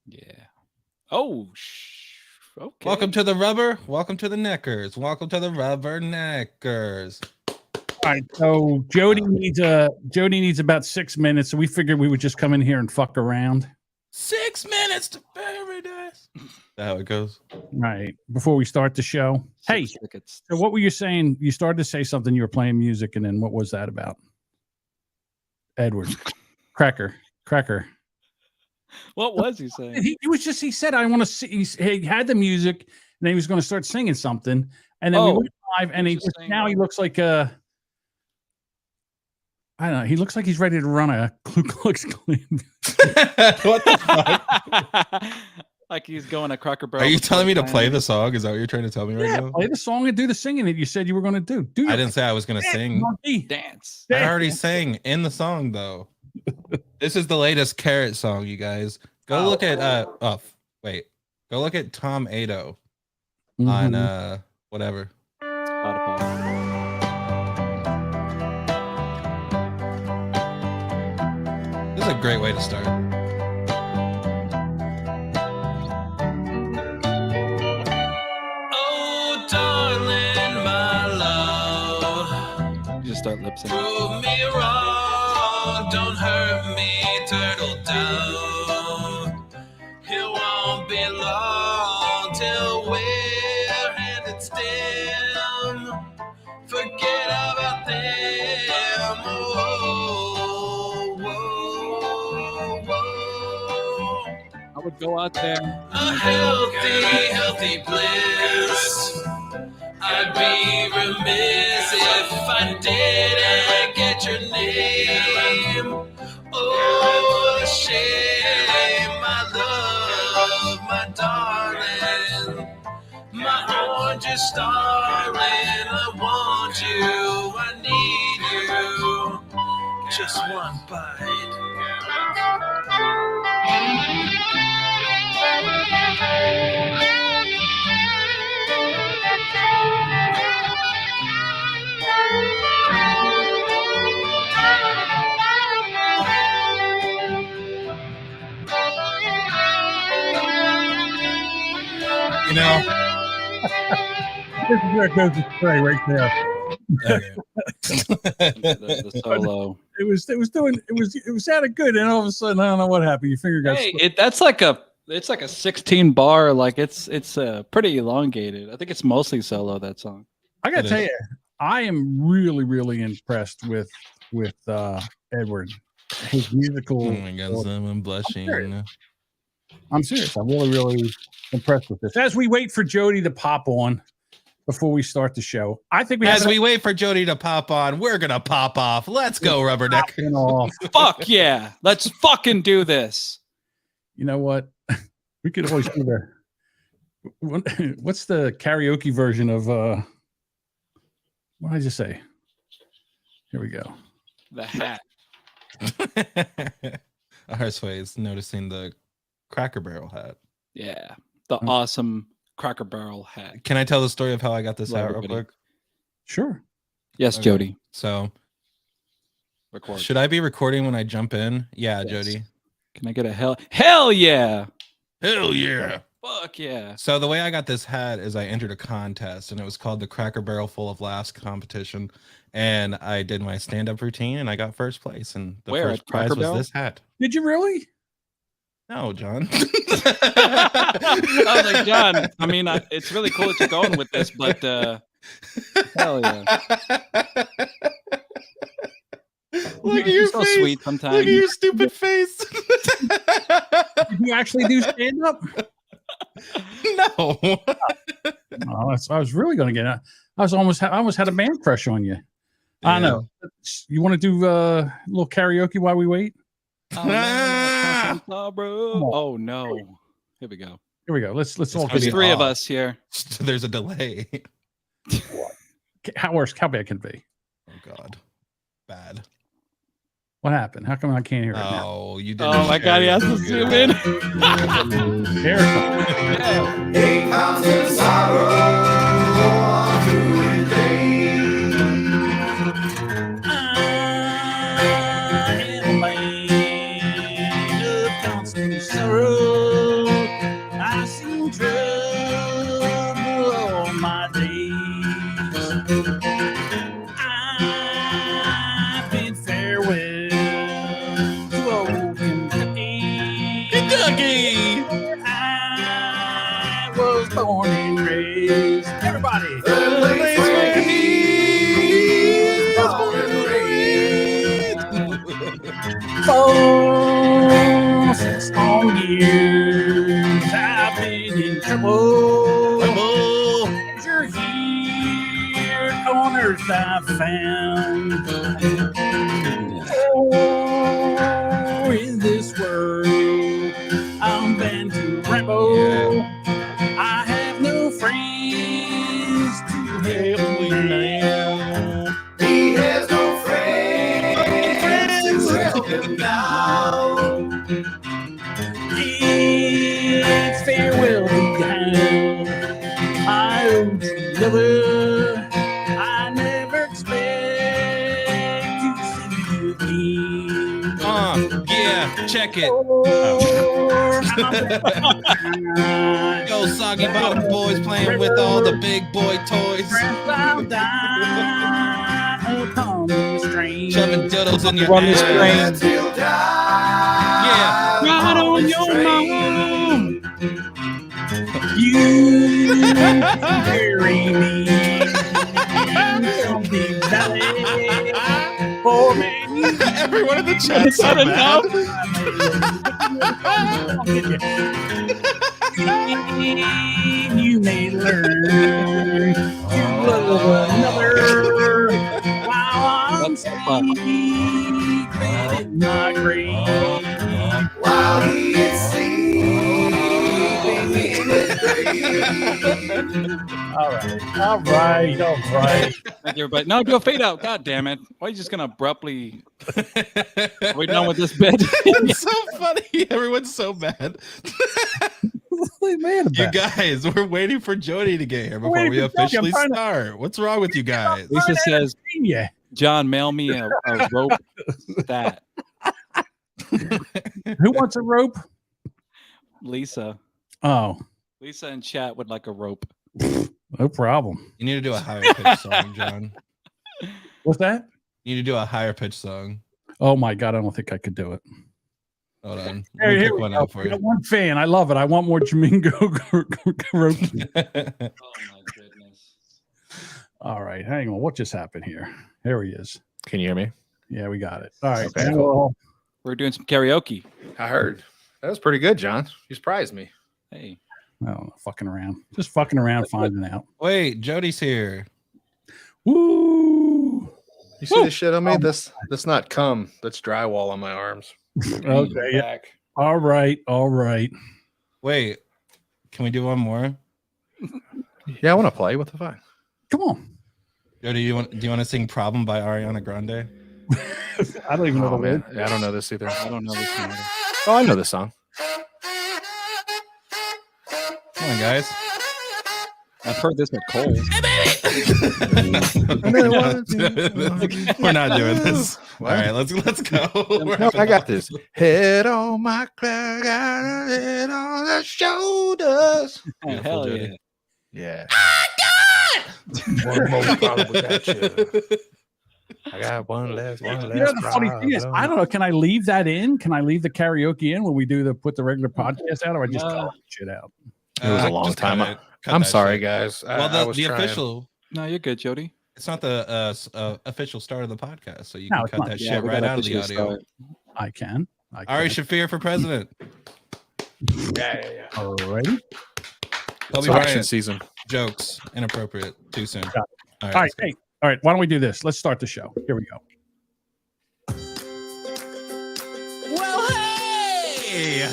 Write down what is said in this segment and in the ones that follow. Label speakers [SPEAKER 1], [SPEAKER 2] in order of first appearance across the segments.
[SPEAKER 1] Yeah. Oh, okay.
[SPEAKER 2] Welcome to the rubber. Welcome to the neckers. Welcome to the Rubberneckers.
[SPEAKER 3] All right, so Jody needs about 6 minutes, so we figured we would just come in here and fuck around.
[SPEAKER 2] 6 minutes to paradise. That's how it goes.
[SPEAKER 3] Right before we start the show. Hey, so what were you saying? You started to say something. You were playing music, and then what was that about? Edward, Cracker.
[SPEAKER 1] What was he saying?
[SPEAKER 3] He said, I want to see. He had the music, and then he was going to start singing something, and then we went live, and he looks like I don't know. He looks like he's ready to run a Ku Klux Klan.
[SPEAKER 2] What the fuck?
[SPEAKER 1] Like he's going a Cracker Barrel.
[SPEAKER 2] Are you telling me to play the song? Is that what you're trying to tell me right now?
[SPEAKER 3] Play the song and do the singing that you said you were going to do.
[SPEAKER 2] I didn't say I was going to sing.
[SPEAKER 1] Dance.
[SPEAKER 2] I already sang in the song though. This is the latest Carrot song, you guys. Go look at Go look at Tom Ado on whatever.
[SPEAKER 1] Spotify.
[SPEAKER 2] This is a great way to start.
[SPEAKER 4] Oh, darling, my love.
[SPEAKER 1] You just start lip syncing.
[SPEAKER 4] Prove me wrong, don't hurt me, turtle dove. It won't be long till we're handed stem. Forget about them.
[SPEAKER 1] I would go out there.
[SPEAKER 4] A healthy bliss. I'd be remiss if I didn't get your name. Oh, shame, my love, my darling. My orange is starling. I want you, I need you. Just one bite.
[SPEAKER 2] You know,
[SPEAKER 3] This is where it goes astray right there.
[SPEAKER 1] the solo.
[SPEAKER 3] It was sounded good, and all of a sudden, I don't know what happened. Your finger got.
[SPEAKER 1] Hey, that's like a 16 bar. Like it's pretty elongated. I think it's mostly solo, that song.
[SPEAKER 3] I gotta tell you, I am really, really impressed with Edward. His musical.
[SPEAKER 2] Oh my God, I'm blushing.
[SPEAKER 3] I'm serious. I'm really, really impressed with this. As we wait for Jody to pop on before we start the show, I think
[SPEAKER 2] we wait for Jody to pop on, we're gonna pop off. Let's go, Rubbernecker.
[SPEAKER 1] Fuck yeah. Let's fucking do this.
[SPEAKER 3] You know what? We could always do the what's the karaoke version of what did I just say? Here we go.
[SPEAKER 1] The hat.
[SPEAKER 2] Harsway is noticing the Cracker Barrel hat.
[SPEAKER 1] Yeah. The awesome Cracker Barrel hat.
[SPEAKER 2] Can I tell the story of how I got this hat real quick?
[SPEAKER 3] Sure.
[SPEAKER 1] Yes, okay. Jody.
[SPEAKER 2] So
[SPEAKER 1] record.
[SPEAKER 2] Should I be recording when I jump in? Yeah, yes. Jody.
[SPEAKER 1] Can I get a hell yeah?
[SPEAKER 2] Hell yeah.
[SPEAKER 1] Fuck yeah.
[SPEAKER 2] So the way I got this hat is I entered a contest, and it was called the Cracker Barrel Full of Laughs competition. And I did my stand-up routine, and I got first place. And the first prize was this hat.
[SPEAKER 3] Did you really?
[SPEAKER 2] No, John.
[SPEAKER 1] I was like, John, I mean, it's really cool that you're going with this, but hell yeah.
[SPEAKER 2] Look at your
[SPEAKER 1] so
[SPEAKER 2] face.
[SPEAKER 1] Sweet sometimes.
[SPEAKER 2] Look at your stupid face.
[SPEAKER 3] Did you actually do stand-up?
[SPEAKER 2] No.
[SPEAKER 3] Oh, I was really going to get it. I almost had a man crush on you. Yeah. I know. You want to do a little karaoke while we wait?
[SPEAKER 1] Oh no. Here we go.
[SPEAKER 3] Let's all get
[SPEAKER 1] three of us here.
[SPEAKER 2] There's a delay.
[SPEAKER 3] How bad can it be?
[SPEAKER 2] Oh God. Bad.
[SPEAKER 3] What happened? How come I can't hear it now?
[SPEAKER 2] Oh, you didn't.
[SPEAKER 1] Oh my God, he has to zoom in.
[SPEAKER 4] 8 pounds of sorrow through the day.
[SPEAKER 3] Sorrow.
[SPEAKER 2] Kentucky.
[SPEAKER 3] I was born and raised. Everybody.
[SPEAKER 4] The place where he was born and raised.
[SPEAKER 3] For 6 long years, I've been in trouble. You're here on earth I found. Oh, in this world, I'm bound to ramble. I have no friends to help me now.
[SPEAKER 4] He has no friends to help him now.
[SPEAKER 3] It's farewell to town. I owe to lover. I never expect to see you again.
[SPEAKER 2] Yeah, check it. Go Soggy Bottom Boys playing with all the big boy toys.
[SPEAKER 3] I'll die upon the string.
[SPEAKER 2] Shoving dildos in your
[SPEAKER 1] Run this
[SPEAKER 2] ass.
[SPEAKER 1] train.
[SPEAKER 4] Till die.
[SPEAKER 2] Yeah.
[SPEAKER 1] Right on your mom.
[SPEAKER 3] You bury me in some big valley for me.
[SPEAKER 2] Everyone in the chat
[SPEAKER 1] Is that enough?
[SPEAKER 3] You may learn to love another while I'm sleeping in my grave.
[SPEAKER 4] While he is sleeping in his grave.
[SPEAKER 3] All right.
[SPEAKER 1] Thank you, everybody. No, do a fade out. God damn it. Why are you just going to abruptly... Are we done with this bit?
[SPEAKER 2] It's so funny. Everyone's so mad. You guys, we're waiting for Jody to get here before
[SPEAKER 3] Waiting
[SPEAKER 2] we
[SPEAKER 3] for Jody. I'm
[SPEAKER 2] officially
[SPEAKER 3] trying to-
[SPEAKER 2] start. What's wrong with you guys?
[SPEAKER 1] Lisa says,
[SPEAKER 3] Yeah.
[SPEAKER 1] John, mail me a rope stat.
[SPEAKER 3] Who wants a rope?
[SPEAKER 1] Lisa.
[SPEAKER 3] Oh,
[SPEAKER 1] Lisa in chat would like a rope.
[SPEAKER 3] no problem.
[SPEAKER 2] You need to do a higher pitch song, John.
[SPEAKER 3] What's that?
[SPEAKER 2] You need to do a higher pitch song.
[SPEAKER 3] Oh my God, I don't think I could do it.
[SPEAKER 2] Hold on.
[SPEAKER 3] Here,
[SPEAKER 2] Let me
[SPEAKER 3] here
[SPEAKER 2] pick
[SPEAKER 3] we
[SPEAKER 2] one
[SPEAKER 3] go.
[SPEAKER 2] out for
[SPEAKER 3] We got
[SPEAKER 2] you.
[SPEAKER 3] one fan. I love it. I want more Jamingo rope.
[SPEAKER 1] Oh, my goodness.
[SPEAKER 3] All right, hang on. What just happened here? Here he is.
[SPEAKER 5] Can you hear me?
[SPEAKER 3] Yeah, we got it. All right.
[SPEAKER 5] Okay,
[SPEAKER 3] Well,
[SPEAKER 1] We're doing some karaoke.
[SPEAKER 5] I heard. That was pretty good, John. You surprised me.
[SPEAKER 1] Hey.
[SPEAKER 3] I don't know. Fucking around. Just fucking around, finding out.
[SPEAKER 2] Wait, Jody's here.
[SPEAKER 3] Woo!
[SPEAKER 5] You see this shit on me? That's not cum. That's drywall on my arms.
[SPEAKER 3] Okay. Yeah.
[SPEAKER 5] Back.
[SPEAKER 3] All right.
[SPEAKER 2] Wait, can we do one more?
[SPEAKER 5] Yeah, I want to play. What the fuck?
[SPEAKER 3] Come on.
[SPEAKER 2] Jody, do you want to sing "Problem" by Ariana Grande?
[SPEAKER 3] I don't even know
[SPEAKER 5] Oh,
[SPEAKER 3] the
[SPEAKER 5] man.
[SPEAKER 3] word.
[SPEAKER 5] Yeah, I don't know this either.
[SPEAKER 1] I don't know this one.
[SPEAKER 5] Oh, I know this song.
[SPEAKER 2] Come on, guys.
[SPEAKER 1] I've heard this at Cole's.
[SPEAKER 2] We're not doing this.
[SPEAKER 5] What?
[SPEAKER 2] All right, let's go. We're
[SPEAKER 5] No,
[SPEAKER 2] having
[SPEAKER 5] I got
[SPEAKER 2] fun.
[SPEAKER 5] this. Head on my cloud, got a head on the shoulders.
[SPEAKER 1] Oh, hell yeah.
[SPEAKER 5] Yeah. One more problem we got you. I got one less.
[SPEAKER 3] You know, the funny thing is, I don't know. Can I leave that in? Can I leave the karaoke in when we do put the regular podcast out, or I just cut that shit out?
[SPEAKER 5] It was a long
[SPEAKER 2] just
[SPEAKER 5] time.
[SPEAKER 2] cut
[SPEAKER 5] I'm
[SPEAKER 2] that
[SPEAKER 5] sorry,
[SPEAKER 2] shit.
[SPEAKER 5] guys.
[SPEAKER 2] Well,
[SPEAKER 5] I
[SPEAKER 2] the
[SPEAKER 5] was trying.
[SPEAKER 2] official.
[SPEAKER 1] No, you're good, Jody.
[SPEAKER 2] It's not the official start of the podcast, so you
[SPEAKER 3] No,
[SPEAKER 2] can
[SPEAKER 3] it's
[SPEAKER 2] cut
[SPEAKER 3] not.
[SPEAKER 2] that
[SPEAKER 1] Yeah,
[SPEAKER 2] shit
[SPEAKER 1] we
[SPEAKER 2] right
[SPEAKER 1] gotta
[SPEAKER 2] out of the
[SPEAKER 1] officially
[SPEAKER 2] audio.
[SPEAKER 1] start.
[SPEAKER 3] I can.
[SPEAKER 2] Ari Shafir for president.
[SPEAKER 5] Yeah.
[SPEAKER 3] Alrighty.
[SPEAKER 2] Kobe
[SPEAKER 5] Election
[SPEAKER 2] Bryant
[SPEAKER 5] season.
[SPEAKER 2] jokes inappropriate. Too soon.
[SPEAKER 3] Got
[SPEAKER 2] All
[SPEAKER 3] All right.
[SPEAKER 2] let's go.
[SPEAKER 3] Hey. All right. Why don't we do this? Let's start the show. Here we go.
[SPEAKER 2] Well, hey!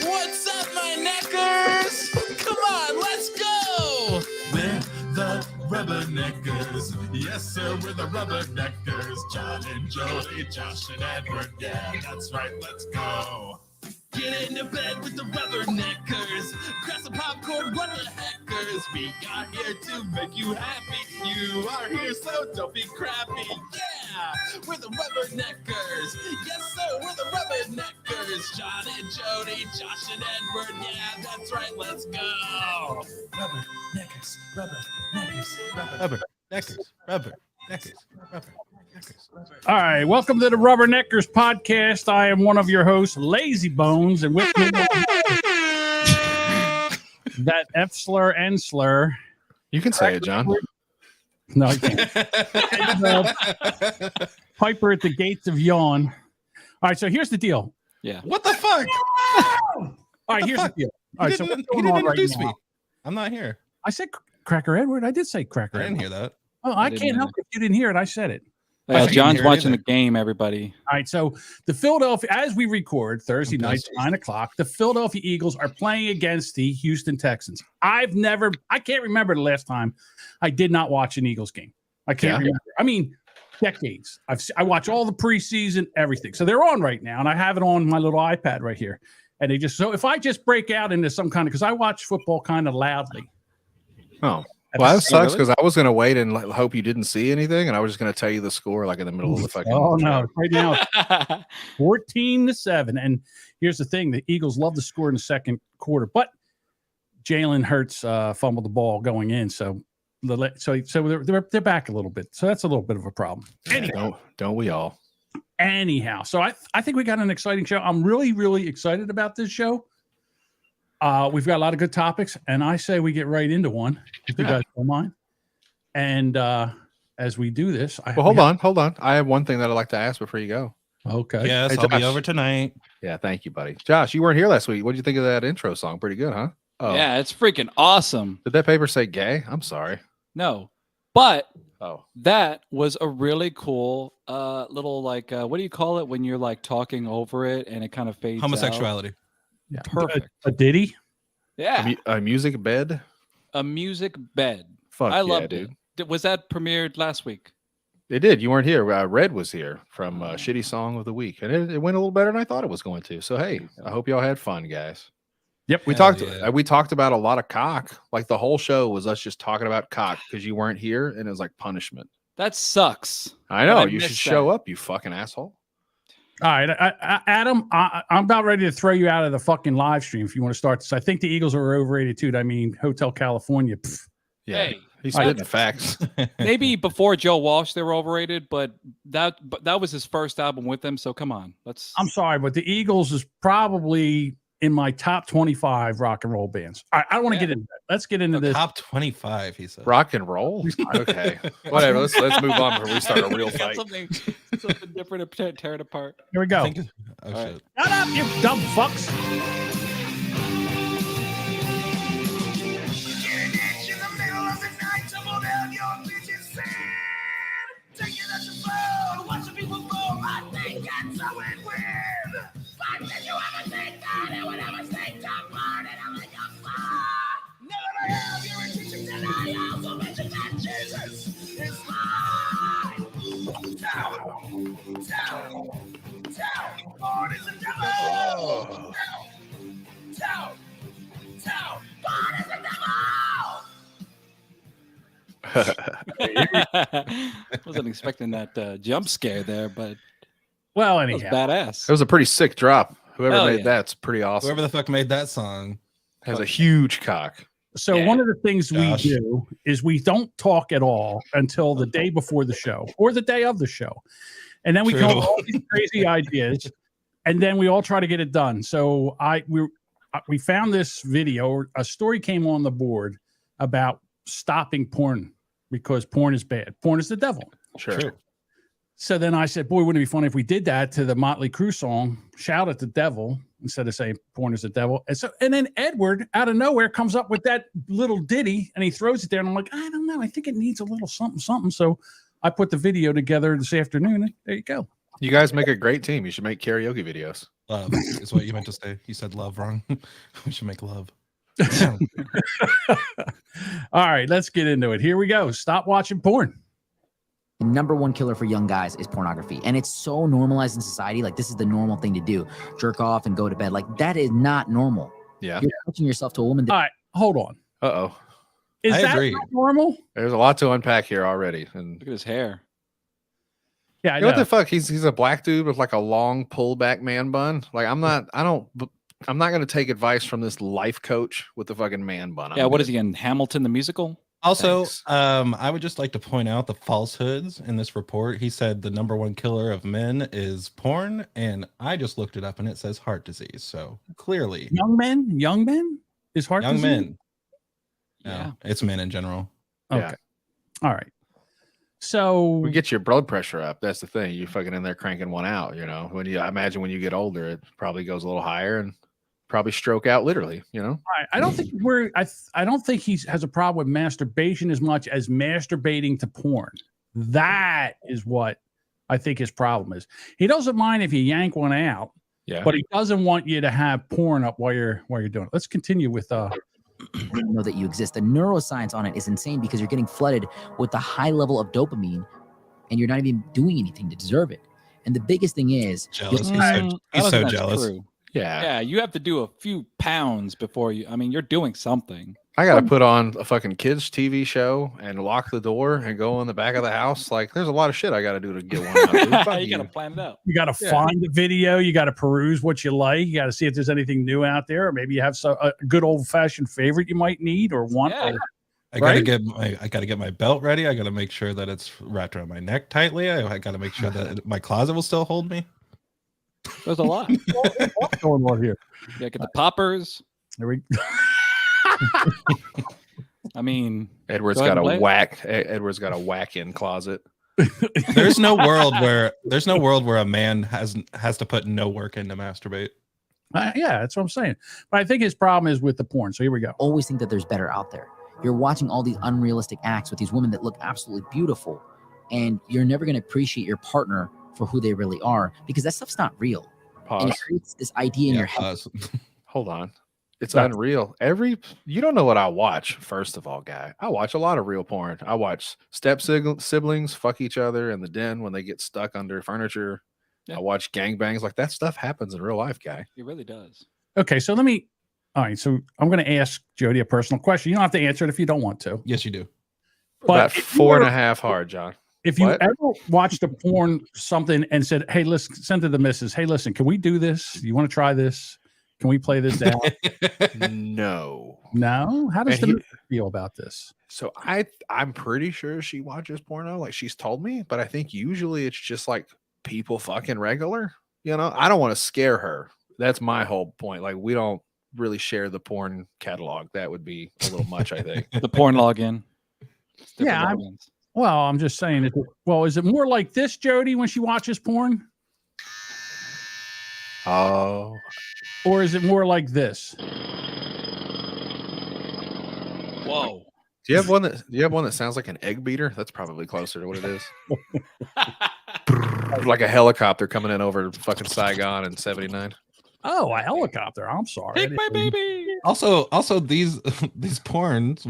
[SPEAKER 2] What's up, my neckers? Come on, let's go!
[SPEAKER 4] We're the Rubberneckers. Yes, sir, we're the Rubberneckers. John and Jody, Josh and Edward. Yeah, that's right, let's go. Get into bed with the Rubberneckers. Grab some popcorn, what the heckers. We got here to make you happy. You are here, so don't be crappy. Yeah, we're the Rubberneckers. Yes, sir, we're the Rubberneckers. John and Jody, Josh and Edward. Yeah, that's right, let's go. Rubberneckers, Rubberneckers,
[SPEAKER 2] Rubber, neckers, rubber, neckers, rubber.
[SPEAKER 3] All right, welcome to the Rubberneckers podcast. I am one of your hosts, Lazy Bones, and with me that F slur N slur.
[SPEAKER 5] You can say it, John.
[SPEAKER 3] No, I can't. Piper at the gates of yawn. All right, so here's the deal.
[SPEAKER 1] Yeah.
[SPEAKER 2] What the fuck?
[SPEAKER 3] All right, here's the deal. All right, so
[SPEAKER 2] He
[SPEAKER 3] what's
[SPEAKER 2] didn't
[SPEAKER 3] going on right
[SPEAKER 2] introduce
[SPEAKER 3] now?
[SPEAKER 2] me. I'm not here.
[SPEAKER 3] I said Cracker Edward. I did say Cracker
[SPEAKER 2] I didn't
[SPEAKER 3] Edward.
[SPEAKER 2] hear that.
[SPEAKER 3] Oh,
[SPEAKER 1] I
[SPEAKER 3] I
[SPEAKER 1] didn't
[SPEAKER 3] can't help
[SPEAKER 1] either.
[SPEAKER 3] if you didn't hear it. I said it.
[SPEAKER 2] I
[SPEAKER 1] Yeah,
[SPEAKER 2] didn't
[SPEAKER 1] John's
[SPEAKER 2] hear it
[SPEAKER 1] watching the
[SPEAKER 2] either.
[SPEAKER 1] game, everybody.
[SPEAKER 3] All right, so the Philadelphia, as we record Thursday
[SPEAKER 2] Okay.
[SPEAKER 3] night, 9:00, the Philadelphia Eagles are playing against the Houston Texans. I can't remember the last time I did not watch an Eagles game. I can't remember. I mean, decades. I watch all the preseason, everything. So they're on right now, and I have it on my little iPad right here. And so if I just break out into some kind of, because I watch football kind of loudly.
[SPEAKER 5] Oh, well, that sucks
[SPEAKER 1] really?
[SPEAKER 5] because I was going to wait and hope you didn't see anything, and I was just going to tell you the score like in the middle of the fucking.
[SPEAKER 3] Oh no! Right now, 14-7. And here's the thing: the Eagles love to score in the second quarter, but Jalen Hurts fumbled the ball going in, so they're back a little bit. So that's a little bit of a problem.
[SPEAKER 5] Yeah, don't we all?
[SPEAKER 3] Anyhow, so I think we got an exciting show. I'm really, really excited about this show. We've got a lot of good topics, and I say we get right into one, if you guys don't mind. And as we do this,
[SPEAKER 5] Hold on. I have one thing that I'd like to ask before you go.
[SPEAKER 3] Okay.
[SPEAKER 2] Yes,
[SPEAKER 5] Hey,
[SPEAKER 2] I'll be
[SPEAKER 5] Josh.
[SPEAKER 2] over tonight.
[SPEAKER 5] Yeah, thank you, buddy. Josh, you weren't here last week. What did you think of that intro song? Pretty good, huh? Oh,
[SPEAKER 1] Yeah, it's freaking awesome.
[SPEAKER 5] Did that paper say gay? I'm sorry.
[SPEAKER 1] No, but
[SPEAKER 5] Oh,
[SPEAKER 1] that was a really cool little like what do you call it when you're like talking over it and it kind of fades out?
[SPEAKER 2] Homosexuality.
[SPEAKER 3] Yeah.
[SPEAKER 1] Perfect.
[SPEAKER 3] A ditty.
[SPEAKER 1] Yeah,
[SPEAKER 5] a music bed.
[SPEAKER 1] a music bed.
[SPEAKER 5] Fuck
[SPEAKER 1] I
[SPEAKER 5] yeah,
[SPEAKER 1] loved
[SPEAKER 5] dude.
[SPEAKER 1] it. Was that premiered last week?
[SPEAKER 5] It did. You weren't here. Red was here from Shitty Song of the Week, and it went a little better than I thought it was going to. So hey, I hope y'all had fun, guys.
[SPEAKER 3] Yep.
[SPEAKER 5] We
[SPEAKER 2] Hell
[SPEAKER 5] talked.
[SPEAKER 2] yeah.
[SPEAKER 5] We talked about a lot of cock. Like the whole show was us just talking about cock because you weren't here, and it was like punishment.
[SPEAKER 1] That sucks.
[SPEAKER 5] I know.
[SPEAKER 1] I
[SPEAKER 5] You should
[SPEAKER 1] missed
[SPEAKER 5] show
[SPEAKER 1] that.
[SPEAKER 5] up, you fucking asshole.
[SPEAKER 3] All right, Adam, I'm about ready to throw you out of the fucking live stream if you want to start this. I think the Eagles are overrated too. I mean, Hotel California. Pff.
[SPEAKER 5] Yeah,
[SPEAKER 1] Hey,
[SPEAKER 5] he's
[SPEAKER 3] I-
[SPEAKER 5] spitting facts.
[SPEAKER 1] maybe before Joe Walsh they were overrated, but that was his first album with them. So come on, let's.
[SPEAKER 3] I'm sorry, but the Eagles is probably in my top 25 rock and roll bands. I don't want to
[SPEAKER 1] Yeah.
[SPEAKER 3] get into that. Let's get into this.
[SPEAKER 2] Top 25, he said.
[SPEAKER 5] Rock and roll. Okay, whatever. Let's move on before we start a real
[SPEAKER 1] I got
[SPEAKER 5] fight.
[SPEAKER 1] something different to tear it apart.
[SPEAKER 3] Here we
[SPEAKER 2] I
[SPEAKER 3] go.
[SPEAKER 2] think oh,
[SPEAKER 1] All
[SPEAKER 2] shit.
[SPEAKER 3] Shut up, you dumb fucks.
[SPEAKER 1] Wasn't expecting that jump scare there, but
[SPEAKER 3] Well,
[SPEAKER 1] that was
[SPEAKER 3] anyhow.
[SPEAKER 1] badass.
[SPEAKER 5] It was a pretty sick drop. Whoever
[SPEAKER 1] Hell
[SPEAKER 5] made
[SPEAKER 1] yeah.
[SPEAKER 5] that's pretty awesome.
[SPEAKER 2] Whoever the fuck made that song.
[SPEAKER 5] Has a huge cock.
[SPEAKER 3] So
[SPEAKER 1] Yeah.
[SPEAKER 3] one of the things
[SPEAKER 2] Gosh.
[SPEAKER 3] we do is we don't talk at all until the day before the show or the day of the show. And then we come up with
[SPEAKER 2] True.
[SPEAKER 3] all these crazy ideas and then we all try to get it done. So we found this video, a story came on the board about stopping porn because porn is bad. Porn is the devil.
[SPEAKER 5] Sure.
[SPEAKER 2] True.
[SPEAKER 3] So then I said, boy, wouldn't it be funny if we did that to the Motley Crue song, Shout at the Devil, instead of saying porn is the devil. And then Edward out of nowhere comes up with that little ditty and he throws it there. And I'm like, I don't know. I think it needs a little something, something. So I put the video together this afternoon. And there you go.
[SPEAKER 5] You guys make a great team. You should make karaoke videos.
[SPEAKER 2] Love is what you meant to say. You said love wrong. We should make love.
[SPEAKER 3] All right, let's get into it. Here we go. Stop watching porn.
[SPEAKER 6] The number one killer for young guys is pornography. And it's so normalized in society. Like, this is the normal thing to do. Jerk off and go to bed. Like, that is not normal.
[SPEAKER 5] Yeah.
[SPEAKER 6] You're touching yourself to a woman.
[SPEAKER 3] All right, hold on.
[SPEAKER 5] Uh-oh.
[SPEAKER 3] Is
[SPEAKER 2] I
[SPEAKER 3] that
[SPEAKER 2] agree.
[SPEAKER 3] not normal?
[SPEAKER 5] There's a lot to unpack here already. And
[SPEAKER 1] Look at his hair.
[SPEAKER 3] Yeah, I
[SPEAKER 5] you know what
[SPEAKER 3] know.
[SPEAKER 5] the fuck? He's a black dude with like a long pullback man bun. Like I'm not gonna take advice from this life coach with the fucking man bun.
[SPEAKER 1] Yeah, what is he in Hamilton the musical?
[SPEAKER 2] Also,
[SPEAKER 5] Thanks.
[SPEAKER 2] I would just like to point out the falsehoods in this report. He said the number one killer of men is porn, and I just looked it up and it says heart disease. So clearly,
[SPEAKER 3] Young men is heart
[SPEAKER 2] young
[SPEAKER 3] disease?
[SPEAKER 2] men. No,
[SPEAKER 1] Yeah.
[SPEAKER 2] it's men in general.
[SPEAKER 3] Okay.
[SPEAKER 5] Yeah.
[SPEAKER 3] All right. So
[SPEAKER 5] We get your blood pressure up. That's the thing. You're fucking in there cranking one out. You know, I imagine when you get older, it probably goes a little higher and probably stroke out literally. You know,
[SPEAKER 3] I don't think I don't think he has a problem with masturbation as much as masturbating to porn. That is what I think his problem is. He doesn't mind if you yank one out,
[SPEAKER 5] yeah.
[SPEAKER 3] but he doesn't want you to have porn up while you're doing it. Let's continue with
[SPEAKER 6] Know that you exist. The neuroscience on it is insane because you're getting flooded with a high level of dopamine and you're not even doing anything to deserve it. And the biggest thing is
[SPEAKER 2] Jealous.
[SPEAKER 6] you'll-
[SPEAKER 1] I
[SPEAKER 2] He's
[SPEAKER 1] don't
[SPEAKER 2] so
[SPEAKER 1] think that's
[SPEAKER 2] jealous.
[SPEAKER 1] true.
[SPEAKER 5] Yeah.
[SPEAKER 1] Yeah, you have to do a few pounds before you. I mean, you're doing something.
[SPEAKER 5] I got to put on a fucking kids TV show and lock the door and go in the back of the house. Like, there's a lot of shit I got to do to get one out. Dude. Fuck
[SPEAKER 1] You got to plan it out.
[SPEAKER 3] you got to
[SPEAKER 5] Yeah.
[SPEAKER 3] find the video, you got to peruse what you like, you got to see if there's anything new out there, or maybe you have a good old fashioned favorite you might need or want.
[SPEAKER 1] Yeah.
[SPEAKER 2] I gotta
[SPEAKER 3] Right?
[SPEAKER 2] get my belt ready. I gotta make sure that it's wrapped around my neck tightly. I gotta make sure that my closet will still hold me.
[SPEAKER 1] There's a lot.
[SPEAKER 3] What's going on here?
[SPEAKER 1] Yeah, get the poppers.
[SPEAKER 3] There we
[SPEAKER 1] I mean,
[SPEAKER 5] Edward's
[SPEAKER 1] Go ahead
[SPEAKER 5] got
[SPEAKER 1] and
[SPEAKER 5] a
[SPEAKER 1] play
[SPEAKER 5] whack. Edward's got a whack-in closet.
[SPEAKER 2] There's no world where a man has to put no work in to masturbate.
[SPEAKER 3] yeah, that's what I'm saying. But I think his problem is with the porn. So here we go.
[SPEAKER 6] always think that there's better out there. You're watching all these unrealistic acts with these women that look absolutely beautiful, and you're never going to appreciate your partner for who they really are because that stuff's not real. And
[SPEAKER 5] Pause.
[SPEAKER 6] it creates this idea in
[SPEAKER 2] Yeah,
[SPEAKER 6] your head.
[SPEAKER 2] pause.
[SPEAKER 5] Hold on. It's
[SPEAKER 3] That's-
[SPEAKER 5] unreal. You don't know what I watch. First of all, guy, I watch a lot of real porn. I watch siblings fuck each other in the den when they get stuck under furniture.
[SPEAKER 1] Yeah.
[SPEAKER 5] I watch gangbangs. Like, that stuff happens in real life, guy.
[SPEAKER 1] it really does.
[SPEAKER 3] Okay, so all right, so I'm going to ask Jody a personal question. You don't have to answer it if you don't want to.
[SPEAKER 2] Yes, you do.
[SPEAKER 3] But
[SPEAKER 5] About
[SPEAKER 3] if you
[SPEAKER 5] 4.5 hard, John.
[SPEAKER 3] If you
[SPEAKER 5] What?
[SPEAKER 3] ever watched a porn something and said, "Hey, listen," send to the missus, "Hey, listen, can we do this? You want to try this? Can we play this out?"
[SPEAKER 5] No.
[SPEAKER 3] No. How does
[SPEAKER 5] And
[SPEAKER 3] the
[SPEAKER 5] he-
[SPEAKER 3] missus feel about this?
[SPEAKER 5] So I'm pretty sure she watches porno, like she's told me, but I think usually it's just like people fucking regular. You know, I don't want to scare her. That's my whole point. Like, we don't really share the porn catalog. That would be a little much, I think.
[SPEAKER 1] The porn login. It's different
[SPEAKER 3] Yeah,
[SPEAKER 1] logins.
[SPEAKER 3] Well, I'm just saying. Is it more like this, Jody, when she watches porn,
[SPEAKER 5] Oh,
[SPEAKER 3] or is it more like this?
[SPEAKER 1] Whoa.
[SPEAKER 5] do you have one that sounds like an egg beater? That's probably closer to what it is. Like a helicopter coming in over fucking Saigon in '79.
[SPEAKER 3] Oh, a helicopter. I'm sorry.
[SPEAKER 1] Take my baby.
[SPEAKER 2] Also these porns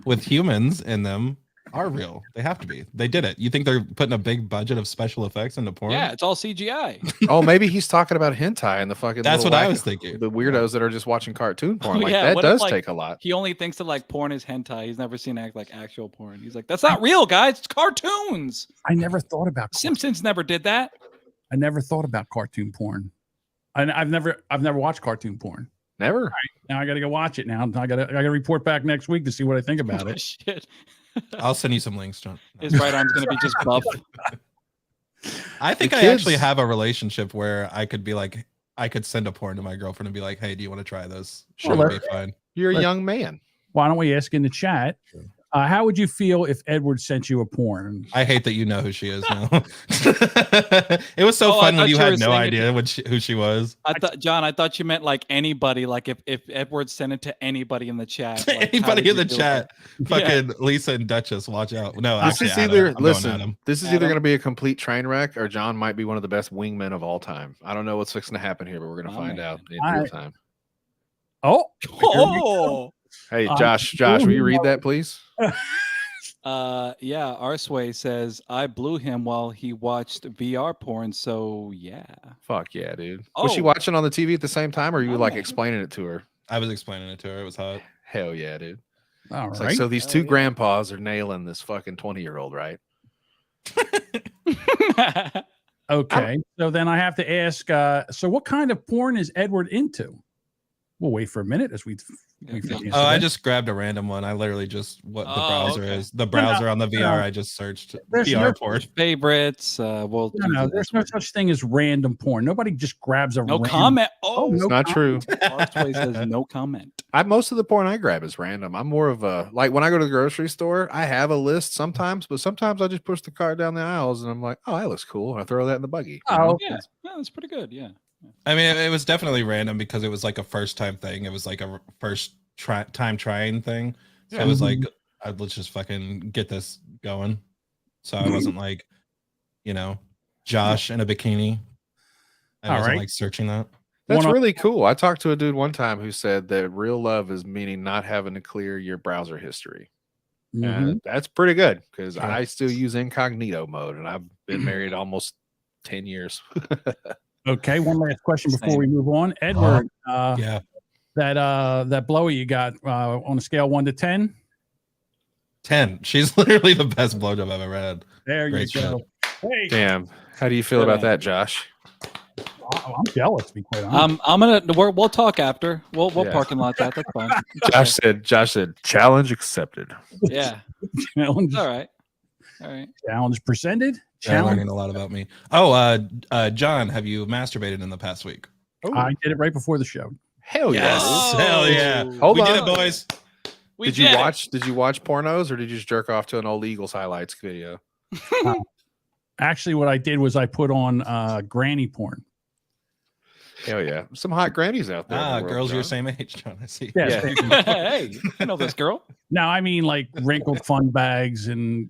[SPEAKER 2] with humans in them are real. They have to be. They did it. You think they're putting a big budget of special effects into porn?
[SPEAKER 1] Yeah, it's all CGI.
[SPEAKER 5] Oh, maybe he's talking about hentai and the fucking.
[SPEAKER 2] That's
[SPEAKER 5] little
[SPEAKER 2] what I
[SPEAKER 5] whack-
[SPEAKER 2] was thinking.
[SPEAKER 5] The weirdos that are just watching cartoon porn.
[SPEAKER 1] Oh,
[SPEAKER 5] Like,
[SPEAKER 1] yeah,
[SPEAKER 5] that
[SPEAKER 1] what if,
[SPEAKER 5] does
[SPEAKER 1] like,
[SPEAKER 5] take a lot.
[SPEAKER 1] He only thinks that like porn is hentai. He's never seen actual porn. He's like, that's not real, guys. It's cartoons.
[SPEAKER 3] I never thought about
[SPEAKER 1] Simpsons never did that.
[SPEAKER 3] I never thought about cartoon porn. I've never watched cartoon porn.
[SPEAKER 5] Never.
[SPEAKER 3] Now I got to go watch it. Now I got to report back next week to see what I think about
[SPEAKER 1] Oh,
[SPEAKER 3] it.
[SPEAKER 1] shit.
[SPEAKER 2] I'll send you some links, John.
[SPEAKER 1] His right arm's gonna be just buff.
[SPEAKER 2] I think
[SPEAKER 5] The
[SPEAKER 2] I actually
[SPEAKER 5] kids-
[SPEAKER 2] have a relationship where I could be like, I could send a porn to my girlfriend and be like, "Hey, do you want to try this?" Sure,
[SPEAKER 3] Well,
[SPEAKER 2] it'll be fine.
[SPEAKER 5] You're a
[SPEAKER 3] Let-
[SPEAKER 5] young man.
[SPEAKER 3] Why don't we ask in the chat? How would you feel if Edward sent you a porn?
[SPEAKER 2] I hate that you know who she is now. It was so
[SPEAKER 1] Oh, I
[SPEAKER 2] fun when
[SPEAKER 1] thought
[SPEAKER 2] you
[SPEAKER 1] you were
[SPEAKER 2] had no
[SPEAKER 1] saying
[SPEAKER 2] idea who she was.
[SPEAKER 1] I thought, John, I thought you meant like anybody. Like if Edward sent it to anybody in the chat. Like, how
[SPEAKER 2] Anybody
[SPEAKER 1] would
[SPEAKER 2] in the
[SPEAKER 1] you feel
[SPEAKER 2] chat,
[SPEAKER 1] about it?
[SPEAKER 2] fucking Lisa and Duchess, watch out. No,
[SPEAKER 5] This
[SPEAKER 2] actually,
[SPEAKER 5] is
[SPEAKER 2] Adam.
[SPEAKER 5] either
[SPEAKER 2] I'm going
[SPEAKER 5] listen.
[SPEAKER 2] Adam.
[SPEAKER 5] This is either
[SPEAKER 1] Adam?
[SPEAKER 5] going to be a complete train wreck, or John might be one of the best wingmen of all time. I don't know what's fixing to happen here, but we're going to find out in real time.
[SPEAKER 3] Oh,
[SPEAKER 1] Oh,
[SPEAKER 5] Hey,
[SPEAKER 3] Uh,
[SPEAKER 5] Josh, will you read that, please?
[SPEAKER 1] yeah. Arsway says I blew him while he watched VR porn. So yeah.
[SPEAKER 5] Fuck yeah, dude. Was she
[SPEAKER 1] Oh.
[SPEAKER 5] watching on the TV at the same time, or you
[SPEAKER 1] Oh,
[SPEAKER 5] like
[SPEAKER 1] man.
[SPEAKER 5] explaining it to her?
[SPEAKER 2] I was explaining it to her. It was hot.
[SPEAKER 5] Hell yeah, dude.
[SPEAKER 3] all
[SPEAKER 5] It's
[SPEAKER 3] right.
[SPEAKER 5] like, so these
[SPEAKER 1] Hell
[SPEAKER 5] two
[SPEAKER 1] yeah.
[SPEAKER 5] grandpas are nailing this fucking 20-year-old, right?
[SPEAKER 3] Okay. So then I have to ask. So what kind of porn is Edward into? We'll wait for a minute as we
[SPEAKER 1] Yeah.
[SPEAKER 2] Oh, I just grabbed a random one. I literally just what the browser
[SPEAKER 1] okay.
[SPEAKER 2] is. The browser on the VR.
[SPEAKER 3] no.
[SPEAKER 2] I just searched
[SPEAKER 3] There's
[SPEAKER 2] VR
[SPEAKER 3] no-
[SPEAKER 2] porn.
[SPEAKER 1] Favorites. We'll do
[SPEAKER 3] No,
[SPEAKER 1] this
[SPEAKER 3] there's no
[SPEAKER 1] one.
[SPEAKER 3] such thing as random porn. Nobody just grabs a
[SPEAKER 1] No
[SPEAKER 3] random.
[SPEAKER 1] comment.
[SPEAKER 3] Oh,
[SPEAKER 5] It's
[SPEAKER 3] no
[SPEAKER 5] not true.
[SPEAKER 1] Crossway says no comment.
[SPEAKER 5] Most of the porn I grab is random. I'm more of a like when I go to the grocery store, I have a list sometimes, but sometimes I just push the cart down the aisles and I'm like, oh, that looks cool. And I throw that in the buggy. you know?
[SPEAKER 3] Oh,
[SPEAKER 1] Yeah, that's pretty good. Yeah.
[SPEAKER 2] I mean, it was definitely random because it was like a first time thing. It was like a first time trying thing. So
[SPEAKER 5] Yeah.
[SPEAKER 2] it was like, let's just fucking get this going. So I wasn't like, Josh in a bikini. I wasn't like searching that.
[SPEAKER 5] That's
[SPEAKER 3] One-
[SPEAKER 5] really cool. I talked to a dude one time who said that real love is meaning not having to clear your browser history.
[SPEAKER 3] Mhm.
[SPEAKER 5] That's pretty good because
[SPEAKER 2] Sure.
[SPEAKER 5] I still use incognito mode and I've been married almost 10 years.
[SPEAKER 3] Okay, one last question before
[SPEAKER 1] Same.
[SPEAKER 3] we move on. Edward,
[SPEAKER 2] Yeah.
[SPEAKER 3] that blowy you got on a scale 1 to 10.
[SPEAKER 2] 10. She's literally the best blowjob I've ever had.
[SPEAKER 3] There
[SPEAKER 2] Great
[SPEAKER 3] you go. Hey,
[SPEAKER 5] Damn. How do you feel
[SPEAKER 1] Good
[SPEAKER 5] about
[SPEAKER 1] man.
[SPEAKER 5] that, Josh?
[SPEAKER 3] I'm jealous, to be quite honest.
[SPEAKER 1] I'm gonna. We'll talk after. We'll
[SPEAKER 5] Yeah.
[SPEAKER 1] parking lot that. That's fine.
[SPEAKER 5] Josh said, challenge accepted.
[SPEAKER 1] Yeah.
[SPEAKER 3] Challenge,
[SPEAKER 1] All right. All right.
[SPEAKER 3] challenge presented.
[SPEAKER 2] You're
[SPEAKER 3] Challenge.
[SPEAKER 2] learning a lot about me. Oh, John, have you masturbated in the past week?
[SPEAKER 3] I did it right before the show.
[SPEAKER 5] Hell
[SPEAKER 2] Yes.
[SPEAKER 5] yeah.
[SPEAKER 2] Hell yeah.
[SPEAKER 5] Hold
[SPEAKER 2] we
[SPEAKER 5] on.
[SPEAKER 2] did it, boys.
[SPEAKER 5] Did you watch pornos or did you just jerk off to an old Eagles highlights video?
[SPEAKER 3] Actually, what I did was I put on granny porn.
[SPEAKER 5] Hell yeah. Some hot grannies out there. in the world,
[SPEAKER 2] Girls your
[SPEAKER 5] John.
[SPEAKER 2] same age, John. I see.
[SPEAKER 3] Yeah.
[SPEAKER 1] Hey, I know this girl.
[SPEAKER 3] Now, I mean, like wrinkled fun bags and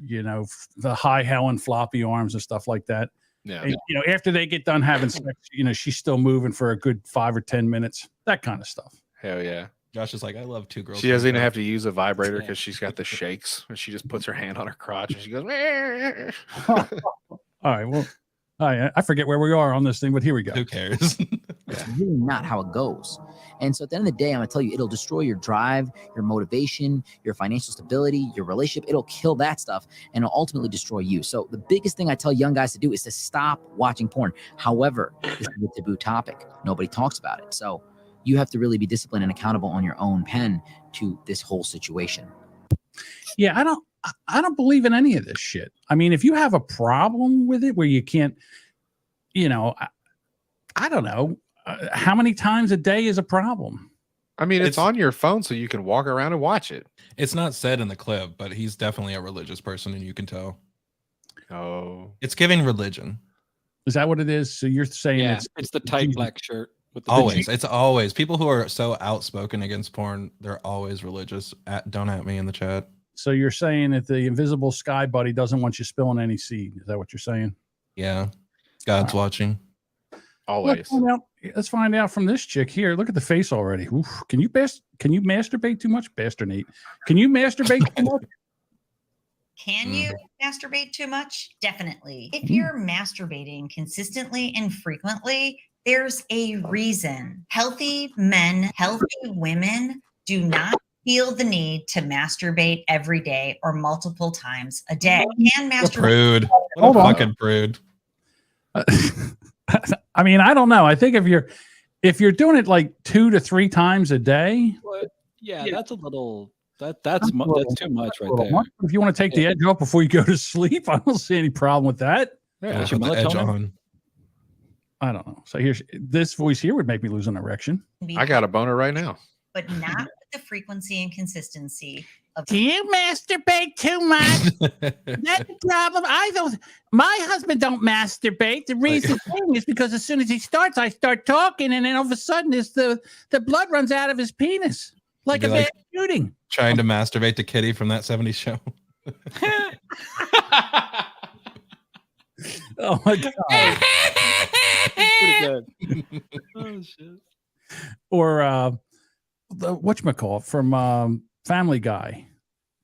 [SPEAKER 3] the high Helen floppy arms and stuff like that.
[SPEAKER 5] Yeah.
[SPEAKER 3] And, after they get done having sex, she's still moving for a good 5 or 10 minutes. That kind of stuff.
[SPEAKER 5] Hell yeah.
[SPEAKER 2] Josh is like, I love two girls.
[SPEAKER 5] She doesn't even
[SPEAKER 2] like
[SPEAKER 5] have to use a vibrator because she's got the shakes and she just puts her hand on her crotch and she goes,
[SPEAKER 3] All right. Well, I forget where we are on this thing, but here we go.
[SPEAKER 2] that. Who cares?
[SPEAKER 6] It's really not how it goes. And so at the end of the day, I'm going to tell you, it'll destroy your drive, your motivation, your financial stability, your relationship. It'll kill that stuff and it'll ultimately destroy you. So the biggest thing I tell young guys to do is to stop watching porn. However, this is a taboo topic. Nobody talks about it. So you have to really be disciplined and accountable on your own pen to this whole situation.
[SPEAKER 3] Yeah, I don't believe in any of this shit. I mean, if you have a problem with it where you can't, I don't know. How many times a day is a problem?
[SPEAKER 5] I mean, it's
[SPEAKER 2] It's-
[SPEAKER 5] on your phone so you can walk around and watch it.
[SPEAKER 2] It's not said in the clip, but he's definitely a religious person, and you can tell.
[SPEAKER 5] Oh.
[SPEAKER 2] It's giving religion.
[SPEAKER 3] Is that what it is? So you're saying
[SPEAKER 1] Yeah,
[SPEAKER 3] it's
[SPEAKER 1] it's the tight black shirt with the
[SPEAKER 2] Always. It's always. People who are so outspoken against porn, they're always religious. Don't at me in the chat.
[SPEAKER 3] so you're saying that the invisible sky buddy doesn't want you spilling any seed. Is that what you're saying?
[SPEAKER 2] Yeah. God's watching.
[SPEAKER 5] Always.
[SPEAKER 3] Let's find out from this chick here. Look at the face already. Oof. Can you masturbate too much? Bastard Nate. Can you masturbate too much?
[SPEAKER 7] Can you masturbate too much? Definitely. If
[SPEAKER 3] Mm.
[SPEAKER 7] you're masturbating consistently and frequently, there's a reason. Healthy men, healthy women do not feel the need to masturbate every day or multiple times a day. Can masturbate.
[SPEAKER 2] Prude. What
[SPEAKER 3] Hold
[SPEAKER 2] a
[SPEAKER 3] on.
[SPEAKER 2] fucking prude.
[SPEAKER 3] I mean, I don't know. I think if you're doing it like 2 to 3 times a day,
[SPEAKER 1] Yeah,
[SPEAKER 3] Yeah.
[SPEAKER 1] that's a little. That's
[SPEAKER 3] That's a little-
[SPEAKER 1] that's too much right
[SPEAKER 3] well,
[SPEAKER 1] there.
[SPEAKER 3] if you want to take the edge off before you go to sleep, I don't see any problem with that.
[SPEAKER 5] Yeah.
[SPEAKER 1] What's your
[SPEAKER 2] Put the edge
[SPEAKER 1] melatonin?
[SPEAKER 2] on.
[SPEAKER 3] I don't know. So here's this voice here would make me lose an erection.
[SPEAKER 5] I got a boner right now.
[SPEAKER 7] But not with the frequency and consistency of
[SPEAKER 8] Do you masturbate too much? That's the problem. I don't. My husband don't masturbate. The reason being is because as soon as he starts, I start talking, and then all of a sudden, the blood runs out of his penis like a
[SPEAKER 2] You'd be like-
[SPEAKER 8] bad shooting.
[SPEAKER 2] Trying to masturbate to Kitty from that 70s show.
[SPEAKER 3] Oh my god!
[SPEAKER 1] Pretty good. Oh shit.
[SPEAKER 3] Or the whatchamacallit from Family Guy,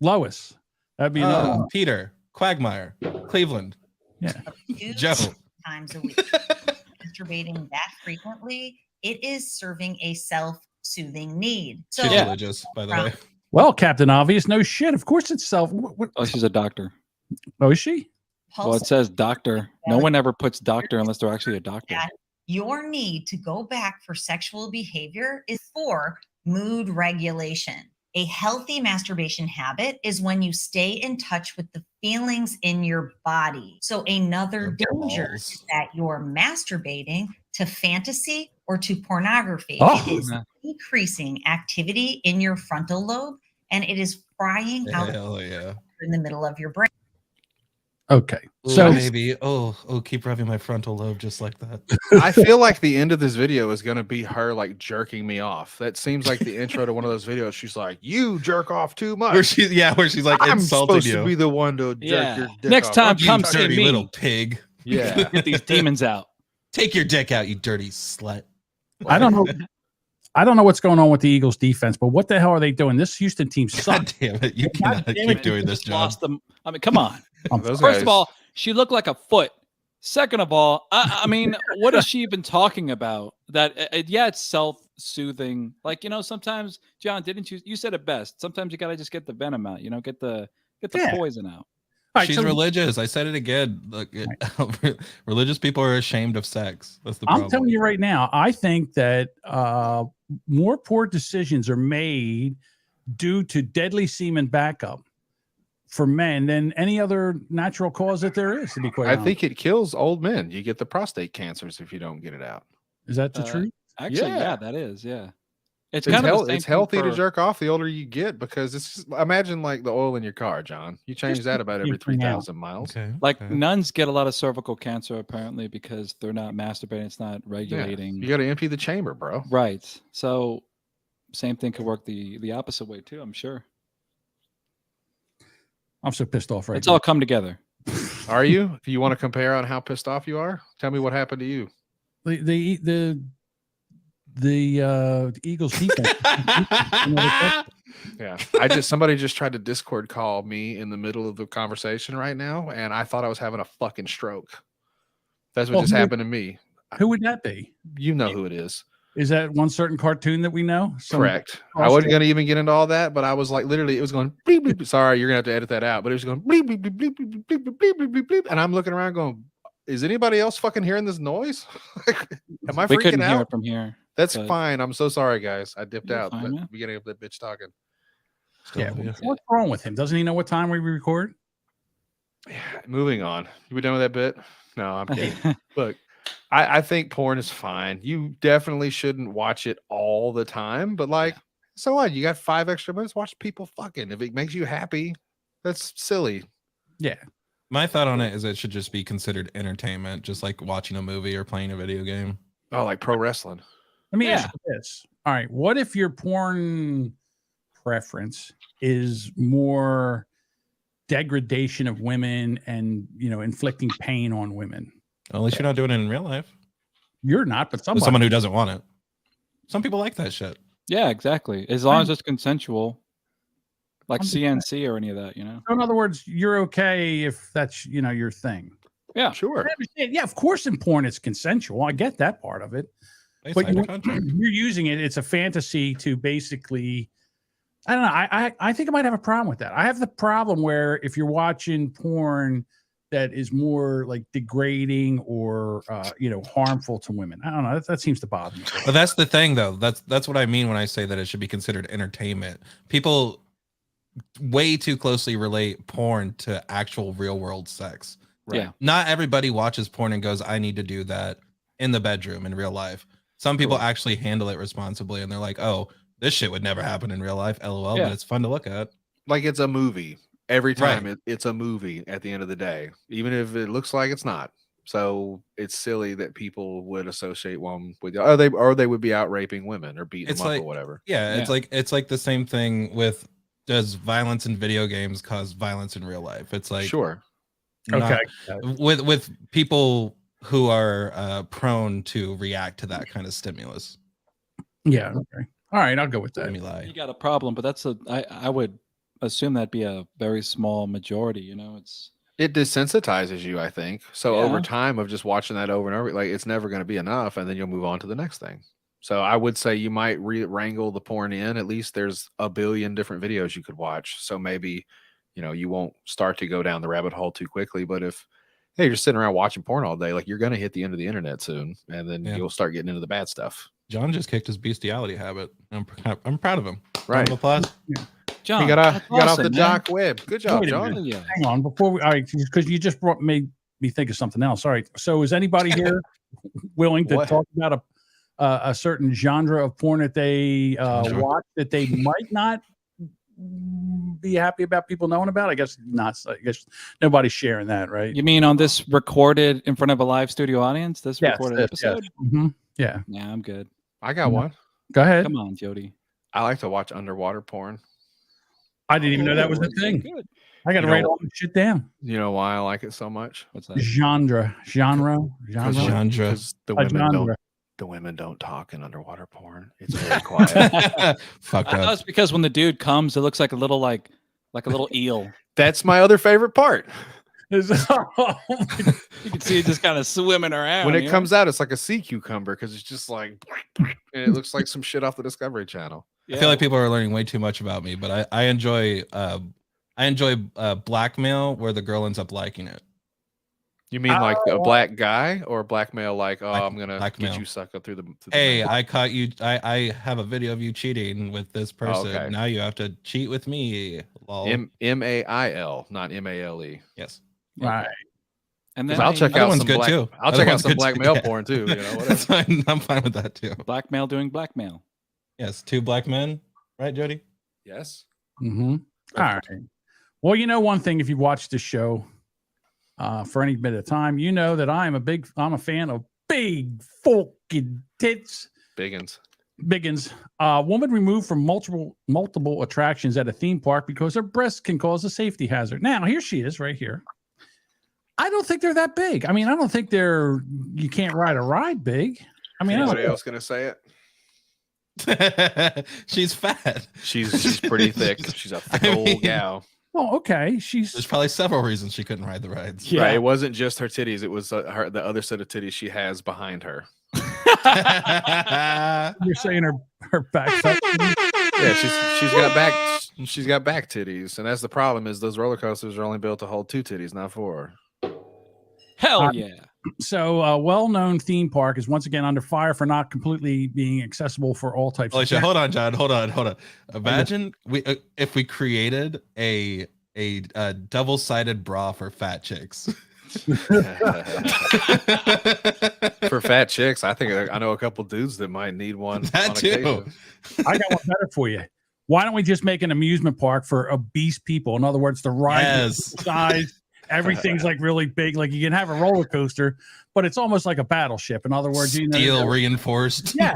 [SPEAKER 3] Lois. That'd be another one.
[SPEAKER 2] Peter, Quagmire, Cleveland,
[SPEAKER 7] two
[SPEAKER 2] Joe.
[SPEAKER 7] times a week. Masturbating that frequently, it is serving a self-soothing need. So
[SPEAKER 2] She's
[SPEAKER 1] Yeah.
[SPEAKER 2] religious, by the way.
[SPEAKER 3] Well, Captain Obvious, no shit. Of course, it's self.
[SPEAKER 1] Oh, she's a doctor.
[SPEAKER 3] Oh, is she?
[SPEAKER 1] Well, it says doctor. No one ever puts doctor unless they're actually a doctor.
[SPEAKER 7] that Your need to go back for sexual behavior is for mood regulation. A healthy masturbation habit is when you stay in touch with the feelings in your body. So another
[SPEAKER 2] Your
[SPEAKER 7] danger
[SPEAKER 2] balls.
[SPEAKER 7] is that you're masturbating to fantasy or to pornography.
[SPEAKER 3] Oh.
[SPEAKER 7] It is decreasing activity in your frontal lobe, and it is frying out
[SPEAKER 2] Hell yeah.
[SPEAKER 7] in the middle of your brain.
[SPEAKER 3] Okay.
[SPEAKER 2] Ooh,
[SPEAKER 3] So
[SPEAKER 2] baby, keep rubbing my frontal lobe just like that.
[SPEAKER 5] I feel like the end of this video is going to be her like jerking me off. That seems like the intro to one of those videos. She's like, "You jerk off too much."
[SPEAKER 2] Where she's like
[SPEAKER 5] I'm
[SPEAKER 2] insulting
[SPEAKER 5] supposed
[SPEAKER 2] you.
[SPEAKER 5] to be the one to jerk
[SPEAKER 1] Yeah.
[SPEAKER 5] your dick
[SPEAKER 1] Next
[SPEAKER 5] off.
[SPEAKER 1] time,
[SPEAKER 5] Aren't you
[SPEAKER 1] come
[SPEAKER 5] tired?
[SPEAKER 1] see
[SPEAKER 2] dirty
[SPEAKER 1] me.
[SPEAKER 2] little pig.
[SPEAKER 5] Yeah.
[SPEAKER 1] Get these demons out.
[SPEAKER 2] Take your dick out, you dirty slut.
[SPEAKER 3] I don't know. I don't know what's going on with the Eagles defense, but what the hell are they doing? This Houston team sucks.
[SPEAKER 2] God damn it. You cannot
[SPEAKER 3] damn
[SPEAKER 2] keep
[SPEAKER 3] it,
[SPEAKER 2] doing
[SPEAKER 1] You
[SPEAKER 2] this,
[SPEAKER 1] just
[SPEAKER 2] John.
[SPEAKER 1] lost them. I mean, come on.
[SPEAKER 5] Those
[SPEAKER 1] First
[SPEAKER 5] guys-
[SPEAKER 1] of all, she looked like a foot. Second of all, I mean, what is she even talking about? That yeah, it's self-soothing. Like, you know, sometimes, John, didn't you said it best? Sometimes you gotta just get the venom out. You know, get the
[SPEAKER 3] Yeah.
[SPEAKER 1] poison out.
[SPEAKER 3] All right,
[SPEAKER 2] She's
[SPEAKER 3] so
[SPEAKER 2] religious. I said it again. Look, religious people are ashamed of sex. That's the problem.
[SPEAKER 3] I'm telling you right now, I think that more poor decisions are made due to deadly semen backup for men than any other natural cause that there is, to be quite
[SPEAKER 5] I
[SPEAKER 3] honest.
[SPEAKER 5] think it kills old men. You get the prostate cancers if you don't get it out.
[SPEAKER 3] Is that the
[SPEAKER 1] Uh,
[SPEAKER 3] truth?
[SPEAKER 1] Actually,
[SPEAKER 5] Yeah.
[SPEAKER 1] yeah, that is. Yeah. It's
[SPEAKER 5] It's,
[SPEAKER 1] kind of the same
[SPEAKER 5] it's
[SPEAKER 1] thing
[SPEAKER 5] healthy to
[SPEAKER 1] for-
[SPEAKER 5] jerk off the older you get because it's just, imagine like the oil in your car, John. You change that about every
[SPEAKER 3] keep bringing out.
[SPEAKER 5] 3,000 miles.
[SPEAKER 2] Okay.
[SPEAKER 1] Like
[SPEAKER 2] okay.
[SPEAKER 1] nuns get a lot of cervical cancer apparently because they're not masturbating. It's not
[SPEAKER 5] Yeah.
[SPEAKER 1] regulating.
[SPEAKER 5] You got to empty the chamber, bro.
[SPEAKER 1] Right. So same thing could work the opposite way too, I'm sure.
[SPEAKER 3] I'm so pissed off right
[SPEAKER 1] It's
[SPEAKER 3] now.
[SPEAKER 1] all come together.
[SPEAKER 5] Are you? Do you want to compare on how pissed off you are? Tell me what happened to you.
[SPEAKER 3] The Eagles defense.
[SPEAKER 5] Yeah. Somebody just tried to Discord call me in the middle of the conversation right now, and I thought I was having a fucking stroke. That's what
[SPEAKER 3] Well,
[SPEAKER 5] just
[SPEAKER 3] who-
[SPEAKER 5] happened to me.
[SPEAKER 3] Who would that be?
[SPEAKER 5] You know who it is.
[SPEAKER 3] Is that one certain cartoon that we know?
[SPEAKER 5] Correct. I wasn't going to even get into all that, but I was like, literally, it was going bleep, bleep, bleep. Sorry, you're going to have to edit that out, but it was going bleep, bleep, bleep, bleep, bleep, bleep, bleep, bleep, bleep, bleep, bleep. And I'm looking around going, is anybody else fucking hearing this noise? Am I
[SPEAKER 1] We couldn't
[SPEAKER 5] freaking
[SPEAKER 1] hear
[SPEAKER 5] out?
[SPEAKER 1] it from here.
[SPEAKER 5] That's
[SPEAKER 1] but-
[SPEAKER 5] fine. I'm so sorry, guys. I dipped
[SPEAKER 1] You're
[SPEAKER 5] out
[SPEAKER 1] fine,
[SPEAKER 5] at
[SPEAKER 1] man.
[SPEAKER 5] the beginning of that bitch talking.
[SPEAKER 3] Yeah. What's wrong with him? Doesn't he know what time we record?
[SPEAKER 5] Yeah, moving on. You done with that bit? No, I'm kidding. Look, I think porn is fine. You definitely shouldn't watch it all the time, but like, so what? You got 5 extra minutes, watch people fucking. If it makes you happy, that's silly.
[SPEAKER 3] Yeah.
[SPEAKER 2] My thought on it is it should just be considered entertainment, just like watching a movie or playing a video game.
[SPEAKER 5] Oh, like pro wrestling.
[SPEAKER 3] Let me ask you this. All right. What if your porn preference is more degradation of women and, you know, inflicting pain on women?
[SPEAKER 2] At least you're not doing it in real life.
[SPEAKER 3] You're not, but
[SPEAKER 2] With
[SPEAKER 3] somebody.
[SPEAKER 2] someone who doesn't want it. Some people like that shit.
[SPEAKER 1] Yeah, exactly. As long
[SPEAKER 3] I'm-
[SPEAKER 1] as it's consensual. Like
[SPEAKER 3] I'm just-
[SPEAKER 1] CNC or any of that, you know?
[SPEAKER 3] So in other words, you're okay if that's, you know, your thing.
[SPEAKER 1] Yeah.
[SPEAKER 5] Sure.
[SPEAKER 3] I understand. Yeah, of course in porn it's consensual. I get that part of it.
[SPEAKER 2] They
[SPEAKER 3] But
[SPEAKER 2] signed a
[SPEAKER 3] you're,
[SPEAKER 2] contract.
[SPEAKER 3] you're using it. It's a fantasy to basically, I don't know. I think I might have a problem with that. I have the problem where if you're watching porn that is more like degrading or you know, harmful to women, I don't know. That seems to bother me.
[SPEAKER 2] But that's the thing, though. That's what I mean when I say that it should be considered entertainment. People way too closely relate porn to actual real world sex.
[SPEAKER 5] Right.
[SPEAKER 1] Yeah.
[SPEAKER 2] Not everybody watches porn and goes, I need to do that in the bedroom in real life. Some people actually handle it responsibly and they're like, oh, this shit would never happen in real life. LOL,
[SPEAKER 1] Yeah.
[SPEAKER 2] but it's fun to look at.
[SPEAKER 5] Like it's a movie. Every time
[SPEAKER 2] Right.
[SPEAKER 5] it's a movie at the end of the day, even if it looks like it's not. So it's silly that people would associate one with they would be out raping women or beating
[SPEAKER 2] It's
[SPEAKER 5] them up
[SPEAKER 2] like-
[SPEAKER 5] or whatever.
[SPEAKER 2] Yeah,
[SPEAKER 1] Yeah.
[SPEAKER 2] it's like the same thing with, does violence in video games cause violence in real life? It's like
[SPEAKER 5] Sure.
[SPEAKER 2] not-
[SPEAKER 3] Okay.
[SPEAKER 2] with people who are prone to react to that kind of stimulus.
[SPEAKER 3] Yeah. Okay. All right. I'll go with that.
[SPEAKER 2] Stimuli.
[SPEAKER 1] You got a problem, but that's I would assume that'd be a very small majority, you know.
[SPEAKER 5] It desensitizes you, I think. So over
[SPEAKER 1] Yeah.
[SPEAKER 5] time of just watching that over and over, like it's never going to be enough, and then you'll move on to the next thing. So I would say you might wrangle the porn in. At least there's a billion different videos you could watch. So maybe, you know, you won't start to go down the rabbit hole too quickly. But if Hey, you're just sitting around watching porn all day. Like, you're gonna hit the end of the internet soon, and then
[SPEAKER 2] Yeah.
[SPEAKER 5] you'll start getting into the bad stuff.
[SPEAKER 2] John just kicked his bestiality habit. I'm proud of him. Round
[SPEAKER 5] Right.
[SPEAKER 2] of applause.
[SPEAKER 1] John,
[SPEAKER 5] He got off
[SPEAKER 1] awesome,
[SPEAKER 5] the
[SPEAKER 1] man.
[SPEAKER 5] dark web. Good job,
[SPEAKER 3] Wait a
[SPEAKER 5] John.
[SPEAKER 3] minute.
[SPEAKER 1] Yeah.
[SPEAKER 3] Hang on, before we, all right, because you just made me think of something else. All right, so is anybody here willing to
[SPEAKER 5] What?
[SPEAKER 3] talk about a certain genre of porn that they
[SPEAKER 2] Genre.
[SPEAKER 3] watch that they might not be happy about people knowing about? I guess not. I guess nobody's sharing that, right?
[SPEAKER 1] You mean on this recorded in front of a live studio audience? This
[SPEAKER 3] Yes,
[SPEAKER 1] recorded
[SPEAKER 3] yes,
[SPEAKER 1] episode?
[SPEAKER 3] yes. Mhm. Yeah,
[SPEAKER 1] Yeah, I'm good.
[SPEAKER 5] I got one.
[SPEAKER 3] go ahead.
[SPEAKER 1] Come on, Jody.
[SPEAKER 5] I like to watch underwater porn.
[SPEAKER 3] I didn't even know that was the
[SPEAKER 1] Good,
[SPEAKER 3] thing.
[SPEAKER 1] good.
[SPEAKER 3] I got to
[SPEAKER 5] You
[SPEAKER 3] write
[SPEAKER 5] know-
[SPEAKER 3] all this shit down.
[SPEAKER 5] You know why I like it so much?
[SPEAKER 1] What's that?
[SPEAKER 3] Genre.
[SPEAKER 2] Genre.
[SPEAKER 5] Because the
[SPEAKER 3] A
[SPEAKER 5] women don't.
[SPEAKER 3] genre.
[SPEAKER 5] The women don't talk in underwater porn. It's very quiet.
[SPEAKER 2] Fucked
[SPEAKER 1] I know
[SPEAKER 2] up.
[SPEAKER 1] it's because when the dude comes, it looks like a little like a little eel.
[SPEAKER 5] That's my other favorite part.
[SPEAKER 1] You can see it just kind of swimming around.
[SPEAKER 5] When
[SPEAKER 1] you
[SPEAKER 5] it
[SPEAKER 1] know?
[SPEAKER 5] comes out, it's like a sea cucumber because it's just like, and it looks like some shit off the Discovery Channel.
[SPEAKER 2] I feel like people are learning way too much about me, but I enjoy blackmail where the girl ends up liking it.
[SPEAKER 5] You mean like a black guy or blackmail? Like, oh, I'm gonna
[SPEAKER 2] blackmail.
[SPEAKER 5] get you sucked up through the.
[SPEAKER 2] Hey, I caught you. I have a video of you cheating with this person.
[SPEAKER 5] okay.
[SPEAKER 2] Now you have to cheat with me. Lol.
[SPEAKER 5] MAIL, not MALE.
[SPEAKER 2] Yes.
[SPEAKER 3] Right.
[SPEAKER 1] And
[SPEAKER 5] 'Cause
[SPEAKER 1] then
[SPEAKER 5] I'll check
[SPEAKER 2] Other
[SPEAKER 5] out
[SPEAKER 2] one's
[SPEAKER 5] some
[SPEAKER 2] good
[SPEAKER 5] black.
[SPEAKER 2] too.
[SPEAKER 5] I'll
[SPEAKER 2] Other
[SPEAKER 5] check out
[SPEAKER 2] one's
[SPEAKER 5] some
[SPEAKER 2] good too,
[SPEAKER 5] blackmail
[SPEAKER 2] yeah.
[SPEAKER 5] porn too. You know,
[SPEAKER 2] That's
[SPEAKER 5] whatever.
[SPEAKER 2] fine. I'm fine with that too.
[SPEAKER 1] blackmail doing blackmail.
[SPEAKER 2] Yes, 2 black men, right, Jody?
[SPEAKER 5] Yes.
[SPEAKER 3] Mm-hmm. All right. Well, you know one thing, if you've watched the show for any bit of time, you know that I'm a fan of big fucking tits.
[SPEAKER 5] Biggins.
[SPEAKER 3] Biggins. Woman removed from multiple attractions at a theme park because her breasts can cause a safety hazard. Now, here she is right here. I don't think they're that big. I mean, I don't think you can't ride a ride big. I mean,
[SPEAKER 5] Anybody else gonna say it?
[SPEAKER 2] She's fat.
[SPEAKER 5] She's pretty thick. She's a thick
[SPEAKER 2] I
[SPEAKER 5] old
[SPEAKER 2] mean-
[SPEAKER 5] gal.
[SPEAKER 3] well, okay.
[SPEAKER 2] There's
[SPEAKER 3] She's
[SPEAKER 2] probably several reasons she couldn't ride the rides.
[SPEAKER 3] Yeah.
[SPEAKER 5] Right. It wasn't just her titties. It was the other set of titties she has behind her.
[SPEAKER 3] you're saying her back.
[SPEAKER 5] Yeah, she's got back titties, and that's the problem. Is those roller coasters are only built to hold 2 titties, not 4.
[SPEAKER 1] Hell yeah.
[SPEAKER 3] So, a well-known theme park is once again under fire for not completely being accessible for all types
[SPEAKER 2] Holy
[SPEAKER 3] of
[SPEAKER 2] shit, hold on, John. Hold on. Imagine if we created a double-sided bra for fat chicks.
[SPEAKER 5] For fat chicks, I think I know a couple dudes that might need one.
[SPEAKER 2] That
[SPEAKER 5] on
[SPEAKER 2] too.
[SPEAKER 5] occasion.
[SPEAKER 3] I got one better for you. Why don't we just make an amusement park for obese people? In other words, the ride
[SPEAKER 2] Yes.
[SPEAKER 3] size, everything's like really big. Like you can have a roller coaster, but it's almost like a battleship. In other words, you know,
[SPEAKER 2] Steel reinforced.
[SPEAKER 3] yeah.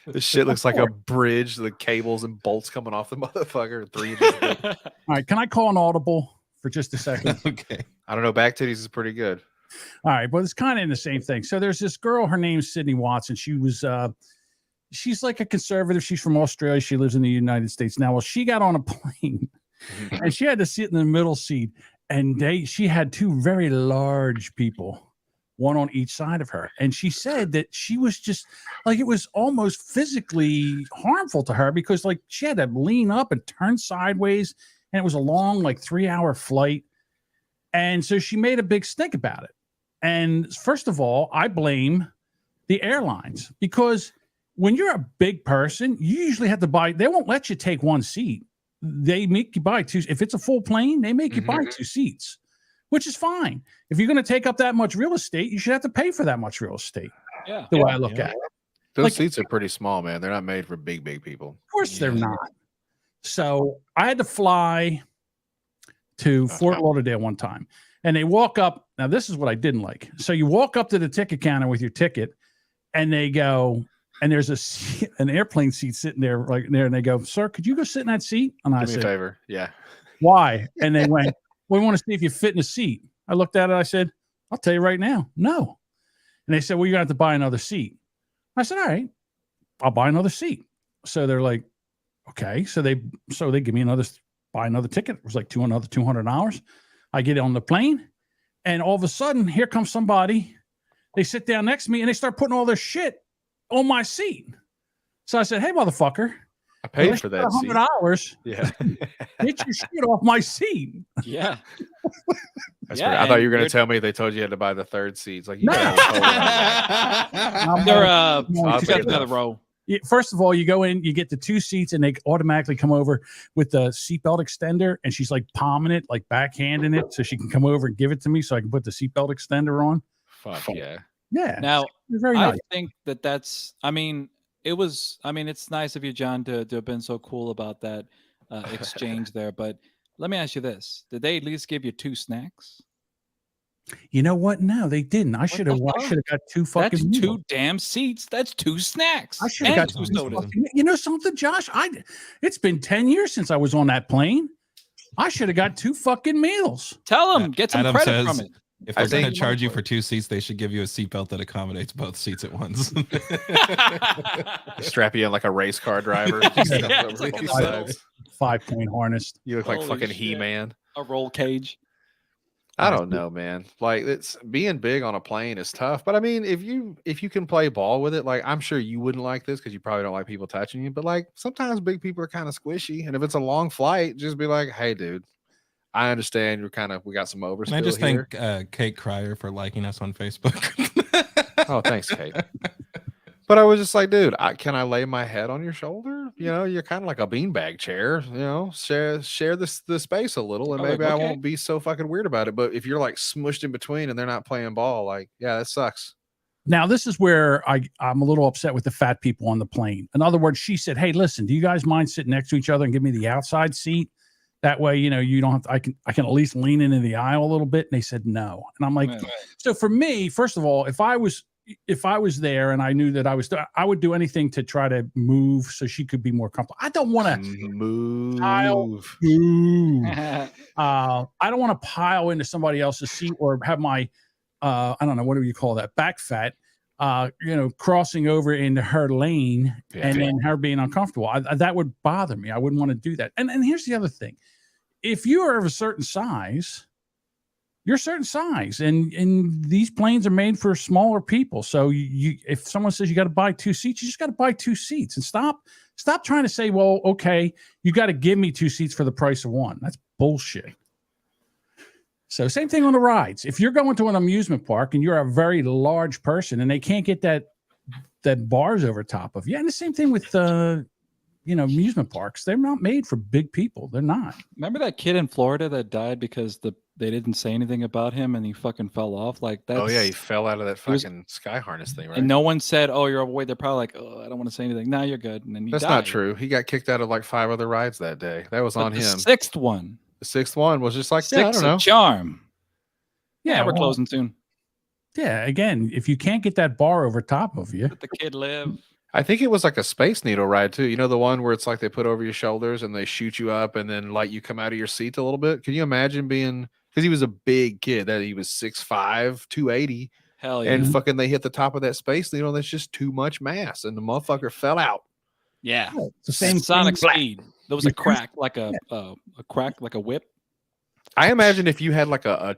[SPEAKER 5] This shit looks like a bridge. The cables and bolts coming off the motherfucker. 3 inches thick.
[SPEAKER 3] All right, can I call an audible for just a second?
[SPEAKER 2] Okay.
[SPEAKER 5] I don't know. Back titties is pretty good.
[SPEAKER 3] All right, but it's kind of in the same thing. So there's this girl, her name's Sydney Watson. She was she's like a conservative. She's from Australia. She lives in the United States now. Well, she got on a plane and she had to sit in the middle seat, and she had 2 very large people, one on each side of her. And she said that she was just like, it was almost physically harmful to her because like she had to lean up and turn sideways, and it was a long, like 3-hour flight. And so she made a big stink about it. And first of all, I blame the airlines, because when you're a big person, you usually have to buy, they won't let you take 1 seat. They make you buy 2. If it's a full plane, they make you buy 2 seats, which is fine. If you're going to take up that much real estate, you should have to pay for that much real estate.
[SPEAKER 1] Yeah.
[SPEAKER 3] The way I look at it.
[SPEAKER 5] Those
[SPEAKER 3] Like-
[SPEAKER 5] seats are pretty small, man. They're not made for big people.
[SPEAKER 3] Of course they're not. So I had to fly to Fort Lauderdale one time, and they walk up. Now, this is what I didn't like. So you walk up to the ticket counter with your ticket, and they go, and there's an airplane seat sitting there right there, and they go, "Sir, could you go sit in that seat?" And I
[SPEAKER 5] Do me a
[SPEAKER 3] said,
[SPEAKER 5] favor. Yeah.
[SPEAKER 3] "Why?" And they went, "We want to see if you fit in the seat." I looked at it. I said, "I'll tell you right now, no." And they said, "Well, you're going to have to buy another seat." I said, "All right, I'll buy another seat." So they're like, "Okay." So they give me buy another ticket. It was like $200. I get on the plane, and all of a sudden, here comes somebody. They sit down next to me, and they start putting all their shit on my seat. So I said, "Hey, motherfucker,
[SPEAKER 5] I paid for that seat.
[SPEAKER 3] $100.
[SPEAKER 5] Yeah.
[SPEAKER 3] Get your shit off my seat.
[SPEAKER 1] Yeah.
[SPEAKER 5] That's
[SPEAKER 1] Yeah,
[SPEAKER 5] weird. I thought you were going
[SPEAKER 1] and
[SPEAKER 5] to tell me they told you had to buy the third seat. It's like, you
[SPEAKER 3] No.
[SPEAKER 5] gotta hold on.
[SPEAKER 1] They're
[SPEAKER 3] No,
[SPEAKER 1] you
[SPEAKER 5] I'll
[SPEAKER 1] got
[SPEAKER 5] take
[SPEAKER 1] another
[SPEAKER 5] it.
[SPEAKER 1] row.
[SPEAKER 3] First of all, you go in, you get the 2 seats, and they automatically come over with the seatbelt extender, and she's like palming it, like backhanding it, so she can come over and give it to me, so I can put the seatbelt extender on.
[SPEAKER 5] Fuck yeah.
[SPEAKER 3] Yeah.
[SPEAKER 1] Now,
[SPEAKER 3] it's very
[SPEAKER 1] I
[SPEAKER 3] nice.
[SPEAKER 1] think that's. I mean, it's nice of you, John, to have been so cool about that exchange there. But let me ask you this: did they at least give you 2 snacks?
[SPEAKER 3] You know what? No, they didn't. I should have.
[SPEAKER 1] the
[SPEAKER 3] I
[SPEAKER 1] fuck?
[SPEAKER 3] should have got 2 fucking.
[SPEAKER 1] That's 2
[SPEAKER 3] meals.
[SPEAKER 1] damn seats. That's 2 snacks.
[SPEAKER 3] I should have
[SPEAKER 1] and
[SPEAKER 3] got
[SPEAKER 1] 2
[SPEAKER 3] 2
[SPEAKER 1] sodas.
[SPEAKER 3] fucking- You know something, Josh? It's been 10 years since I was on that plane. I should have got 2 fucking meals.
[SPEAKER 1] Tell them, get some
[SPEAKER 2] Adam
[SPEAKER 1] credit
[SPEAKER 2] says
[SPEAKER 1] from it.
[SPEAKER 2] if
[SPEAKER 5] I
[SPEAKER 2] they're going
[SPEAKER 5] think-
[SPEAKER 2] to charge you for 2 seats, they should give you a seatbelt that accommodates both seats at once.
[SPEAKER 5] Strap you in like a race car driver.
[SPEAKER 1] Yeah, it's like in the middle.
[SPEAKER 3] 5-point harness.
[SPEAKER 5] You look like
[SPEAKER 1] Holy
[SPEAKER 5] fucking
[SPEAKER 1] shit.
[SPEAKER 5] He-Man.
[SPEAKER 1] A roll cage.
[SPEAKER 5] I don't know, man. Like, it's being big on a plane is tough. But I mean, if you can play ball with it, like, I'm sure you wouldn't like this because you probably don't like people touching you. But like, sometimes big people are kind of squishy, and if it's a long flight, just be like, "Hey, dude, I understand we got some overspill
[SPEAKER 2] And I just
[SPEAKER 5] here."
[SPEAKER 2] thank Kate Cryer for liking us on Facebook.
[SPEAKER 5] Oh, thanks, Kate. But I was just like, dude, can I lay my head on your shoulder? You know, you're kind of like a beanbag chair. You know, share the space a little, and
[SPEAKER 1] Oh, like,
[SPEAKER 5] maybe I
[SPEAKER 1] okay.
[SPEAKER 5] won't be so fucking weird about it. But if you're like smushed in between and they're not playing ball, like, yeah, that sucks.
[SPEAKER 3] Now, this is where I'm a little upset with the fat people on the plane. In other words, she said, "Hey, listen, do you guys mind sitting next to each other and give me the outside seat? That way, you know, you don't have to, I can at least lean into the aisle a little bit." And they said no. And I'm like,
[SPEAKER 1] Right.
[SPEAKER 3] so for me, first of all, if I was there and I knew that I would do anything to try to move so she could be more comfortable. I don't want to
[SPEAKER 5] Move.
[SPEAKER 3] I don't want to pile into somebody else's seat or have my I don't know, what do you call that, back fat crossing over into her lane and then her being uncomfortable. That would bother me. I wouldn't want to do that. And here's the other thing: if you are of a certain size, you're a certain size, and these planes are made for smaller people. So you if someone says you got to buy 2 seats, you just got to buy 2 seats, and stop trying to say, well, okay, you got to give me 2 seats for the price of 1. That's bullshit. So same thing on the rides. If you're going to an amusement park and you're a very large person and they can't get that bars over top of you, and the same thing with amusement parks. They're not made for big people. They're not.
[SPEAKER 1] Remember that kid in Florida that died because they didn't say anything about him and he fucking fell off? Like that.
[SPEAKER 5] Oh yeah, he fell out of that fucking sky harness thing, right?
[SPEAKER 1] And no one said, "Oh, you're overweight." They're probably like, "Oh, I don't want to say anything." No, you're good. And then
[SPEAKER 5] That's not true. He got kicked out of like 5 other rides that day. That was on
[SPEAKER 1] the
[SPEAKER 5] him.
[SPEAKER 1] 6th one.
[SPEAKER 5] The 6th one was just like,
[SPEAKER 1] 6
[SPEAKER 5] I don't know.
[SPEAKER 1] a charm.
[SPEAKER 3] Yeah,
[SPEAKER 1] Yeah, we're
[SPEAKER 3] well,
[SPEAKER 1] closing soon.
[SPEAKER 3] Yeah, again, if you can't get that bar over top of you,
[SPEAKER 1] Let the kid live.
[SPEAKER 5] I think it was like a Space Needle ride too. You know, the one where it's like they put over your shoulders and they shoot you up and then like you come out of your seat a little bit. Can you imagine being, because he was a big kid, that he was 6'5", 280,
[SPEAKER 1] Hell yeah.
[SPEAKER 5] and fucking they hit the top of that Space Needle. That's just too much mass, and the motherfucker fell out.
[SPEAKER 1] Yeah.
[SPEAKER 3] it's the same
[SPEAKER 1] Sonic
[SPEAKER 3] thing.
[SPEAKER 1] speed. There was a crack, like a crack, like a whip.
[SPEAKER 5] I imagine if you had like a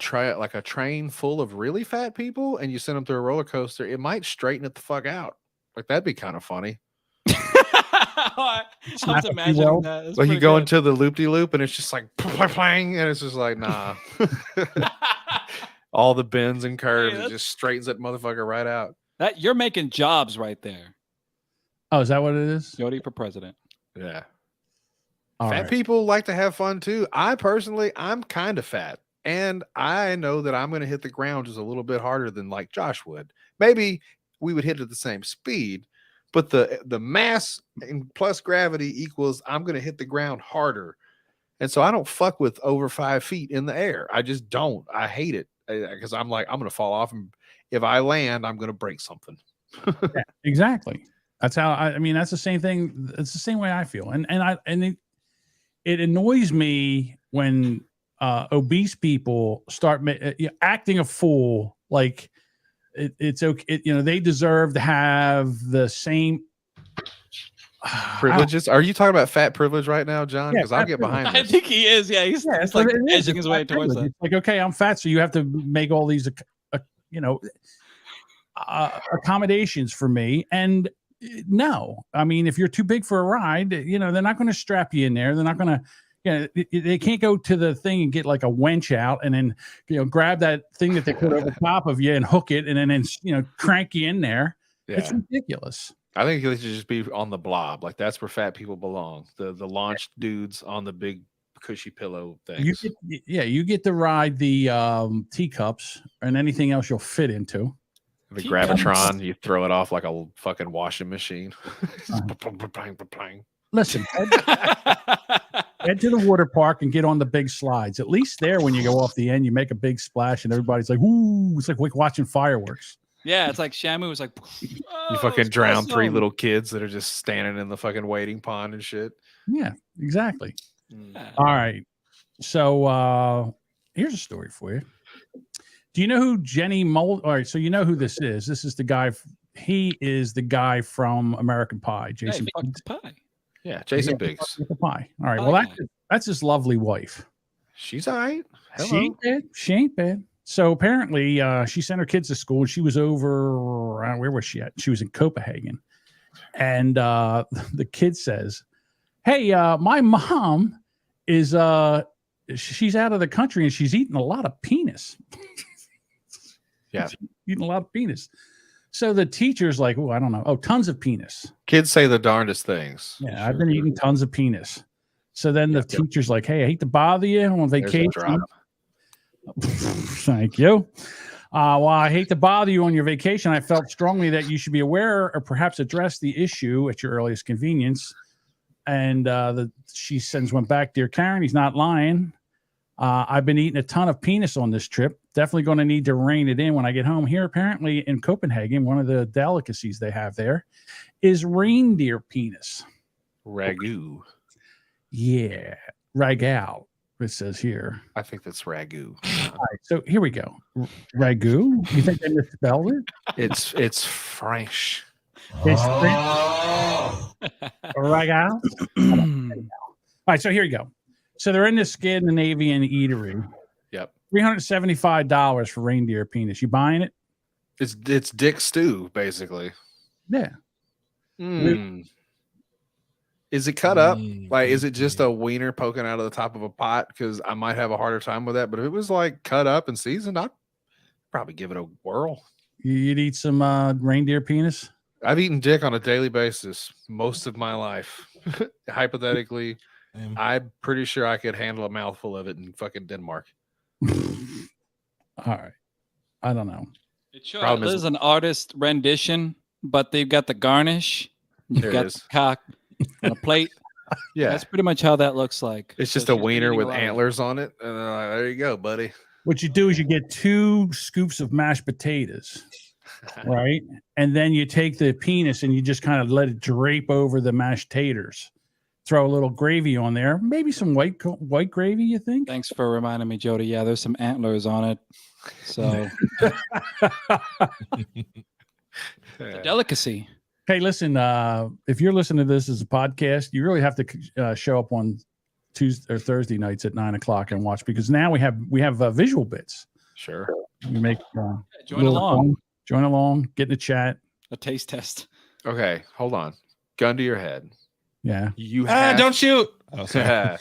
[SPEAKER 5] train full of really fat people and you sent them through a roller coaster, it might straighten it the fuck out. Like that'd be kind of funny.
[SPEAKER 1] I was imagining that. That's
[SPEAKER 5] Like you
[SPEAKER 1] pretty
[SPEAKER 5] go
[SPEAKER 1] good.
[SPEAKER 5] into the loop-de-loop and it's just like plang, and it's just like, nah. All the bends and curves, it
[SPEAKER 1] that's-
[SPEAKER 5] just straightens that motherfucker right out.
[SPEAKER 1] That you're making jobs right there.
[SPEAKER 3] Oh, is that what it is?
[SPEAKER 1] Jody for president.
[SPEAKER 5] Yeah.
[SPEAKER 3] All
[SPEAKER 5] Fat
[SPEAKER 3] right.
[SPEAKER 5] people like to have fun too. I'm kind of fat, and I know that I'm going to hit the ground just a little bit harder than like Josh would. Maybe we would hit at the same speed, but the mass and plus gravity equals I'm going to hit the ground harder. And so I don't fuck with over 5 feet in the air. I just don't. I hate it because I'm like, I'm going to fall off, and if I land, I'm going to break something.
[SPEAKER 3] Yeah, exactly. That's how I mean, that's the same thing. It's the same way I feel. And it annoys me when obese people start acting a fool. Like it's okay. They deserve to have the same
[SPEAKER 5] Privileges? Are you talking about fat privilege right now, John?
[SPEAKER 3] Yeah,
[SPEAKER 5] Because I'll
[SPEAKER 3] fat
[SPEAKER 5] get behind
[SPEAKER 1] I
[SPEAKER 5] this.
[SPEAKER 1] think he is. Yeah, he's
[SPEAKER 3] Yeah, that's
[SPEAKER 1] like
[SPEAKER 3] what it is.
[SPEAKER 1] edging
[SPEAKER 3] It's
[SPEAKER 1] his way
[SPEAKER 3] fat
[SPEAKER 1] towards
[SPEAKER 3] privilege.
[SPEAKER 1] that.
[SPEAKER 3] It's like, okay, I'm fat, so you have to make all these accommodations for me. And No, I mean, if you're too big for a ride, you know, they're not going to strap you in there. They're not going to, you know, they can't go to the thing and get like a winch out and then, you know, grab that thing that they put over top of you and hook it and then you know, crank you in there.
[SPEAKER 5] Yeah.
[SPEAKER 3] It's ridiculous.
[SPEAKER 5] I think it should just be on the blob. Like that's where fat people belong. The launched dudes on the big cushy pillow things.
[SPEAKER 3] You get to ride the teacups and anything else you'll fit into.
[SPEAKER 5] The Gravitron, you throw it off like a fucking washing machine.
[SPEAKER 3] Listen, head to the water park and get on the big slides. At least there, when you go off the end, you make a big splash and everybody's like, "Ooh!" It's like watching fireworks.
[SPEAKER 1] Yeah, it's like Shamu was like,
[SPEAKER 5] you fucking drown 3 little kids that are just standing in the fucking wading pond and shit.
[SPEAKER 3] Yeah, exactly.
[SPEAKER 1] Yeah.
[SPEAKER 3] All right. So here's a story for you. Do you know who Jenny Mold? All right, so you know who this is. This is the guy. He is the guy from American Pie, Jason.
[SPEAKER 1] Hey, fuck the pie.
[SPEAKER 5] Yeah, Jason Biggs.
[SPEAKER 3] The pie. All right. Well, that's his lovely wife.
[SPEAKER 5] She's all right. Hello.
[SPEAKER 3] She ain't bad. She ain't bad. So apparently, she sent her kids to school. And she was over. Where was she at? She was in Copenhagen, and the kid says, "Hey, my mom is she's out of the country and she's eating a lot of penis."
[SPEAKER 5] Yeah,
[SPEAKER 3] eating a lot of penis. So the teacher's like, "Oh, I don't know. Oh, tons of penis."
[SPEAKER 5] Kids say the darndest things.
[SPEAKER 3] Yeah, I've been eating tons of penis. So then the teacher's like, "Hey, I hate to bother you on vacation." Thank you. Well, I hate to bother you on your vacation. I felt strongly that you should be aware or perhaps address the issue at your earliest convenience. And she sends one back, "Dear Karen, he's not lying. I've been eating a ton of penis on this trip. Definitely going to need to rein it in when I get home." Here, apparently in Copenhagen, one of the delicacies they have there is reindeer penis.
[SPEAKER 5] Ragu.
[SPEAKER 3] Yeah, ragout. It says here.
[SPEAKER 5] I think that's ragu.
[SPEAKER 3] All right, so here we go. Ragu? You think they misspelled it?
[SPEAKER 5] It's French.
[SPEAKER 3] It's ragout. All right, so here you go. So they're in this Scandinavian eatery.
[SPEAKER 5] Yep.
[SPEAKER 3] $375 for reindeer penis. You buying it?
[SPEAKER 5] It's dick stew, basically.
[SPEAKER 3] Yeah.
[SPEAKER 5] Is it cut up? Like, is it just a wiener poking out of the top of a pot? Because I might have a harder time with that. But if it was like cut up and seasoned, I'd probably give it a whirl.
[SPEAKER 3] You'd eat some reindeer penis?
[SPEAKER 5] I've eaten dick on a daily basis most of my life. Hypothetically, I'm pretty sure I could handle a mouthful of it in fucking Denmark.
[SPEAKER 3] All right. I don't know.
[SPEAKER 1] It sure is an artist rendition, but they've got the garnish. You've got the cock on a plate.
[SPEAKER 5] Yeah.
[SPEAKER 1] That's pretty much how that looks like.
[SPEAKER 5] It's just a wiener with antlers on it. And there you go, buddy.
[SPEAKER 3] What you do is you get 2 scoops of mashed potatoes, right? And then you take the penis and you just kind of let it drape over the mashed taters. Throw a little gravy on there. Maybe some white gravy, you think?
[SPEAKER 1] Thanks for reminding me, Jody. Yeah, there's some antlers on it. So it's a delicacy.
[SPEAKER 3] Hey, listen, if you're listening to this as a podcast, you really have to show up on Tuesday or Thursday nights at 9:00 and watch, because now we have visual bits.
[SPEAKER 5] Sure.
[SPEAKER 3] We make
[SPEAKER 1] join along.
[SPEAKER 3] Join along, get in the chat.
[SPEAKER 1] A taste test.
[SPEAKER 5] Okay, hold on. Gun to your head.
[SPEAKER 3] Yeah.
[SPEAKER 5] You have,
[SPEAKER 2] don't shoot. Oh, sorry.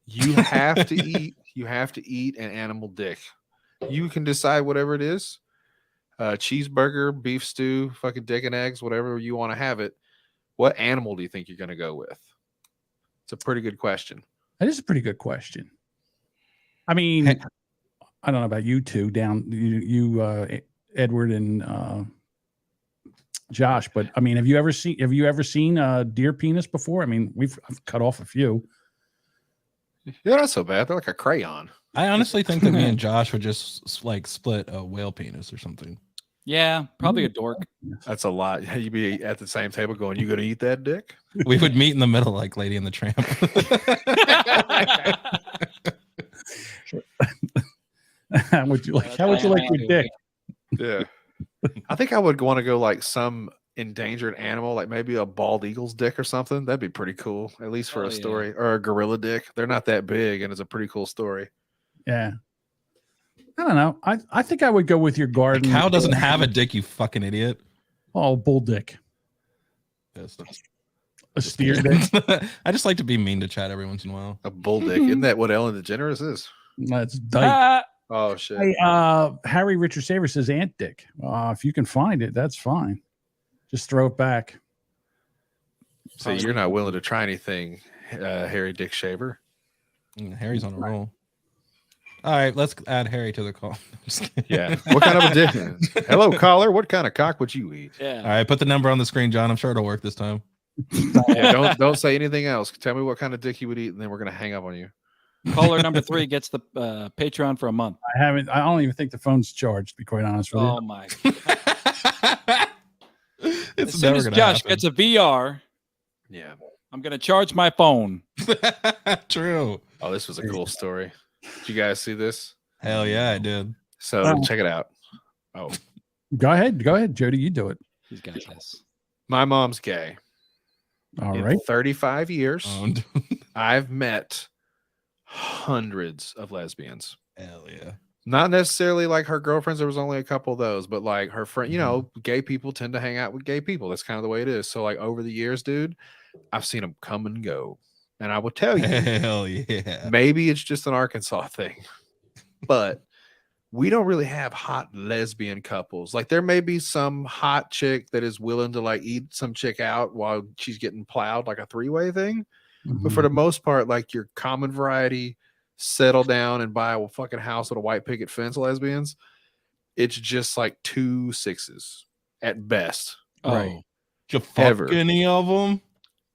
[SPEAKER 5] You have to eat. You have to eat an animal dick. You can decide whatever it is. Cheeseburger, beef stew, fucking dick and eggs, whatever you want to have it. What animal do you think you're going to go with? It's a pretty good question.
[SPEAKER 3] That is a pretty good question. I mean, I don't know about you two Edward and Josh, but I mean, have you ever seen deer penis before? I mean, I've cut off a few.
[SPEAKER 5] They're not so bad. They're like a crayon.
[SPEAKER 2] I honestly think that me and Josh would just like split a whale penis or something.
[SPEAKER 1] Yeah, probably a dork.
[SPEAKER 5] That's a lot. You'd be at the same table going, "You gonna eat that dick?"
[SPEAKER 2] We would meet in the middle like Lady and the Tramp.
[SPEAKER 3] How would you like your dick?
[SPEAKER 5] Yeah. I think I would want to go like some endangered animal, like maybe a bald eagle's dick or something. That'd be pretty cool, at least for a story. Or a gorilla dick. They're not that big, and it's a pretty cool story.
[SPEAKER 3] Yeah. I don't know. I think I would go with your garden.
[SPEAKER 2] A cow doesn't have a dick, you fucking idiot.
[SPEAKER 3] Oh, bull dick.
[SPEAKER 2] Pissed.
[SPEAKER 3] A steer dick.
[SPEAKER 2] I just like to be mean to Chad every once in a while.
[SPEAKER 5] A bull dick. Isn't that what Ellen DeGeneres is?
[SPEAKER 3] That's dyke.
[SPEAKER 1] Ah,
[SPEAKER 5] Oh shit.
[SPEAKER 3] Hey, Harry Richard Saver says ant dick. If you can find it, that's fine. Just throw it back.
[SPEAKER 5] So you're not willing to try anything, Harry Dick Shaver?
[SPEAKER 2] Harry's on a roll. All right, let's add Harry to the call.
[SPEAKER 5] Yeah. What kind of a dick? Hello, caller. What kind of cock would you eat?
[SPEAKER 1] yeah.
[SPEAKER 2] All right, put the number on the screen, John. I'm sure it'll work this time.
[SPEAKER 5] Yeah, don't say anything else. Tell me what kind of dick you would eat, and then we're gonna hang up on you.
[SPEAKER 1] Caller number 3 gets the Patreon for a month.
[SPEAKER 3] I don't even think the phone's charged, to be quite honest with you.
[SPEAKER 1] Oh my!
[SPEAKER 2] It's
[SPEAKER 1] As soon as
[SPEAKER 2] never
[SPEAKER 1] Josh
[SPEAKER 2] gonna
[SPEAKER 1] gets a VR,
[SPEAKER 5] Yeah.
[SPEAKER 1] I'm gonna charge my phone.
[SPEAKER 2] happen. True.
[SPEAKER 5] Oh, this was a cool story. Did you guys see this?
[SPEAKER 2] Hell yeah, I did.
[SPEAKER 5] So
[SPEAKER 3] Oh.
[SPEAKER 5] check it out. Oh,
[SPEAKER 3] Go ahead, Jody. You do it.
[SPEAKER 1] He's got this.
[SPEAKER 5] my mom's gay.
[SPEAKER 3] All
[SPEAKER 5] In
[SPEAKER 3] right.
[SPEAKER 5] 35 years,
[SPEAKER 2] Owned.
[SPEAKER 5] I've met hundreds of lesbians.
[SPEAKER 2] Hell yeah.
[SPEAKER 5] Not necessarily like her girlfriends. There was only a couple of those, but like her friend, you know, gay people tend to hang out with gay people. That's kind of the way it is. So like over the years, dude, I've seen them come and go. And I will tell you,
[SPEAKER 2] Hell yeah.
[SPEAKER 5] maybe it's just an Arkansas thing, but we don't really have hot lesbian couples. Like there may be some hot chick that is willing to like eat some chick out while she's getting plowed, like a 3-way thing. But for the most part, like your common variety, settle down and buy a fucking house with a white picket fence lesbians, it's just like 2 6s at best.
[SPEAKER 1] Right.
[SPEAKER 2] Did you fuck
[SPEAKER 5] Ever.
[SPEAKER 2] any of them?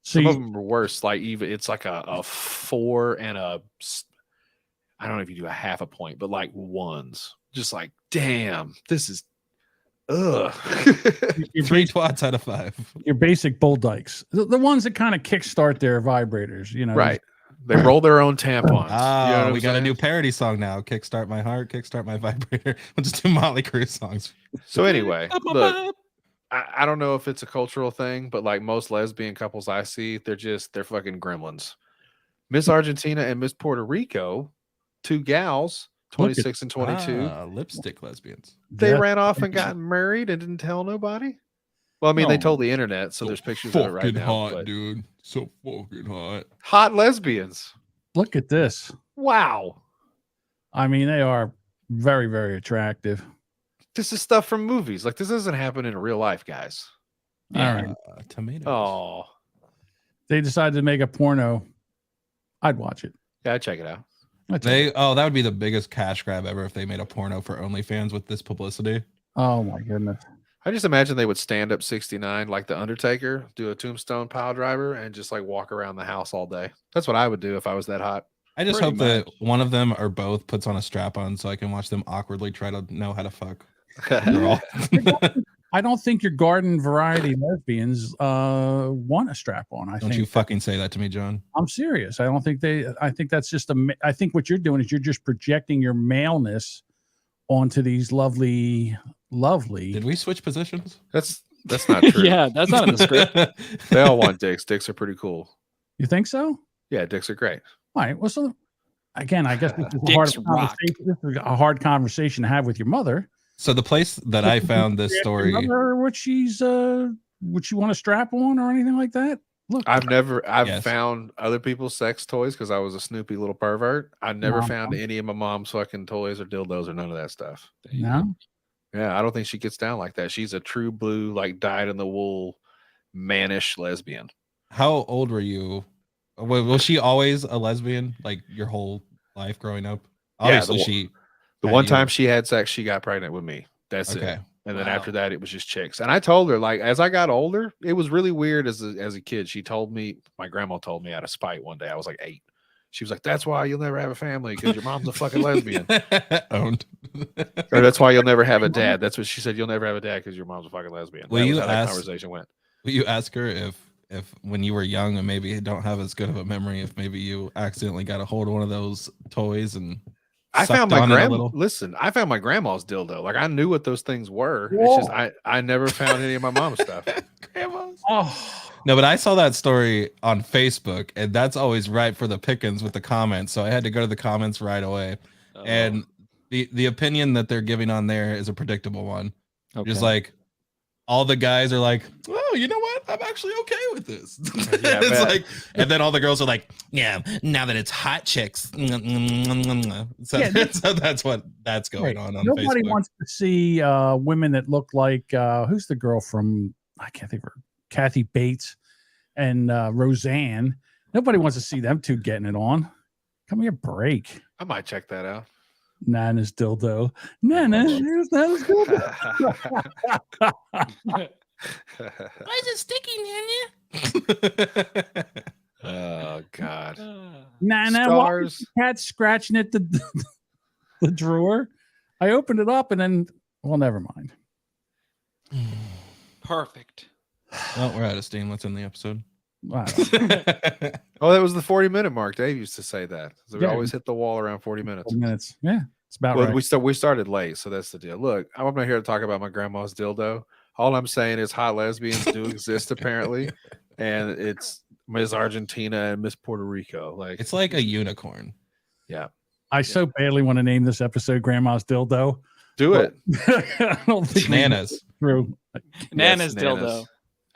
[SPEAKER 3] So
[SPEAKER 5] Some of them are worse. Like even it's like a 4 and I don't know if you do a half a point, but like 1s. Just like, damn, this is ugh.
[SPEAKER 3] your,
[SPEAKER 2] 3 twats out of 5.
[SPEAKER 3] your basic bull dykes, the ones that kind of kickstart their vibrators, you know.
[SPEAKER 5] Right. They roll their own tampons.
[SPEAKER 2] Ah,
[SPEAKER 5] You know what
[SPEAKER 2] we
[SPEAKER 5] I'm
[SPEAKER 2] got a
[SPEAKER 5] saying?
[SPEAKER 2] new parody song now. Kickstart my heart, kickstart my vibrator. We'll just do Motley Crue songs.
[SPEAKER 5] So anyway,
[SPEAKER 1] Up my
[SPEAKER 5] look,
[SPEAKER 1] butt.
[SPEAKER 5] I don't know if it's a cultural thing, but like most lesbian couples I see, they're fucking gremlins. Miss Argentina and Miss Puerto Rico, 2 gals, 26 and 22.
[SPEAKER 2] Lipstick lesbians.
[SPEAKER 5] They
[SPEAKER 3] Yeah.
[SPEAKER 5] ran off and got married and didn't tell nobody. Well, I mean, they told the internet, so there's pictures of it right now.
[SPEAKER 2] hot,
[SPEAKER 5] but
[SPEAKER 2] dude. So fucking hot.
[SPEAKER 5] hot lesbians.
[SPEAKER 3] Look at this.
[SPEAKER 5] Wow.
[SPEAKER 3] I mean, they are very, very attractive.
[SPEAKER 5] This is stuff from movies. Like this doesn't happen in real life, guys.
[SPEAKER 3] All right.
[SPEAKER 2] Tomatoes.
[SPEAKER 5] Oh,
[SPEAKER 3] They decided to make a porno. I'd watch it.
[SPEAKER 5] yeah, check it out.
[SPEAKER 3] I'd check it.
[SPEAKER 2] That would be the biggest cash grab ever if they made a porno for OnlyFans with this publicity.
[SPEAKER 3] Oh my goodness.
[SPEAKER 5] I just imagine they would stand up 69 like the Undertaker, do a tombstone pile driver, and just like walk around the house all day. That's what I would do if I was that hot.
[SPEAKER 2] I just
[SPEAKER 1] Pretty
[SPEAKER 2] hope that one of them or both puts on a strap on so I can watch them awkwardly try to know how to fuck. Girl.
[SPEAKER 3] I don't think your garden variety lesbians want a strap on. I
[SPEAKER 2] Don't
[SPEAKER 3] think
[SPEAKER 2] you fucking say that to me, John.
[SPEAKER 3] I'm serious. I don't think I think that's just I think what you're doing is you're just projecting your maleness onto these lovely.
[SPEAKER 2] Did we switch positions?
[SPEAKER 5] That's not true.
[SPEAKER 1] Yeah, that's not in the script.
[SPEAKER 5] They all want dicks. Dicks are pretty cool.
[SPEAKER 3] You think so?
[SPEAKER 5] Yeah, dicks are great.
[SPEAKER 3] All right. Well, so again, I guess this is
[SPEAKER 1] Dicks rock.
[SPEAKER 3] this is a hard conversation to have with your mother.
[SPEAKER 2] So the place that I found this
[SPEAKER 3] Ask your
[SPEAKER 2] story.
[SPEAKER 3] mother what she's would she want a strap on or anything like that? Look,
[SPEAKER 5] I've
[SPEAKER 2] Yes.
[SPEAKER 5] found other people's sex toys because I was a snoopy little pervert. I never
[SPEAKER 3] No.
[SPEAKER 5] found any of my mom's fucking toys or dildos or none of that stuff.
[SPEAKER 3] no.
[SPEAKER 5] Yeah, I don't think she gets down like that. She's a true blue, like dyed in the wool, mannish lesbian.
[SPEAKER 2] How old were you? Was she always a lesbian like your whole life growing up?
[SPEAKER 5] Yeah,
[SPEAKER 2] Obviously, she.
[SPEAKER 5] The
[SPEAKER 2] had
[SPEAKER 5] one
[SPEAKER 2] you.
[SPEAKER 5] time she had sex, she got pregnant with me. That's
[SPEAKER 2] Okay.
[SPEAKER 5] it. And then
[SPEAKER 1] Wow.
[SPEAKER 5] after that, it was just chicks. And I told her, like, as I got older, it was really weird as a kid. She told me, my grandma told me out of spite one day. I was like 8. She was like, "That's why you'll never have a family because your mom's a fucking lesbian."
[SPEAKER 2] Owned.
[SPEAKER 5] Or that's why you'll never have a dad. That's what she said. You'll never have a dad because your mom's a fucking lesbian.
[SPEAKER 2] Will
[SPEAKER 5] That
[SPEAKER 2] you
[SPEAKER 5] was how that
[SPEAKER 2] ask-
[SPEAKER 5] conversation went.
[SPEAKER 2] Will you ask her if when you were young and maybe don't have as good of a memory, if maybe you accidentally got a hold of one of those toys and
[SPEAKER 5] I found
[SPEAKER 2] sucked
[SPEAKER 5] my
[SPEAKER 2] on it a
[SPEAKER 5] grandma.
[SPEAKER 2] little?
[SPEAKER 5] Listen, I found my grandma's dildo. Like I knew what those things were. It's just I never found any of my mom's stuff.
[SPEAKER 2] Grandma's.
[SPEAKER 3] Oh,
[SPEAKER 2] No, but I saw that story on Facebook, and that's always right for the pickings with the comments. So I had to go to the comments right away. And the opinion that they're giving on there is a predictable one.
[SPEAKER 1] okay.
[SPEAKER 2] Just like all the guys are like, "Oh you know what? I'm actually okay with this.
[SPEAKER 5] Yeah,
[SPEAKER 2] it's
[SPEAKER 5] bet.
[SPEAKER 2] like, and then all the girls are like, yeah, now that it's hot chicks. So,
[SPEAKER 3] Yeah,
[SPEAKER 2] so that's that's going on
[SPEAKER 3] Nobody
[SPEAKER 2] Facebook.
[SPEAKER 3] wants to see women that look like who's the girl from, I can't think of her, Kathy Bates and Roseanne. Nobody wants to see them two getting it on. Come here, break.
[SPEAKER 5] I might check that out.
[SPEAKER 3] Nana's dildo. Nana's dildo.
[SPEAKER 8] Why is it sticky, Nana?
[SPEAKER 5] Oh God.
[SPEAKER 3] Nana, why is
[SPEAKER 5] Stars.
[SPEAKER 3] the cat scratching at the drawer? I opened it up and then, well, never mind.
[SPEAKER 1] Perfect.
[SPEAKER 2] Well, we're out of steam. Let's end the episode.
[SPEAKER 3] Wow.
[SPEAKER 5] Oh, that was the 40-minute mark. Dave used to say that. So we
[SPEAKER 3] Yeah.
[SPEAKER 5] always hit the wall around 40 minutes.
[SPEAKER 3] 4 minutes. Yeah, it's about
[SPEAKER 5] Well,
[SPEAKER 3] right.
[SPEAKER 5] we started late, so that's the deal. Look, I'm not here to talk about my grandma's dildo. All I'm saying is hot lesbians do exist apparently, and it's Miss Argentina and Miss Puerto Rico. Like
[SPEAKER 2] It's like a unicorn.
[SPEAKER 3] I so badly want to name this episode Grandma's Dildo.
[SPEAKER 5] do it.
[SPEAKER 3] I don't think we
[SPEAKER 2] Bananas.
[SPEAKER 3] through.
[SPEAKER 1] Nana's
[SPEAKER 5] Yes,
[SPEAKER 1] dildo.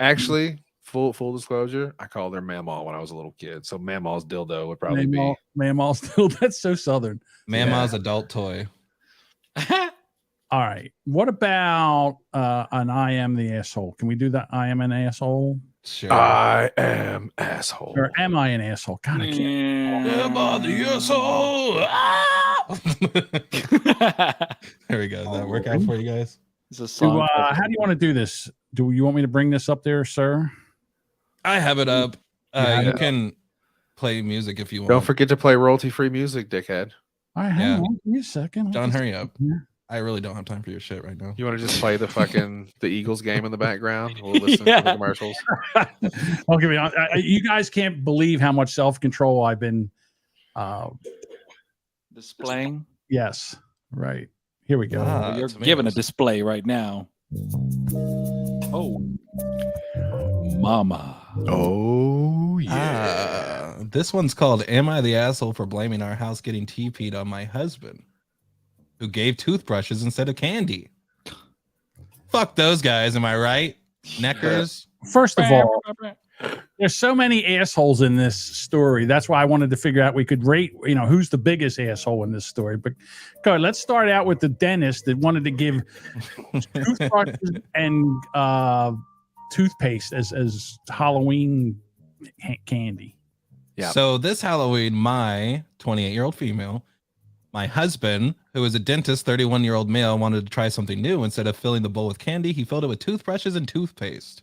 [SPEAKER 5] Actually, full disclosure, I called her Mamaw when I was a little kid. So Mamaw's dildo would probably be.
[SPEAKER 3] Mammal's Dildo. That's so southern.
[SPEAKER 2] Mama's adult toy.
[SPEAKER 3] All right. What about an I am the asshole? Can we do that? I am an asshole.
[SPEAKER 2] Sure.
[SPEAKER 5] I am asshole.
[SPEAKER 3] Or am I an asshole? God, I can't.
[SPEAKER 2] Am I the asshole? Ah! There we go. Did that work out for you guys?
[SPEAKER 1] It's a song.
[SPEAKER 3] How do you want to do this? Do you want me to bring this up there, sir?
[SPEAKER 2] I have it up.
[SPEAKER 3] Yeah.
[SPEAKER 2] You can play music if you want.
[SPEAKER 5] Don't forget to play royalty-free music, dickhead.
[SPEAKER 3] All right, hang
[SPEAKER 2] Yeah.
[SPEAKER 3] on. Give me a second.
[SPEAKER 2] John, hurry up.
[SPEAKER 3] Yeah.
[SPEAKER 2] I really don't have time for your shit right now.
[SPEAKER 5] You want to just play the fucking the Eagles game in the background? We'll listen to
[SPEAKER 1] Yeah.
[SPEAKER 5] the commercials.
[SPEAKER 3] I'll give you. You guys can't believe how much self-control I've been.
[SPEAKER 1] Displaying.
[SPEAKER 3] Yes. Right. Here we go.
[SPEAKER 2] Ah,
[SPEAKER 1] You're
[SPEAKER 2] tomatoes.
[SPEAKER 1] giving a display right now. Oh, mama.
[SPEAKER 5] Oh yeah.
[SPEAKER 2] This one's called "Am I the Asshole for Blaming Our House Getting TP'd on My Husband, Who Gave Toothbrushes Instead of Candy?" Fuck those guys, am I right? Neckers.
[SPEAKER 3] First of all, there's so many assholes in this story. That's why I wanted to figure out we could rate, who's the biggest asshole in this story. But go ahead, let's start out with the dentist that wanted to give toothbrushes and toothpaste as Halloween candy.
[SPEAKER 5] Yeah.
[SPEAKER 2] So this Halloween, my 28-year-old female, my husband, who is a dentist, 31-year-old male, wanted to try something new. Instead of filling the bowl with candy, he filled it with toothbrushes and toothpaste.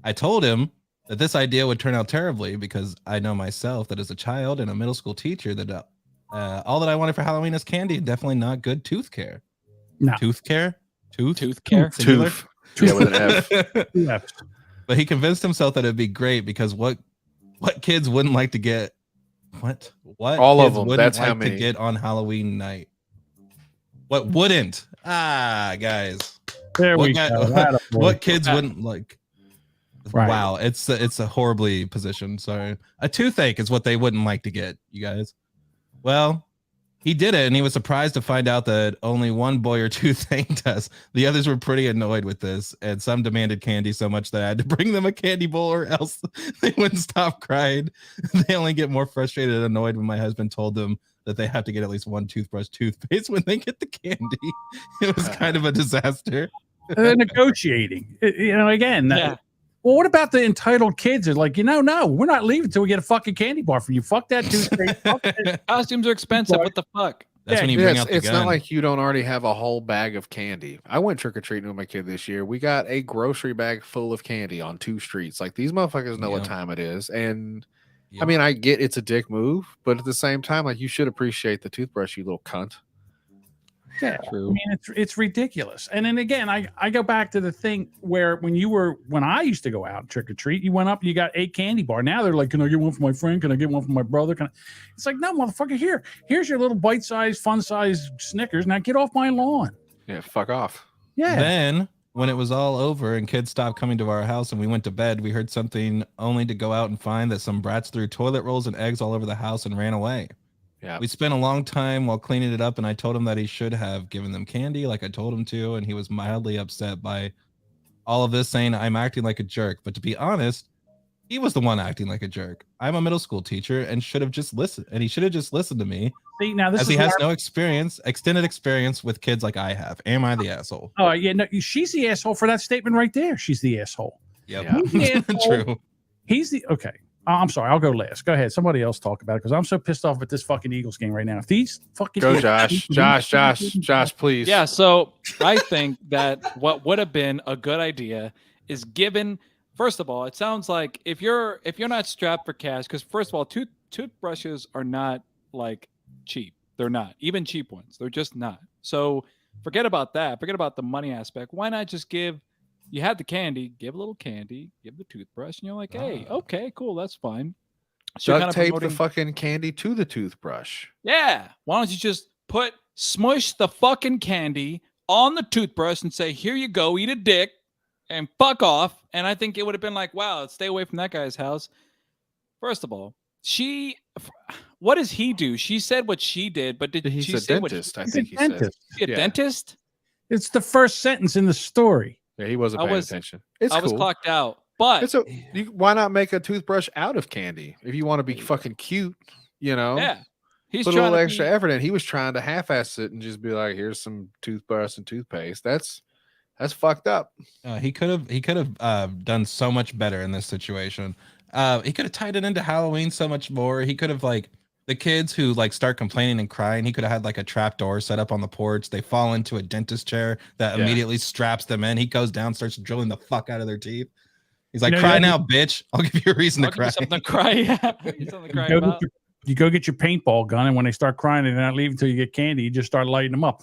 [SPEAKER 2] I told him that this idea would turn out terribly because I know myself that as a child and a middle school teacher that all that I wanted for Halloween is candy and definitely not good tooth care.
[SPEAKER 3] No.
[SPEAKER 2] Tooth care?
[SPEAKER 1] Tooth care.
[SPEAKER 2] Singular?
[SPEAKER 5] Tooth. Yeah, with an F.
[SPEAKER 3] Yeah.
[SPEAKER 2] But he convinced himself that it'd be great because what kids wouldn't like to get what
[SPEAKER 5] All of
[SPEAKER 2] kids
[SPEAKER 5] them.
[SPEAKER 2] wouldn't
[SPEAKER 5] That's
[SPEAKER 2] like
[SPEAKER 5] how
[SPEAKER 2] to
[SPEAKER 5] many.
[SPEAKER 2] get on Halloween night? What wouldn't? Guys.
[SPEAKER 3] There
[SPEAKER 2] What
[SPEAKER 3] we
[SPEAKER 2] guy-
[SPEAKER 3] go. Attaboy.
[SPEAKER 2] What kids wouldn't like?
[SPEAKER 3] Right.
[SPEAKER 2] Wow, it's a horribly positioned. Sorry, a toothache is what they wouldn't like to get, you guys. Well, he did it, and he was surprised to find out that only one boy or two thanked us. The others were pretty annoyed with this, and some demanded candy so much that I had to bring them a candy bowl, or else they wouldn't stop crying. They only get more frustrated and annoyed when my husband told them that they have to get at least one toothpaste when they get the candy. It was kind of a disaster.
[SPEAKER 3] They're negotiating. Again.
[SPEAKER 1] Yeah.
[SPEAKER 3] Well, what about the entitled kids? They're like, no, we're not leaving until we get a fucking candy bar from you. Fuck that toothpaste. Fuck that.
[SPEAKER 1] Costumes are expensive. What the fuck?
[SPEAKER 2] That's
[SPEAKER 3] Yeah,
[SPEAKER 2] when you
[SPEAKER 5] Yeah,
[SPEAKER 2] bring
[SPEAKER 5] it's
[SPEAKER 2] out the
[SPEAKER 5] it's
[SPEAKER 2] gun.
[SPEAKER 5] not like you don't already have a whole bag of candy. I went trick-or-treating with my kid this year. We got a grocery bag full of candy on 2 streets. Like, these motherfuckers know what
[SPEAKER 2] Yeah.
[SPEAKER 5] time it is. And
[SPEAKER 2] Yeah.
[SPEAKER 5] I mean, I get it's a dick move, but at the same time, like, you should appreciate the toothbrush, you little cunt.
[SPEAKER 3] Yeah, I
[SPEAKER 1] True.
[SPEAKER 3] mean it's ridiculous. And then again, I go back to the thing where when I used to go out trick or treat, you went up and you got 8 candy bar. Now they're like, can I get one for my friend? Can I get one for my brother? It's like, no, motherfucker, here's your little bite-sized, fun-sized Snickers. Now get off my lawn.
[SPEAKER 5] Yeah, fuck off.
[SPEAKER 3] Yeah.
[SPEAKER 2] Then, when it was all over and kids stopped coming to our house and we went to bed, we heard something only to go out and find that some brats threw toilet rolls and eggs all over the house and ran away.
[SPEAKER 5] Yeah.
[SPEAKER 2] We spent a long time while cleaning it up, and I told him that he should have given them candy like I told him to, and he was mildly upset by all of this saying I'm acting like a jerk, but to be honest, he was the one acting like a jerk. I'm a middle school teacher and should have just listened, and he should have just listened to me.
[SPEAKER 3] See, now this
[SPEAKER 2] as
[SPEAKER 3] is
[SPEAKER 2] he has no extended experience with kids like I have. Am I the asshole?
[SPEAKER 3] Oh yeah, no, she's the asshole for that statement right there. She's the asshole.
[SPEAKER 2] Yep.
[SPEAKER 5] Yeah.
[SPEAKER 3] He's the asshole.
[SPEAKER 2] True.
[SPEAKER 3] He's the okay. I'm sorry. I'll go last. Go ahead. Somebody else talk about it because I'm so pissed off at this fucking Eagles game right now. If these fucking
[SPEAKER 5] Go, Josh. Josh, please.
[SPEAKER 1] Yeah, so I think that what would have been a good idea is given. First of all, it sounds like if you're not strapped for cash, because first of all, toothbrushes are not like cheap. They're not even cheap ones. They're just not. So forget about that. Forget about the money aspect. Why not just give? You had the candy, give a little candy, give the toothbrush, and you're like, hey, okay, cool, that's fine. So
[SPEAKER 5] Duct tape the fucking candy to the toothbrush.
[SPEAKER 1] Yeah. Why don't you just smush the fucking candy on the toothbrush and say, here you go, eat a dick and fuck off. And I think it would have been like, wow, stay away from that guy's house. First of all, what does he do? She said what she did, but did
[SPEAKER 5] He's
[SPEAKER 1] she
[SPEAKER 5] a
[SPEAKER 1] say
[SPEAKER 5] dentist,
[SPEAKER 1] what
[SPEAKER 5] I think he said.
[SPEAKER 1] is he a dentist?
[SPEAKER 3] It's the first sentence in the story.
[SPEAKER 5] Yeah, he wasn't paying attention.
[SPEAKER 1] I was clocked out. But
[SPEAKER 5] why not make a toothbrush out of candy if you want to be fucking cute? You know,
[SPEAKER 1] yeah, he's
[SPEAKER 5] put a
[SPEAKER 1] trying
[SPEAKER 5] little
[SPEAKER 1] to
[SPEAKER 5] extra effort in. He was trying to half-ass it and just be like, "Here's some toothbrush and toothpaste." That's fucked up.
[SPEAKER 2] He could have done so much better in this situation. He could have tied it into Halloween so much more. He could have the kids who start complaining and crying. He could have had a trap door set up on the porch. They fall into a dentist chair that immediately straps them in. He goes down, starts drilling the fuck out of their teeth. He's like, cry now, bitch. I'll give you a reason to cry.
[SPEAKER 1] Something to cry. Yeah. Something to cry about.
[SPEAKER 3] You go get your paintball gun, and when they start crying and they're not leaving until you get candy, you just start lighting them up.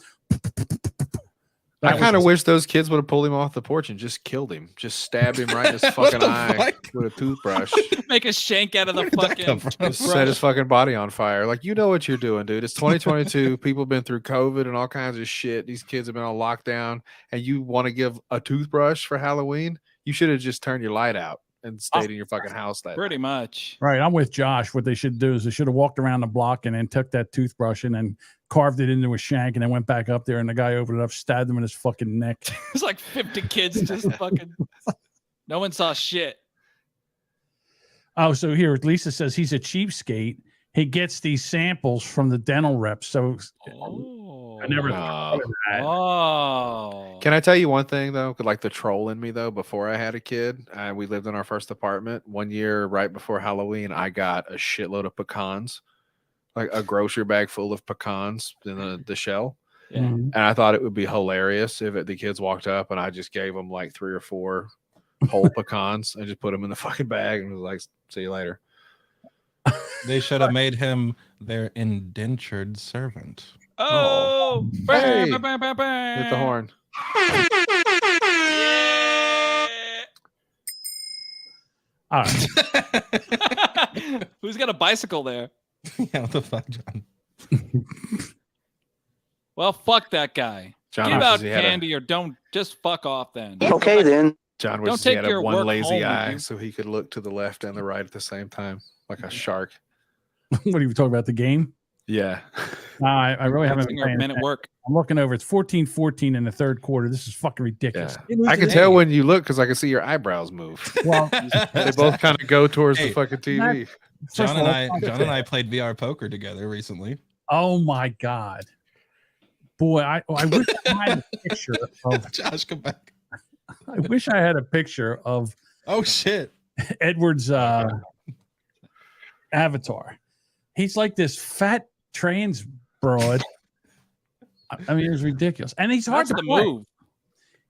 [SPEAKER 5] I kind of wish those kids would have pulled him off the porch and just killed him. Just stabbed him right in his fucking eye with a toothbrush.
[SPEAKER 1] Make a shank out of the fucking
[SPEAKER 5] set his fucking body on fire. Like, you know what you're doing, dude. It's 2022. People have been through COVID and all kinds of shit. These kids have been on lockdown, and you want to give a toothbrush for Halloween? You should have just turned your light out and stayed in your fucking house that
[SPEAKER 1] pretty much.
[SPEAKER 3] Right. I'm with Josh. What they should do is they should have walked around the block and then took that toothbrush and then carved it into a shank and then went back up there and the guy opened it up, stabbed him in his fucking neck.
[SPEAKER 1] It's like 50 kids just fucking. No one saw shit.
[SPEAKER 3] Oh, so here Lisa says he's a cheapskate. He gets these samples from the dental reps. So I never thought of that.
[SPEAKER 1] Oh.
[SPEAKER 5] Can I tell you one thing though? Like the troll in me though, before I had a kid, we lived in our first apartment. One year right before Halloween, I got a shitload of pecans, like a grocery bag full of pecans in the shell.
[SPEAKER 1] Yeah.
[SPEAKER 3] Mhm.
[SPEAKER 5] And I thought it would be hilarious if the kids walked up and I just gave them like 3 or 4 whole pecans and just put them in the fucking bag and was like, see you later.
[SPEAKER 2] They should have made him their indentured servant.
[SPEAKER 1] Oh,
[SPEAKER 5] Hey.
[SPEAKER 1] Bam, bam, bam, bam.
[SPEAKER 5] Hit the horn.
[SPEAKER 3] All right.
[SPEAKER 1] Who's got a bicycle there?
[SPEAKER 2] Yeah, what the fuck, John?
[SPEAKER 1] Well, fuck that guy.
[SPEAKER 5] John
[SPEAKER 1] Give
[SPEAKER 5] wishes
[SPEAKER 1] out
[SPEAKER 5] he had
[SPEAKER 1] candy or don't. Just fuck off then.
[SPEAKER 9] Okay, then.
[SPEAKER 5] John
[SPEAKER 1] Don't
[SPEAKER 5] wishes he
[SPEAKER 1] take
[SPEAKER 5] had
[SPEAKER 1] your
[SPEAKER 5] one
[SPEAKER 1] work
[SPEAKER 5] lazy
[SPEAKER 1] home with
[SPEAKER 5] eye
[SPEAKER 1] you.
[SPEAKER 5] so he could look to the left and the right at the same time, like a shark.
[SPEAKER 3] What are you talking about? The game?
[SPEAKER 5] Yeah.
[SPEAKER 3] I really haven't
[SPEAKER 1] Wasting
[SPEAKER 3] been
[SPEAKER 1] our
[SPEAKER 3] paying
[SPEAKER 1] men at
[SPEAKER 3] attention.
[SPEAKER 1] work.
[SPEAKER 3] I'm looking over. It's 14-14 in the third quarter. This is fucking ridiculous.
[SPEAKER 5] Yeah. I can tell when you look because I can see your eyebrows move.
[SPEAKER 3] Well,
[SPEAKER 5] They both kind of go towards the
[SPEAKER 2] Hey,
[SPEAKER 5] fucking TV.
[SPEAKER 2] John and I played VR poker together recently.
[SPEAKER 3] oh my God. Boy, I wish I had a picture of
[SPEAKER 2] Josh, come back.
[SPEAKER 3] I wish I had a picture of
[SPEAKER 2] Oh shit.
[SPEAKER 3] Edward's avatar. He's like this fat trans broad. I mean, it's ridiculous, and he's hard
[SPEAKER 1] That's
[SPEAKER 3] to
[SPEAKER 1] the
[SPEAKER 3] play.
[SPEAKER 1] move.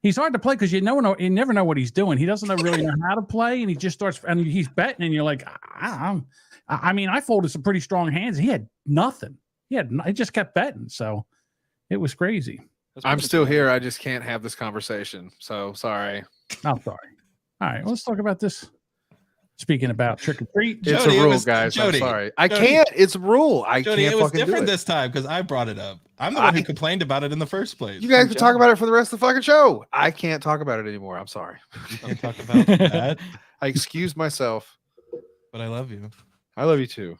[SPEAKER 3] He's hard to play because you never know what he's doing. He doesn't really know how to play, and he just starts and he's betting, and you're like, I mean, I folded some pretty strong hands. He had nothing. He just kept betting, so it was crazy.
[SPEAKER 5] I'm still here. I just can't have this conversation. So sorry.
[SPEAKER 3] I'm sorry. All right, let's talk about this. Speaking about trick or treat,
[SPEAKER 5] It's
[SPEAKER 2] Jody,
[SPEAKER 5] a
[SPEAKER 2] it
[SPEAKER 5] rule,
[SPEAKER 2] was-
[SPEAKER 5] guys.
[SPEAKER 2] Jody,
[SPEAKER 5] I'm sorry. I
[SPEAKER 2] Jody.
[SPEAKER 5] can't. It's a rule. I
[SPEAKER 2] Jody,
[SPEAKER 5] can't
[SPEAKER 2] it was
[SPEAKER 5] fucking do
[SPEAKER 2] different
[SPEAKER 5] it.
[SPEAKER 2] this time because I brought it up. I'm the one who complained about it in the first place.
[SPEAKER 5] You guys can talk about it for the rest of the fucking show. I can't talk about it anymore. I'm sorry.
[SPEAKER 2] You can't talk about that,
[SPEAKER 5] I excuse myself.
[SPEAKER 2] but I love you.
[SPEAKER 5] I love you too.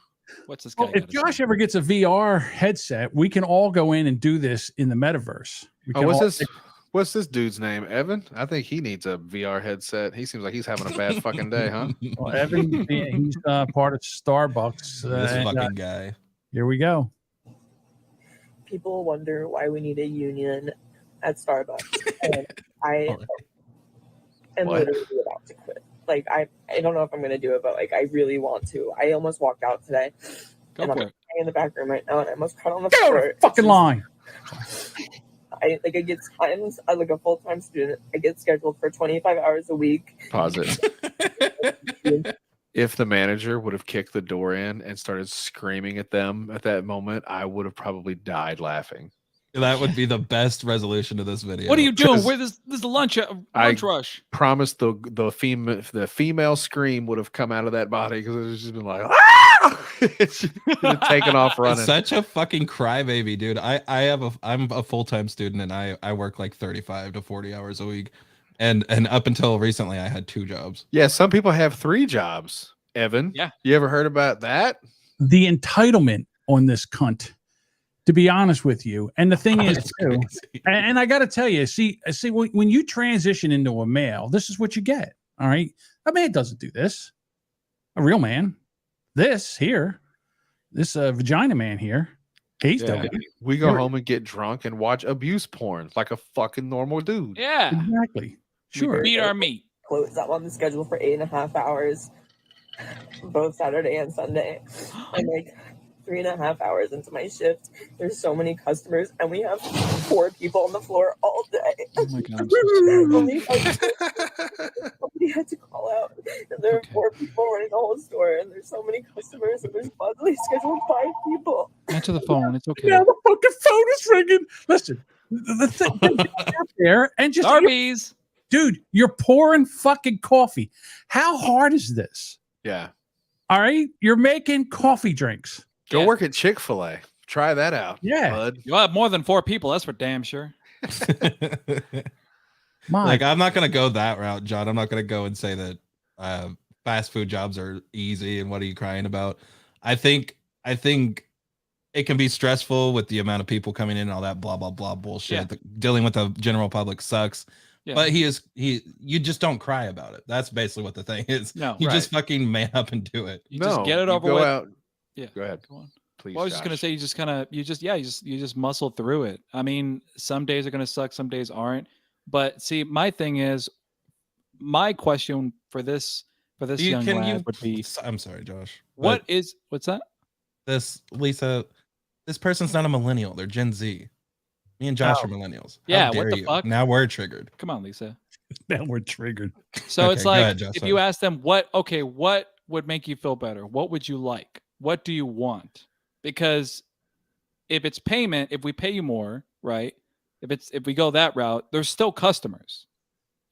[SPEAKER 1] What's this guy?
[SPEAKER 3] well, if
[SPEAKER 1] gotta
[SPEAKER 3] Josh
[SPEAKER 1] say?
[SPEAKER 3] ever gets a VR headset, we can all go in and do this in the metaverse. We
[SPEAKER 5] Oh,
[SPEAKER 3] can
[SPEAKER 5] what's
[SPEAKER 3] all-
[SPEAKER 5] this? What's this dude's name? Evan? I think he needs a VR headset. He seems like he's having a bad fucking day, huh?
[SPEAKER 3] Well, Evan, he's part of Starbucks.
[SPEAKER 2] This
[SPEAKER 3] and,
[SPEAKER 2] fucking guy.
[SPEAKER 3] here we go.
[SPEAKER 9] People wonder why we need a union at Starbucks. And I am
[SPEAKER 5] What?
[SPEAKER 9] literally about to quit. Like, I don't know if I'm going to do it, but, like, I really want to. I almost walked out today.
[SPEAKER 1] Go
[SPEAKER 9] and
[SPEAKER 1] for
[SPEAKER 9] I'm
[SPEAKER 1] it.
[SPEAKER 9] in the back room right now, and I almost cut on the
[SPEAKER 3] Get
[SPEAKER 9] floor.
[SPEAKER 3] over the fucking line.
[SPEAKER 9] I'm like a full-time student. I get scheduled for 25 hours a week.
[SPEAKER 5] Pause it. If the manager would have kicked the door in and started screaming at them at that moment, I would have probably died laughing.
[SPEAKER 2] That would be the best resolution to this video.
[SPEAKER 1] What are you doing?
[SPEAKER 5] 'Cause
[SPEAKER 1] Where this is the lunch rush?
[SPEAKER 5] Promise the female scream would have come out of that body because it was just been like, ah! It's just taken off running.
[SPEAKER 2] Such a fucking crybaby, dude. I'm a full-time student and I work like 35 to 40 hours a week. And up until recently I had 2 jobs.
[SPEAKER 5] Yeah, some people have 3 jobs. Evan,
[SPEAKER 1] Yeah.
[SPEAKER 5] you ever heard about that?
[SPEAKER 3] The entitlement on this cunt, to be honest with you. And the thing is,
[SPEAKER 2] That's
[SPEAKER 3] too,
[SPEAKER 2] crazy.
[SPEAKER 3] and I got to tell you, see, when you transition into a male, this is what you get. All right. A man doesn't do this. A real man. This vagina man here. He's
[SPEAKER 5] Yeah.
[SPEAKER 3] doing it.
[SPEAKER 5] We go
[SPEAKER 3] You're-
[SPEAKER 5] home and get drunk and watch abuse porn like a fucking normal dude.
[SPEAKER 1] Yeah.
[SPEAKER 3] Exactly. Sure.
[SPEAKER 1] Beat our meat.
[SPEAKER 9] Close. I'm on the schedule for 8.5 hours, both Saturday and Sunday. I'm like 3.5 hours into my shift. There's so many customers, and we have 4 people on the floor all day.
[SPEAKER 1] Oh my god. I'm so
[SPEAKER 9] Only somebody had to call out, and there are
[SPEAKER 1] Okay.
[SPEAKER 9] 4 people running the whole store, and there's so many customers, and there's possibly scheduled 5 people.
[SPEAKER 1] Answer the phone. It's okay.
[SPEAKER 3] Now the fucking phone is ringing. Listen, the thing out there and just
[SPEAKER 1] Arby's.
[SPEAKER 3] dude, you're pouring fucking coffee. How hard is this?
[SPEAKER 5] Yeah.
[SPEAKER 3] All right, you're making coffee drinks.
[SPEAKER 5] Go
[SPEAKER 1] Yeah.
[SPEAKER 5] work at Chick-fil-A. Try that out.
[SPEAKER 3] Yeah.
[SPEAKER 5] Bud.
[SPEAKER 1] You'll have more than 4 people. That's for damn sure.
[SPEAKER 2] Like, I'm not gonna go that route, John. I'm not gonna go and say that fast food jobs are easy and what are you crying about. I think it can be stressful with the amount of people coming in and all that blah blah blah bullshit.
[SPEAKER 1] Yeah.
[SPEAKER 2] Dealing with the general public sucks.
[SPEAKER 1] Yeah.
[SPEAKER 2] But you just don't cry about it. That's basically what the thing is.
[SPEAKER 1] No.
[SPEAKER 2] You
[SPEAKER 5] Right.
[SPEAKER 2] just fucking man up and do it.
[SPEAKER 1] You just get it over
[SPEAKER 5] go
[SPEAKER 1] with.
[SPEAKER 5] Out.
[SPEAKER 1] Yeah.
[SPEAKER 5] Go ahead.
[SPEAKER 1] Go on.
[SPEAKER 5] Please.
[SPEAKER 1] Well, I was just gonna
[SPEAKER 5] Josh.
[SPEAKER 1] say you just muscle through it. I mean, some days are gonna suck, some days aren't. But see, my thing is, my question for this young lad would be,
[SPEAKER 2] I'm sorry, Josh.
[SPEAKER 1] what's that?
[SPEAKER 2] This Lisa, this person's not a millennial. They're Gen Z. Me and Josh are millennials. How
[SPEAKER 1] Yeah, what
[SPEAKER 2] dare
[SPEAKER 1] the
[SPEAKER 2] you?
[SPEAKER 1] fuck?
[SPEAKER 2] Now we're triggered.
[SPEAKER 1] Come on, Lisa.
[SPEAKER 3] Now we're triggered.
[SPEAKER 1] So
[SPEAKER 2] Okay,
[SPEAKER 1] it's
[SPEAKER 2] go
[SPEAKER 1] like
[SPEAKER 2] ahead, Josh,
[SPEAKER 1] if
[SPEAKER 2] sorry.
[SPEAKER 1] you ask them what would make you feel better? What would you like? What do you want? Because if it's payment, if we pay you more, right? If we go that route, there's still customers.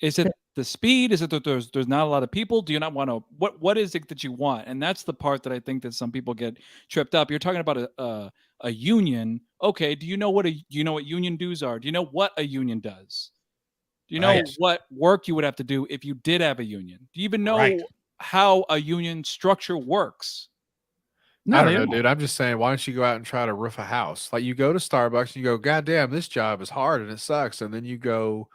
[SPEAKER 1] Is it the speed? Is it that there's not a lot of people? Do you not want to? What is it that you want? And that's the part that I think that some people get tripped up. You're talking about a union. Okay, do you know what union dues are? Do you know what a union does? Do you know
[SPEAKER 2] Right.
[SPEAKER 1] what work you would have to do if you did have a union? Do you even know
[SPEAKER 3] Right.
[SPEAKER 1] how a union structure works?
[SPEAKER 3] No,
[SPEAKER 5] I don't
[SPEAKER 3] they
[SPEAKER 5] know,
[SPEAKER 3] don't.
[SPEAKER 5] dude. I'm just saying, why don't you go out and try to roof a house? Like you go to Starbucks and you go, God damn, this job is hard and it sucks. And then you go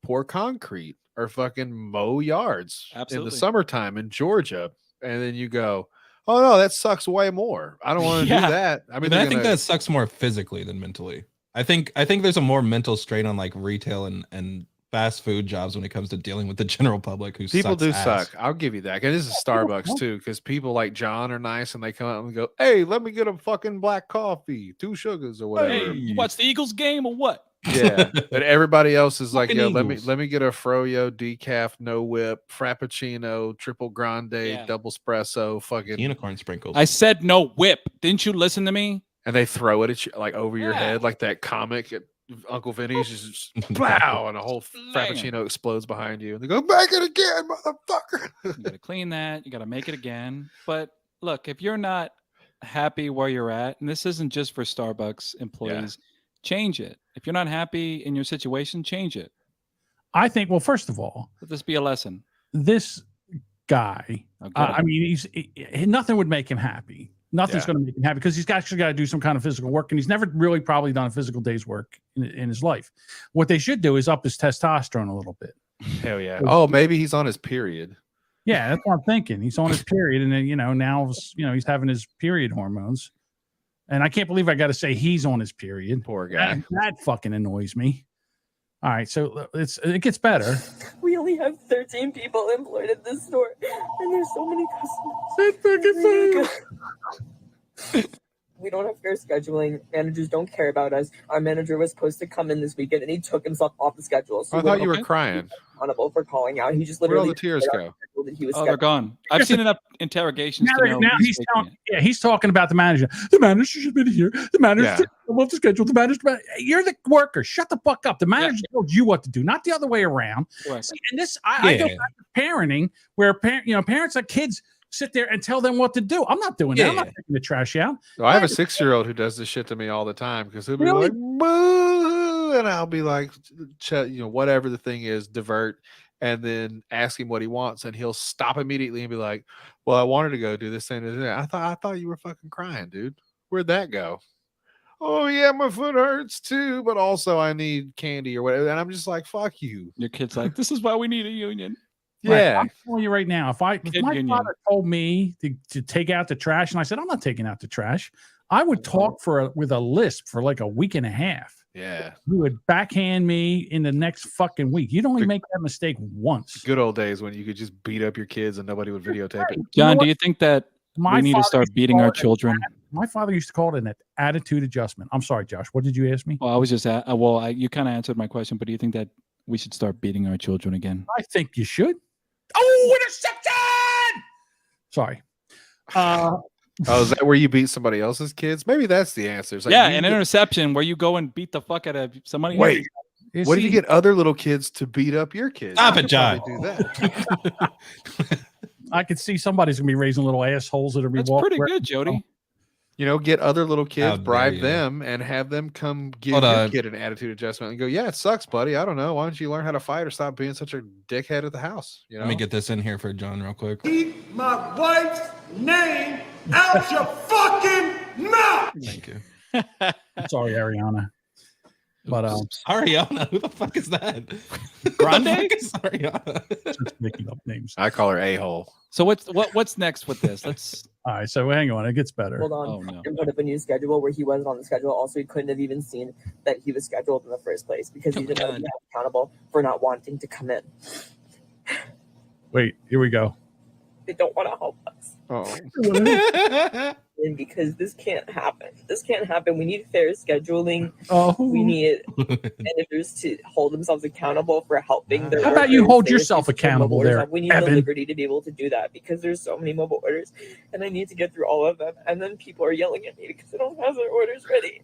[SPEAKER 5] pour concrete or fucking mow yards in
[SPEAKER 1] Absolutely.
[SPEAKER 5] the summertime in Georgia. And then you go, oh no, that sucks way more. I don't want to
[SPEAKER 1] Yeah.
[SPEAKER 5] do that. I mean,
[SPEAKER 2] But I
[SPEAKER 5] they're
[SPEAKER 2] think
[SPEAKER 5] gonna-
[SPEAKER 2] that sucks more physically than mentally. I think there's a more mental strain on like retail and fast food jobs when it comes to dealing with the general public who
[SPEAKER 5] people
[SPEAKER 2] sucks
[SPEAKER 5] do
[SPEAKER 2] ass.
[SPEAKER 5] suck. I'll give you that. And this is Starbucks too, because people like John are nice and they come out and go, hey, let me get a fucking black coffee, 2 sugars or whatever.
[SPEAKER 1] Hey, you watch the Eagles game or what?
[SPEAKER 5] Yeah, but everybody else is like,
[SPEAKER 2] Fucking
[SPEAKER 5] yo,
[SPEAKER 2] Eagles.
[SPEAKER 5] let me get a froyo, decaf, no whip, frappuccino, triple grande,
[SPEAKER 1] Yeah.
[SPEAKER 5] double espresso, fucking,
[SPEAKER 2] Unicorn sprinkles.
[SPEAKER 1] I said no whip. Didn't you listen to me?
[SPEAKER 5] and they throw it at you like over your
[SPEAKER 1] Yeah.
[SPEAKER 5] head, like that comic at Uncle Vinny's, just plow, and a whole
[SPEAKER 1] Slam.
[SPEAKER 5] frappuccino explodes behind you, and they go, make it again, motherfucker.
[SPEAKER 1] You got to clean that. You got to make it again. But look, if you're not happy where you're at, and this isn't just for Starbucks employees, change it. If you're not happy in your situation, change it.
[SPEAKER 3] I think, well, first of all,
[SPEAKER 1] Let this be a lesson.
[SPEAKER 3] this guy,
[SPEAKER 1] I'll get
[SPEAKER 3] I mean, nothing would make him happy. Nothing's going to make him happy because he's actually got to do some kind of physical work, and he's never really probably done a physical day's work in his life. What they should do is up his testosterone a little bit.
[SPEAKER 5] Hell yeah. Oh, maybe he's on his period.
[SPEAKER 3] Yeah, that's what I'm thinking. He's on his period, and then now he's having his period hormones. And I can't believe I got to say he's on his period.
[SPEAKER 5] Poor guy.
[SPEAKER 3] That fucking annoys me. All right, so it gets better.
[SPEAKER 9] We only have 13 people employed at this store, and there's so many customers. We don't have fair scheduling. Managers don't care about us. Our manager was supposed to come in this weekend, and he took himself off the schedule. So
[SPEAKER 5] I thought you were crying.
[SPEAKER 9] Accountable for calling out. He just
[SPEAKER 5] Where'd all
[SPEAKER 9] literally
[SPEAKER 5] the tears go?
[SPEAKER 9] that he was
[SPEAKER 1] Oh, they're gone. I've seen enough interrogations.
[SPEAKER 3] Now he's talking about the manager. The manager should have been here. The manager should have off the schedule. The manager, you're the worker. Shut the fuck up. The manager told you what to do, not the other way around.
[SPEAKER 1] Right.
[SPEAKER 3] See, and this, I go back to parenting, where parents like kids sit there and tell them what to do. I'm not doing that. I'm not taking the trash out.
[SPEAKER 5] So I have a 6-year-old who does this shit to me all the time because he'll be like, boo, and I'll be like, whatever the thing is, divert, and then ask him what he wants, and he'll stop immediately and be like, well, I wanted to go do this thing. I thought you were fucking crying, dude. Where'd that go? Oh yeah, my foot hurts too, but also I need candy or whatever. And I'm just like, fuck you.
[SPEAKER 1] Your kid's like, this is why we need a union.
[SPEAKER 3] Yeah, right. I'm telling you right now, if my father told me to take out the trash, and I said I'm not taking out the trash, I would talk with a lisp for like a week and a half.
[SPEAKER 5] Yeah,
[SPEAKER 3] you would backhand me in the next fucking week. You'd only make that mistake once.
[SPEAKER 5] Good old days when you could just beat up your kids and nobody would videotape it.
[SPEAKER 1] John, do you think that we need to start beating our children?
[SPEAKER 3] My father used to call it an attitude adjustment. I'm sorry, Josh. What did you ask me?
[SPEAKER 1] Well, I was just you kind of answered my question, but do you think that we should start beating our children again?
[SPEAKER 3] I think you should. Oh, interception! Sorry.
[SPEAKER 5] Is that where you beat somebody else's kids? Maybe that's the answer. It's like
[SPEAKER 1] an interception where you go and beat the fuck out of somebody.
[SPEAKER 5] Wait, what if you get other little kids to beat up your kids?
[SPEAKER 2] Stop it, John.
[SPEAKER 5] Do that.
[SPEAKER 3] I could see somebody's gonna be raising little assholes that are be
[SPEAKER 1] That's
[SPEAKER 3] walking.
[SPEAKER 1] Pretty good, Jody.
[SPEAKER 5] Get other little kids, bribe them, and have them come give your kid an attitude adjustment and go, yeah, it sucks, buddy. I don't know. Why don't you learn how to fight or stop being such a dickhead at the house?
[SPEAKER 2] Let me get this in here for John real quick.
[SPEAKER 4] Keep my wife's name out your fucking mouth.
[SPEAKER 2] Thank you.
[SPEAKER 3] Sorry, Ariana. But
[SPEAKER 2] Ariana, who the fuck is that?
[SPEAKER 1] Grande?
[SPEAKER 2] Is Ariana?
[SPEAKER 3] Just making up names.
[SPEAKER 5] I call her a-hole.
[SPEAKER 1] So what's next with this? Let's.
[SPEAKER 3] All right, so hang on, it gets better.
[SPEAKER 9] Hold on.
[SPEAKER 1] Oh, no.
[SPEAKER 9] And put up a new schedule where he wasn't on the schedule. Also, he couldn't have even seen that he was scheduled in the first place because he didn't know he was accountable for not wanting to come in.
[SPEAKER 3] Wait, here we go.
[SPEAKER 9] They don't want to help us.
[SPEAKER 5] Oh.
[SPEAKER 9] And because this can't happen. This can't happen. We need fair scheduling.
[SPEAKER 3] Oh.
[SPEAKER 9] We need managers to hold themselves accountable for helping their
[SPEAKER 3] How about you
[SPEAKER 9] workers.
[SPEAKER 3] hold
[SPEAKER 9] There's
[SPEAKER 3] yourself
[SPEAKER 9] these
[SPEAKER 3] accountable
[SPEAKER 9] mobile orders.
[SPEAKER 3] there,
[SPEAKER 9] We need
[SPEAKER 3] Evan.
[SPEAKER 9] the liberty to be able to do that because there's so many mobile orders and I need to get through all of them. And then people are yelling at me because I don't have their orders ready.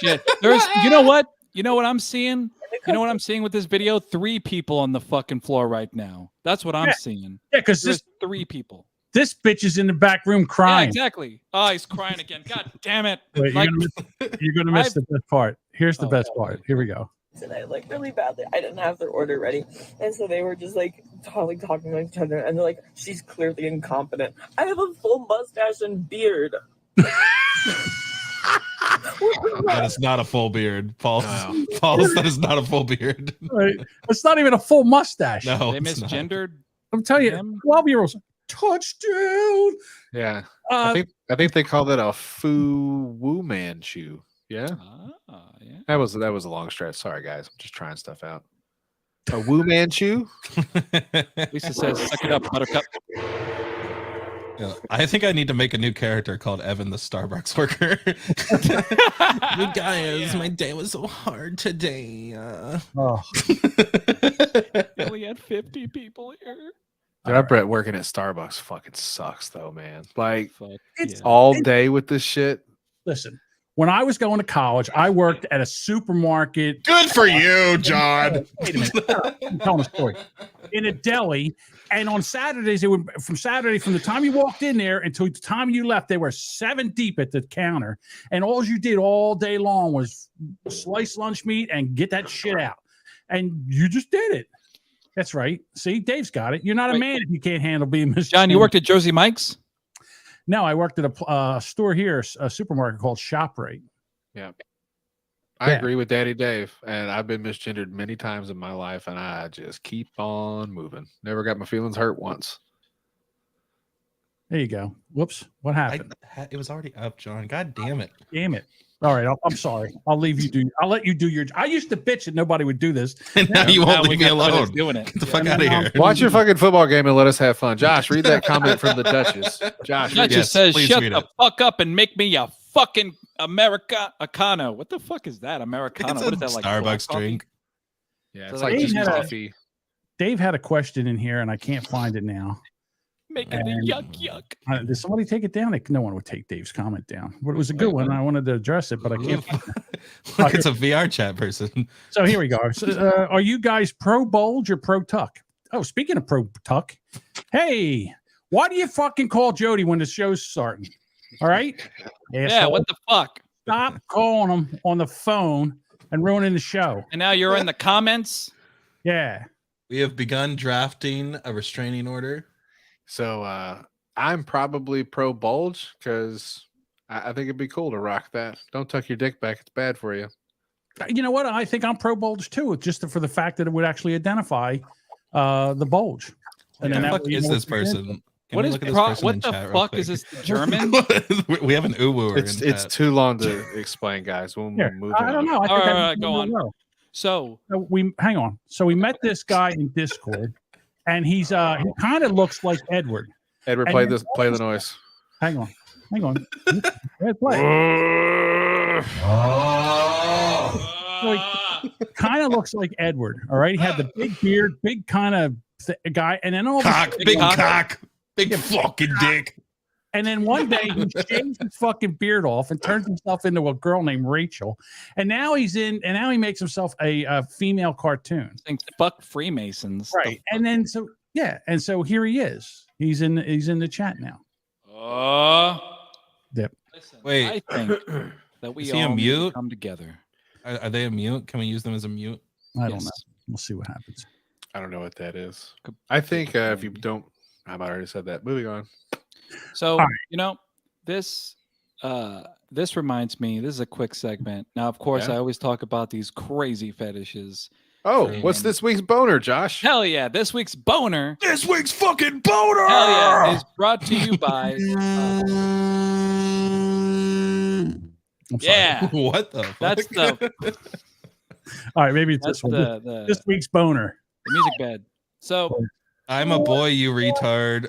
[SPEAKER 1] Shit. You know what? You know what I'm seeing? You know what I'm seeing with this video? 3 people on the fucking floor right now. That's what I'm seeing.
[SPEAKER 3] Yeah, because
[SPEAKER 1] there's 3 people.
[SPEAKER 3] This bitch is in the back room crying.
[SPEAKER 1] Yeah, exactly. Oh, he's crying again. God damn it.
[SPEAKER 3] Wait, you're gonna miss the best part. Here's the best part. Here we go.
[SPEAKER 9] Tonight, like really badly. I didn't have their order ready. And so they were just like talking to each other and they're like, she's clearly incompetent. I have a full mustache and beard.
[SPEAKER 2] That is not a full beard. False. False. That is not a full beard.
[SPEAKER 3] Right. It's not even a full mustache.
[SPEAKER 2] No,
[SPEAKER 1] they misgendered.
[SPEAKER 3] I'm telling you, 12-year-olds. Touchdown.
[SPEAKER 5] Yeah.
[SPEAKER 3] I
[SPEAKER 5] think they call that a Fu Man shoe. Yeah.
[SPEAKER 1] Yeah.
[SPEAKER 5] That was a long stretch. Sorry guys. I'm just trying stuff out. A Wu Man shoe?
[SPEAKER 1] Lisa says, suck it up, buttercup.
[SPEAKER 2] Yeah, I think I need to make a new character called Evan the Starbucks worker. You guys, my day was so hard today.
[SPEAKER 1] We only had 50 people here.
[SPEAKER 5] That Brett working at Starbucks fucking sucks though, man. Like
[SPEAKER 3] It's
[SPEAKER 5] all day with this shit.
[SPEAKER 3] Listen, when I was going to college, I worked at a supermarket.
[SPEAKER 4] Good for you, John.
[SPEAKER 3] Wait a minute. I'm telling a story. In a deli. And on Saturdays, from the time you walked in there until the time you left, they were 7 deep at the counter. And all you did all day long was slice lunch meat and get that shit out. And you just did it. That's right. See, Dave's got it. You're not a man if you can't handle being Mr.
[SPEAKER 1] John, you worked at Jersey Mike's?
[SPEAKER 3] No, I worked at a store here, a supermarket called ShopRite.
[SPEAKER 5] I
[SPEAKER 3] Yeah.
[SPEAKER 5] agree with Daddy Dave, and I've been misgendered many times in my life, and I just keep on moving. Never got my feelings hurt once.
[SPEAKER 3] There you go. Whoops. What happened?
[SPEAKER 2] It was already up, John. God damn it.
[SPEAKER 3] Damn it. All right. I'm sorry. I'll leave you do. I'll let you do your. I used to bitch that nobody would do this.
[SPEAKER 2] And now you won't leave me
[SPEAKER 1] got
[SPEAKER 2] alone.
[SPEAKER 1] doing it.
[SPEAKER 2] Get the fuck out of here.
[SPEAKER 5] Watch your fucking football game and let us have fun. Josh, read that comment from the Duchess. Josh, read
[SPEAKER 1] Duchess
[SPEAKER 2] Yes,
[SPEAKER 1] says,
[SPEAKER 2] please
[SPEAKER 1] "Shut
[SPEAKER 2] read
[SPEAKER 1] the
[SPEAKER 2] it.
[SPEAKER 1] fuck up and make me a fucking Americano." What the fuck is that? Americano?
[SPEAKER 2] It's
[SPEAKER 1] What
[SPEAKER 2] a
[SPEAKER 1] is that like? black
[SPEAKER 2] Starbucks
[SPEAKER 1] coffee?
[SPEAKER 2] drink.
[SPEAKER 5] Yeah,
[SPEAKER 1] So
[SPEAKER 5] it's
[SPEAKER 1] like
[SPEAKER 5] like just
[SPEAKER 3] Dave had a-
[SPEAKER 5] coffee.
[SPEAKER 3] Dave had a question in here, and I can't find it now.
[SPEAKER 1] Making the
[SPEAKER 3] And-
[SPEAKER 1] yuck yuck.
[SPEAKER 3] Did somebody take it down? No one would take Dave's comment down. But it was a good one. I wanted to address it, but I can't.
[SPEAKER 2] Look, it's a VR chat person.
[SPEAKER 3] So here we go. So, are you guys pro bulge or pro tuck? Oh, speaking of pro tuck, hey, why do you fucking call Jody when the show's starting? All right.
[SPEAKER 1] Yeah,
[SPEAKER 3] Asshole.
[SPEAKER 1] what the fuck?
[SPEAKER 3] Stop calling him on the phone and ruining the show.
[SPEAKER 1] And now you're in the comments.
[SPEAKER 3] Yeah.
[SPEAKER 2] We have begun drafting a restraining order.
[SPEAKER 5] So I'm probably pro bulge because I think it'd be cool to rock that. Don't tuck your dick back; it's bad for you.
[SPEAKER 3] You know what? I think I'm pro bulge too, just for the fact that it would actually identify the bulge.
[SPEAKER 2] What the
[SPEAKER 3] that
[SPEAKER 2] fuck
[SPEAKER 3] way you
[SPEAKER 2] is
[SPEAKER 3] know
[SPEAKER 2] this
[SPEAKER 3] what you're in.
[SPEAKER 2] person? Can
[SPEAKER 1] What
[SPEAKER 2] we
[SPEAKER 1] is
[SPEAKER 2] look at this
[SPEAKER 1] pro-
[SPEAKER 2] person
[SPEAKER 1] what
[SPEAKER 2] in
[SPEAKER 1] the
[SPEAKER 2] chat real
[SPEAKER 1] fuck is
[SPEAKER 2] quick?
[SPEAKER 1] this, German?
[SPEAKER 2] We have an uwu word
[SPEAKER 5] It's
[SPEAKER 2] in
[SPEAKER 5] it's
[SPEAKER 2] chat.
[SPEAKER 5] too long to explain, guys. We'll
[SPEAKER 3] Here,
[SPEAKER 5] move
[SPEAKER 3] I don't
[SPEAKER 5] on.
[SPEAKER 3] know. I think
[SPEAKER 1] All right,
[SPEAKER 3] I
[SPEAKER 1] all right, go on.
[SPEAKER 3] know.
[SPEAKER 1] So
[SPEAKER 3] So we hang on. So we met this guy in Discord, and he kind of looks like Edward.
[SPEAKER 5] Edward,
[SPEAKER 3] and
[SPEAKER 5] play
[SPEAKER 3] then-
[SPEAKER 5] this. Play the noise.
[SPEAKER 3] Hang on. Let's play. So he kind of looks like Edward. All right. He had the big beard, big kind of guy, and then all of a
[SPEAKER 2] Cock,
[SPEAKER 3] sudden-
[SPEAKER 2] big cock, big fucking dick.
[SPEAKER 3] And then one day he shaves his fucking beard off and turns himself into a girl named Rachel. And now he makes himself a female cartoon.
[SPEAKER 1] Thanks, fuck Freemasons.
[SPEAKER 3] Right. And then so here he is. He's in the chat now. Yep.
[SPEAKER 1] Listen,
[SPEAKER 2] Wait.
[SPEAKER 1] I think that we
[SPEAKER 2] Is he a
[SPEAKER 1] all need to
[SPEAKER 2] mute?
[SPEAKER 1] come together.
[SPEAKER 2] Are they a mute? Can we use them as a mute?
[SPEAKER 3] I don't
[SPEAKER 1] Yes.
[SPEAKER 3] know. We'll see what happens.
[SPEAKER 5] I don't know what that is. I think if you don't, I might already said that. Moving on.
[SPEAKER 1] So
[SPEAKER 3] right.
[SPEAKER 1] you know, this reminds me. This is a quick segment. Now, of course,
[SPEAKER 5] Yeah.
[SPEAKER 1] I always talk about these crazy fetishes.
[SPEAKER 5] Oh,
[SPEAKER 1] Freaking-
[SPEAKER 5] what's this week's boner, Josh?
[SPEAKER 1] Hell yeah! This week's boner.
[SPEAKER 2] This week's fucking boner.
[SPEAKER 1] Hell yeah! Is brought to you by.
[SPEAKER 3] I'm sorry.
[SPEAKER 1] Yeah,
[SPEAKER 2] What the fuck?
[SPEAKER 1] that's the
[SPEAKER 3] All right. Maybe it's
[SPEAKER 1] that's
[SPEAKER 3] this one.
[SPEAKER 1] the
[SPEAKER 3] This week's boner.
[SPEAKER 1] music bed. So
[SPEAKER 2] I'm a boy, you retard.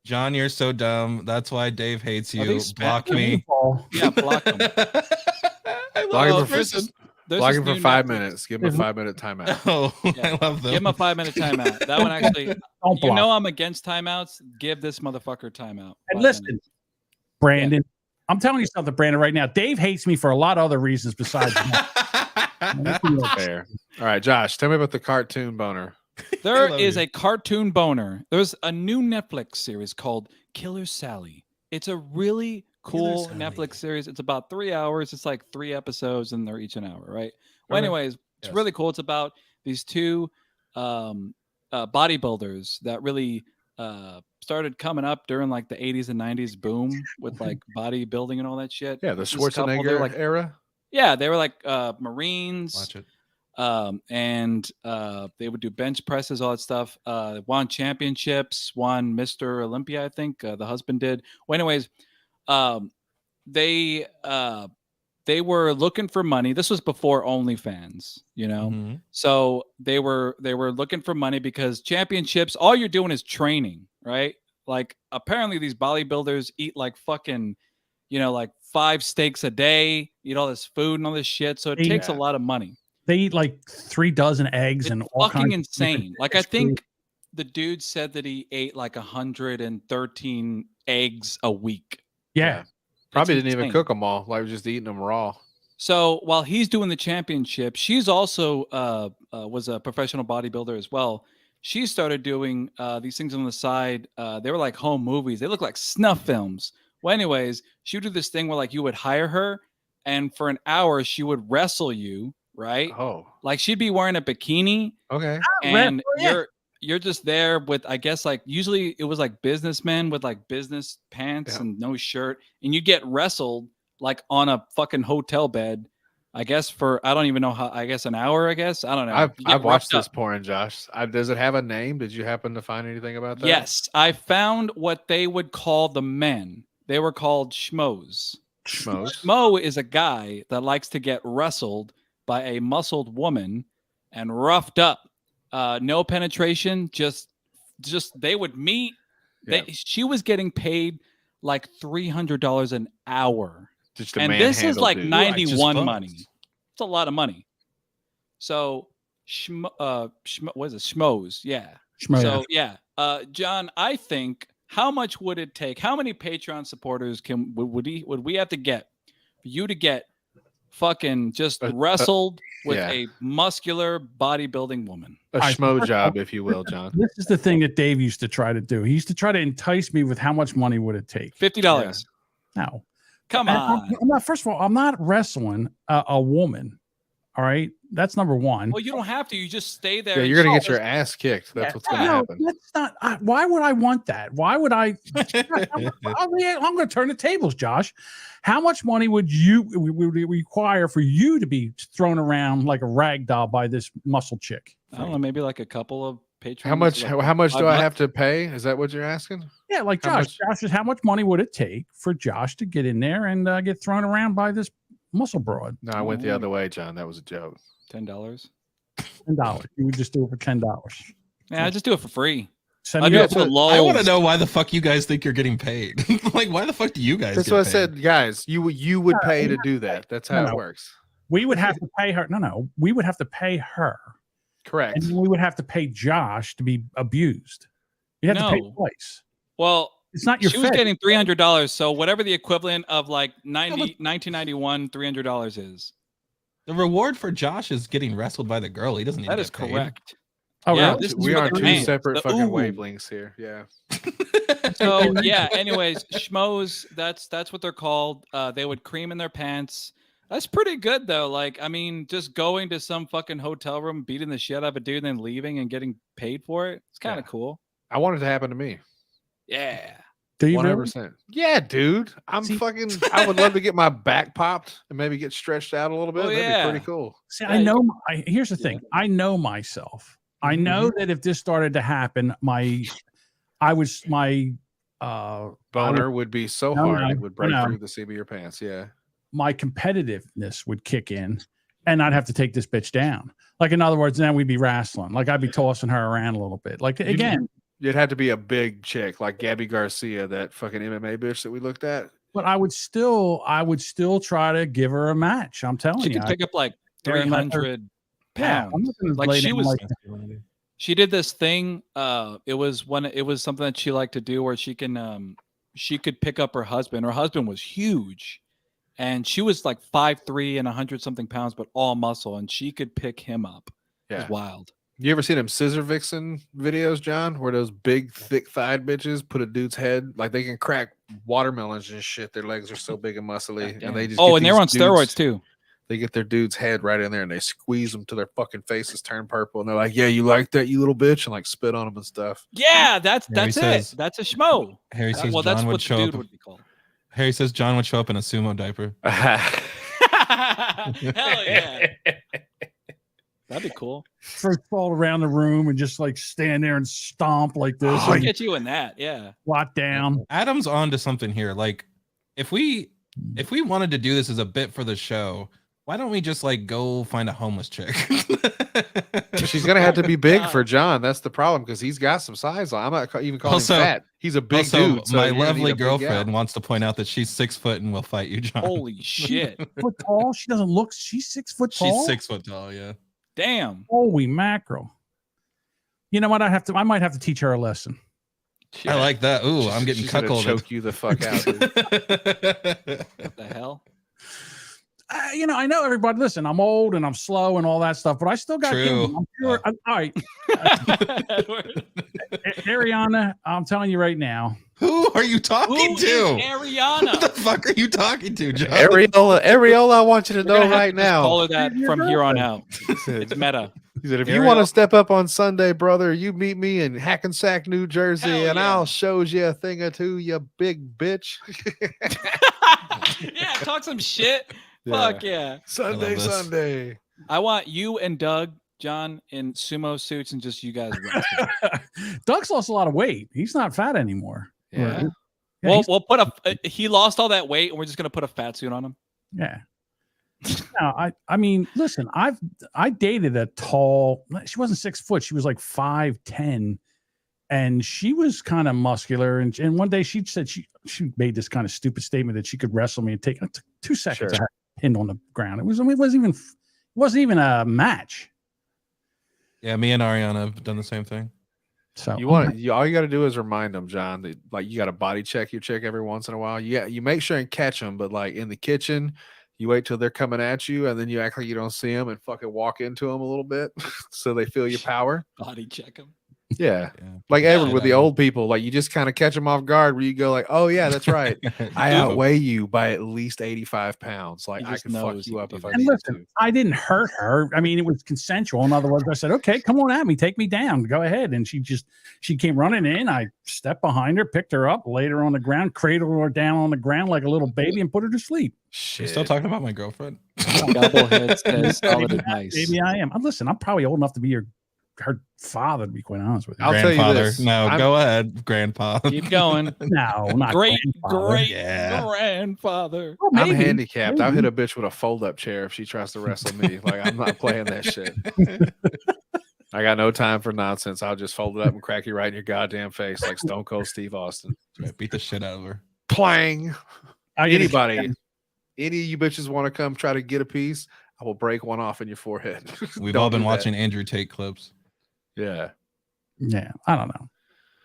[SPEAKER 2] John, you're so dumb. That's why Dave hates
[SPEAKER 1] Are
[SPEAKER 2] you.
[SPEAKER 1] these
[SPEAKER 2] Block
[SPEAKER 1] spat-
[SPEAKER 2] me.
[SPEAKER 1] yeah, block them.
[SPEAKER 2] I
[SPEAKER 5] Block
[SPEAKER 2] love
[SPEAKER 5] him
[SPEAKER 2] this
[SPEAKER 5] for
[SPEAKER 2] person.
[SPEAKER 5] Block him for 5
[SPEAKER 1] Minutes.
[SPEAKER 5] minutes. Give him a 5-minute timeout.
[SPEAKER 2] Oh,
[SPEAKER 1] Yeah.
[SPEAKER 2] I love them.
[SPEAKER 1] Give him a 5-minute timeout. That one actually.
[SPEAKER 3] Don't
[SPEAKER 1] You
[SPEAKER 3] block.
[SPEAKER 1] know I'm against timeouts. Give this motherfucker timeout.
[SPEAKER 3] And
[SPEAKER 1] 5
[SPEAKER 3] listen,
[SPEAKER 1] minutes.
[SPEAKER 3] Brandon, I'm telling you something, Brandon, right now. Dave hates me for a lot of other reasons besides that.
[SPEAKER 5] Fair. All right, Josh, tell me about the cartoon boner.
[SPEAKER 1] There
[SPEAKER 2] love
[SPEAKER 1] is
[SPEAKER 2] you.
[SPEAKER 1] a cartoon boner. There's a new Netflix series called Killer Sally. It's a really cool
[SPEAKER 2] Sally.
[SPEAKER 1] Netflix series. It's about 3 hours. It's like 3 episodes, and they're each an hour, right? Well,
[SPEAKER 2] Okay.
[SPEAKER 1] anyways, it's
[SPEAKER 2] Yes.
[SPEAKER 1] really cool. It's about these two bodybuilders that really started coming up during like the 80s and 90s boom with like bodybuilding and all that shit.
[SPEAKER 5] Yeah, the
[SPEAKER 1] This couple, they're
[SPEAKER 5] Schwarzenegger
[SPEAKER 1] like,
[SPEAKER 5] era.
[SPEAKER 1] yeah, they were like Marines.
[SPEAKER 2] Watch it.
[SPEAKER 1] And they would do bench presses, all that stuff. Won championships, won Mr. Olympia, I think the husband did. Well, anyways, they were looking for money. This was before OnlyFans, you know.
[SPEAKER 2] Mhm.
[SPEAKER 1] So they were looking for money because championships, all you're doing is training, right? Like apparently these bodybuilders eat like fucking, you know, like 5 steaks a day, eat all this food and all this shit. So it
[SPEAKER 3] Yeah.
[SPEAKER 1] takes a lot of money.
[SPEAKER 3] They eat like 3 dozen eggs
[SPEAKER 1] It's
[SPEAKER 3] and all
[SPEAKER 1] fucking
[SPEAKER 3] kinds of different
[SPEAKER 1] insane. Like I
[SPEAKER 3] fish
[SPEAKER 1] think the dude said that he ate like 113 eggs a week.
[SPEAKER 3] Yeah.
[SPEAKER 5] Probably
[SPEAKER 1] It's
[SPEAKER 5] didn't even
[SPEAKER 1] insane.
[SPEAKER 5] cook them all. Like just eating them raw.
[SPEAKER 1] So while he's doing the championship, she's also was a professional bodybuilder as well. She started doing these things on the side. They were like home movies. They look like snuff films. Well, anyways, she would do this thing where like you would hire her, and for an hour she would wrestle you, right?
[SPEAKER 5] Oh,
[SPEAKER 1] Like she'd be wearing a bikini,
[SPEAKER 5] okay.
[SPEAKER 1] and
[SPEAKER 3] yeah.
[SPEAKER 1] you're just there with, I guess, like usually it was like businessmen with like business pants and no shirt, and you get wrestled like on a fucking hotel bed. I guess for I don't even know how. I guess an hour. I guess I don't know.
[SPEAKER 5] I've watched this porn, Josh. Does it have a name? Did you happen to find anything about that?
[SPEAKER 1] Yes, I found what they would call the men. They were called schmoes. Schmo is a guy that likes to get wrestled by a muscled woman and roughed up. No penetration. Just they would meet. She was getting paid like $300 an hour. And this is like 91 money. It's a lot of money. So, what is it? Schmoes. Yeah. So, yeah. John, I think, how much would it take? How many Patreon supporters would we have to get for you to get fucking just wrestled with a muscular bodybuilding woman?
[SPEAKER 5] A schmo job, if you will, John.
[SPEAKER 3] This is the thing that Dave used to try to do. He used to try to entice me with how much money would it take?
[SPEAKER 1] $50.
[SPEAKER 3] No.
[SPEAKER 1] Come on.
[SPEAKER 3] I'm not, first of all, I'm not wrestling a woman. All right. That's number one.
[SPEAKER 1] Well, you don't have to. You just stay there.
[SPEAKER 5] Yeah, you're going to get your ass kicked. That's what's going to happen.
[SPEAKER 3] That's not. Why would I want that? Why would I? I'm going to turn the tables, Josh. How much money would require for you to be thrown around like a rag doll by this muscle chick?
[SPEAKER 1] I don't know. Maybe like a couple of Patreons.
[SPEAKER 5] How much do I have to pay? Is that what you're asking?
[SPEAKER 3] Yeah, like Josh. Josh is how much money would it take for Josh to get in there and get thrown around by this muscle broad?
[SPEAKER 5] No, I went the other way, John. That was a joke.
[SPEAKER 1] $10.
[SPEAKER 3] $10. You would just do it for $10.
[SPEAKER 1] Yeah, I just do it for free.
[SPEAKER 2] I want to know why the fuck you guys think you're getting paid. Like, why the fuck do you guys?
[SPEAKER 5] That's what I said, guys. You would pay to do that. That's how it works.
[SPEAKER 3] We would have to pay her. No, we would have to pay her.
[SPEAKER 5] Correct.
[SPEAKER 3] And we would have to pay Josh to be abused. You have to pay twice.
[SPEAKER 1] Well,
[SPEAKER 3] it's not your.
[SPEAKER 1] She was getting $300, so whatever the equivalent of like 1991 $300 is.
[SPEAKER 2] The reward for Josh is getting wrestled by the girl. He doesn't need
[SPEAKER 1] that
[SPEAKER 2] to
[SPEAKER 1] is
[SPEAKER 2] get paid.
[SPEAKER 1] correct.
[SPEAKER 5] Oh, yeah, we are two separate fucking wavelengths here. Yeah.
[SPEAKER 1] So yeah. Anyways, schmoes. That's what they're called. They would cream in their pants. That's pretty good though. Like, I mean, just going to some fucking hotel room, beating the shit out of a dude, and then leaving and getting paid for it. It's kind of cool.
[SPEAKER 5] I want it to happen to me.
[SPEAKER 1] Yeah.
[SPEAKER 3] Do you
[SPEAKER 5] 100%? Really? Yeah, dude. I would love to get my back popped and maybe get stretched out a little bit. That'd be pretty cool.
[SPEAKER 3] See, I know. Here's the thing. I know myself. I know that if this started to happen, my
[SPEAKER 5] boner would be so hard it would break through the seam of your pants. Yeah.
[SPEAKER 3] My competitiveness would kick in, and I'd have to take this bitch down. Like, in other words, then we'd be wrestling. Like, I'd be tossing her around a little bit. Like, again,
[SPEAKER 5] you'd have to be a big chick like Gabby Garcia, that fucking MMA bitch that we looked at.
[SPEAKER 3] But I would still try to give her a match. I'm telling you,
[SPEAKER 1] she could pick up like 300 pounds. Like she did this thing. It was something that she liked to do where she could pick up her husband. Her husband was huge. And she was like 5'3" and 100-something pounds, but all muscle, and she could pick him up. Yeah. It was wild.
[SPEAKER 5] You ever seen them scissor vixen videos, John, where those big, thick-thighed bitches put a dude's head, like they can crack watermelons and shit. Their legs are so big and muscly, and they just
[SPEAKER 1] and they're on steroids too.
[SPEAKER 5] They get their dude's head right in there and they squeeze them till their fucking faces turn purple, and they're like, "Yeah, you like that, you little bitch," and like spit on them and stuff.
[SPEAKER 1] Yeah, that's it. That's a schmo.
[SPEAKER 2] Harry says John would show up. Would be called. Harry says John would show up in a sumo diaper.
[SPEAKER 1] Hell yeah. That'd be cool.
[SPEAKER 3] First fall around the room and just like stand there and stomp like this.
[SPEAKER 1] I'll get you in that, yeah.
[SPEAKER 3] Lock down.
[SPEAKER 2] Adam's on to something here. Like, if we wanted to do this as a bit for the show, why don't we just like go find a homeless chick?
[SPEAKER 5] She's gonna have to be big for John. That's the problem, because he's got some size on. I'm not even calling him fat. He's a big dude.
[SPEAKER 2] So my lovely girlfriend wants to point out that she's 6 foot and will fight you, John.
[SPEAKER 1] Holy shit!
[SPEAKER 3] Foot tall. She doesn't look. She's 6 foot tall.
[SPEAKER 2] She's 6 foot tall. Yeah.
[SPEAKER 1] Damn.
[SPEAKER 3] Holy mackerel! You know what? I might have to teach her a lesson.
[SPEAKER 2] Yeah. I like that. Ooh, I'm getting cuckolded.
[SPEAKER 5] Choke you the fuck out. Dude.
[SPEAKER 1] What the hell?
[SPEAKER 3] I know everybody. Listen, I'm old and I'm slow and all that stuff, but I still got. I'm sure. All right, Ariana, I'm telling you right now.
[SPEAKER 2] Who are you talking to?
[SPEAKER 1] Ariana.
[SPEAKER 2] What the fuck are you talking to, John?
[SPEAKER 5] Areola, I want you to know right now.
[SPEAKER 1] Call her that from here on out. It's meta.
[SPEAKER 5] He said, if you
[SPEAKER 1] Ariel-
[SPEAKER 5] want to step up on Sunday, brother, you meet me in Hackensack, New Jersey,
[SPEAKER 1] Hell
[SPEAKER 5] and
[SPEAKER 1] yeah.
[SPEAKER 5] I'll shows you a thing or two, you big bitch.
[SPEAKER 1] Yeah, talk some shit.
[SPEAKER 5] Yeah.
[SPEAKER 1] Fuck yeah.
[SPEAKER 5] Sunday,
[SPEAKER 2] this.
[SPEAKER 5] Sunday.
[SPEAKER 1] I want you and Doug, John, in sumo suits and just you guys wrestle.
[SPEAKER 3] Doug's lost a lot of weight. He's not fat anymore.
[SPEAKER 5] Yeah.
[SPEAKER 1] Well, we'll put he lost all that weight and we're just gonna put a fat suit on him.
[SPEAKER 3] Yeah. No, I mean, listen, I dated a tall, she wasn't 6 foot, she was like 5'10", and she was kind of muscular. And one day she said she made this kind of stupid statement that she could wrestle me and take it took 2 seconds.
[SPEAKER 5] Sure.
[SPEAKER 3] I had pinned on the ground. It wasn't even a match.
[SPEAKER 2] Yeah, me and Ariana have done the same thing.
[SPEAKER 3] So
[SPEAKER 5] All you got to do is remind them, John, that like you got to body check your chick every once in a while. Yeah, you make sure and catch them, but like in the kitchen, you wait till they're coming at you, and then you act like you don't see them and fucking walk into them a little bit so they feel your power.
[SPEAKER 1] Body check him.
[SPEAKER 5] Yeah,
[SPEAKER 2] Yeah.
[SPEAKER 5] like Edward with the
[SPEAKER 2] Yeah.
[SPEAKER 5] old people, like you just kind of catch them off guard where you go like, oh yeah, that's right. I outweigh you by at least 85 pounds. Like
[SPEAKER 1] He
[SPEAKER 5] I
[SPEAKER 1] just
[SPEAKER 5] can fuck
[SPEAKER 1] knows
[SPEAKER 5] you
[SPEAKER 1] he
[SPEAKER 5] up
[SPEAKER 1] can
[SPEAKER 5] if
[SPEAKER 1] do
[SPEAKER 5] I
[SPEAKER 1] that.
[SPEAKER 3] and
[SPEAKER 5] need
[SPEAKER 3] listen,
[SPEAKER 5] to.
[SPEAKER 3] I didn't hurt her. I mean, it was consensual. In other words, I said, okay, come on at me, take me down, go ahead. And she came running in. I stepped behind her, picked her up, laid her on the ground, cradled her down on the ground like a little baby, and put her to sleep.
[SPEAKER 2] You're
[SPEAKER 5] Shit.
[SPEAKER 2] still talking about my girlfriend?
[SPEAKER 1] Gobblehead says solid advice.
[SPEAKER 3] Maybe I am. Listen, I'm probably old enough to be her father, to be quite honest with you.
[SPEAKER 5] I'll tell you
[SPEAKER 2] Grandfather.
[SPEAKER 5] this,
[SPEAKER 2] No,
[SPEAKER 5] I'm-
[SPEAKER 2] go ahead, Grandpa.
[SPEAKER 1] Keep going.
[SPEAKER 3] No, not
[SPEAKER 1] Great
[SPEAKER 3] grandfather.
[SPEAKER 2] Yeah.
[SPEAKER 1] grandfather.
[SPEAKER 3] Oh,
[SPEAKER 5] I'm
[SPEAKER 3] maybe.
[SPEAKER 5] handicapped. I'll hit a bitch with a fold-up chair if she tries to wrestle me. Like I'm not playing that shit. I got no time for nonsense. I'll just fold it up and crack you right in your goddamn face like Stone Cold Steve Austin.
[SPEAKER 2] Beat the shit out of her.
[SPEAKER 5] Plang.
[SPEAKER 3] I get
[SPEAKER 5] Anybody, any of you bitches want to come try to get a piece, I will break one off in your forehead.
[SPEAKER 2] We've
[SPEAKER 5] Don't
[SPEAKER 2] all been
[SPEAKER 5] do that.
[SPEAKER 2] watching Andrew Tate clips.
[SPEAKER 5] Yeah.
[SPEAKER 3] Yeah, I don't know.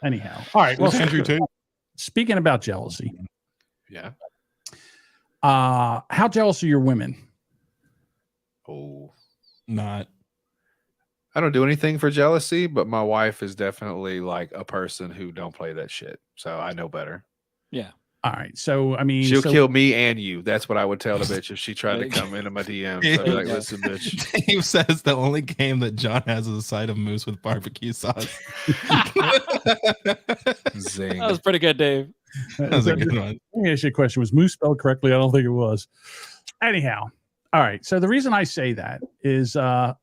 [SPEAKER 3] Anyhow, all right. Well,
[SPEAKER 2] Andrew Tate.
[SPEAKER 3] speaking about jealousy,
[SPEAKER 5] Yeah.
[SPEAKER 3] how jealous are your women?
[SPEAKER 5] Oh.
[SPEAKER 2] Not.
[SPEAKER 5] I don't do anything for jealousy, but my wife is definitely like a person who don't play that shit. So I know better.
[SPEAKER 1] Yeah.
[SPEAKER 3] All right. So I mean,
[SPEAKER 5] She'll
[SPEAKER 3] so-
[SPEAKER 5] kill me and you. That's what I would tell the bitch if she tried to come into my DMs. I'd be like,
[SPEAKER 1] Yeah.
[SPEAKER 5] listen, bitch.
[SPEAKER 2] Dave says the only game that John has is a side of moose with barbecue sauce.
[SPEAKER 5] Zing.
[SPEAKER 1] That was pretty good, Dave.
[SPEAKER 2] That was a good one.
[SPEAKER 3] Let me ask you a question. Was moose spelled correctly? I don't think it was. Anyhow, all right. So the reason I say that is so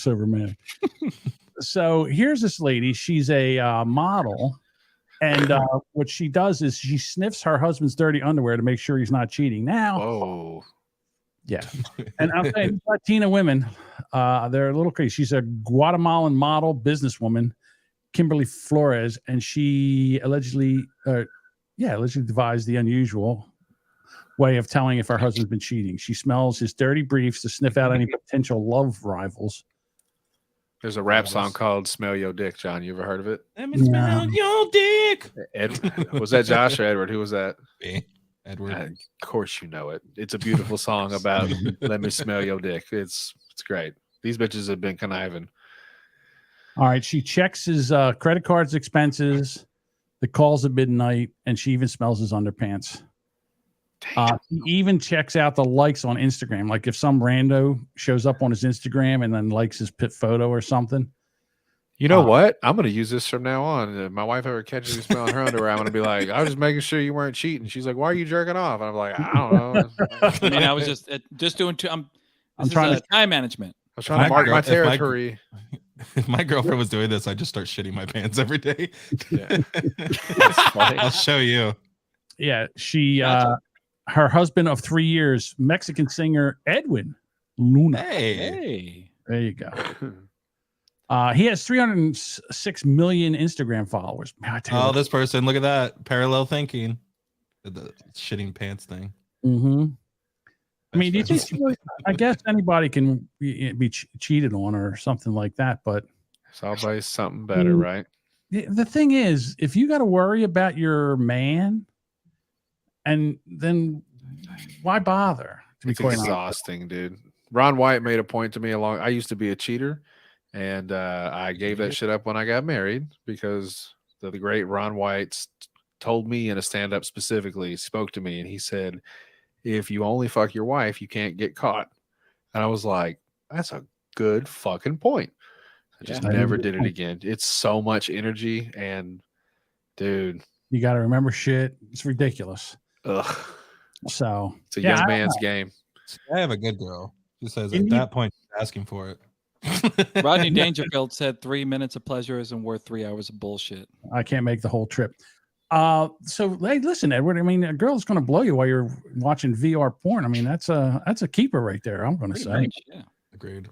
[SPEAKER 3] romantic. So here's this lady. She's a model, and what she does is she sniffs her husband's dirty underwear to make sure he's not cheating. Now,
[SPEAKER 5] Oh.
[SPEAKER 3] yeah, and I'm saying Latina women, they're a little crazy. She's a Guatemalan model businesswoman, Kimberly Flores, and she allegedly devised the unusual way of telling if her husband's been cheating. She smells his dirty briefs to sniff out any potential love rivals.
[SPEAKER 5] There's a rap song called Smell Your Dick, John. You ever heard of it?
[SPEAKER 2] Let me smell your dick.
[SPEAKER 5] Was that Josh or Edward? Who was that?
[SPEAKER 2] Me, Edward.
[SPEAKER 5] Of course you know it. It's a beautiful song about let me smell your dick. It's great. These bitches have been conniving.
[SPEAKER 3] All right, she checks his credit cards expenses, the calls at midnight, and she even smells his underpants. He even checks out the likes on Instagram. Like if some rando shows up on his Instagram and then likes his pit photo or something.
[SPEAKER 5] You know what? I'm going to use this from now on. If my wife ever catches me smelling her underwear, I'm going to be like, I was just making sure you weren't cheating. She's like, why are you jerking off? And I'm like, I don't know.
[SPEAKER 1] I mean, I was just doing two. I'm
[SPEAKER 3] I'm trying
[SPEAKER 1] to time management.
[SPEAKER 5] I was trying to mark my territory.
[SPEAKER 2] If my girlfriend was doing this, I'd just start shitting my pants every day.
[SPEAKER 5] Yeah.
[SPEAKER 2] I'll show you.
[SPEAKER 3] Yeah, she
[SPEAKER 1] Gotcha.
[SPEAKER 3] her husband of 3 years, Mexican singer Edwin Luna.
[SPEAKER 2] Hey.
[SPEAKER 1] Hey.
[SPEAKER 3] There you go. He has 306 million Instagram followers. Man, I tell you
[SPEAKER 2] Oh,
[SPEAKER 3] what.
[SPEAKER 2] this person. Look at that. Parallel thinking. The shitting pants thing.
[SPEAKER 3] Mm-hmm. I mean, do you think she really, I guess anybody can be cheated on or something like that, but
[SPEAKER 5] It's always something better, right?
[SPEAKER 3] the thing is, if you got to worry about your man, and then why bother? To be
[SPEAKER 5] It's
[SPEAKER 3] quite honest.
[SPEAKER 5] exhausting, dude. Ron White made a point to me I used to be a cheater, and I gave that shit up when I got married because the great Ron White told me in a stand-up specifically, spoke to me, and he said, if you only fuck your wife, you can't get caught. And I was like, that's a good fucking point. I just
[SPEAKER 1] Yeah.
[SPEAKER 5] never did it again. It's so much energy, and dude,
[SPEAKER 3] You got to remember shit. It's ridiculous.
[SPEAKER 5] ugh,
[SPEAKER 3] So
[SPEAKER 5] it's a
[SPEAKER 3] yeah,
[SPEAKER 5] young man's game.
[SPEAKER 2] I have a good girl. She says
[SPEAKER 3] You
[SPEAKER 2] at
[SPEAKER 3] need-
[SPEAKER 2] that point, she's asking for it.
[SPEAKER 1] Rodney Dangerfield said 3 minutes of pleasure isn't worth 3 hours of bullshit.
[SPEAKER 3] I can't make the whole trip. So hey, listen, Edward. I mean, a girl's going to blow you while you're watching VR porn. I mean, that's a keeper right there. I'm going to say.
[SPEAKER 1] Much, yeah.
[SPEAKER 2] Agreed.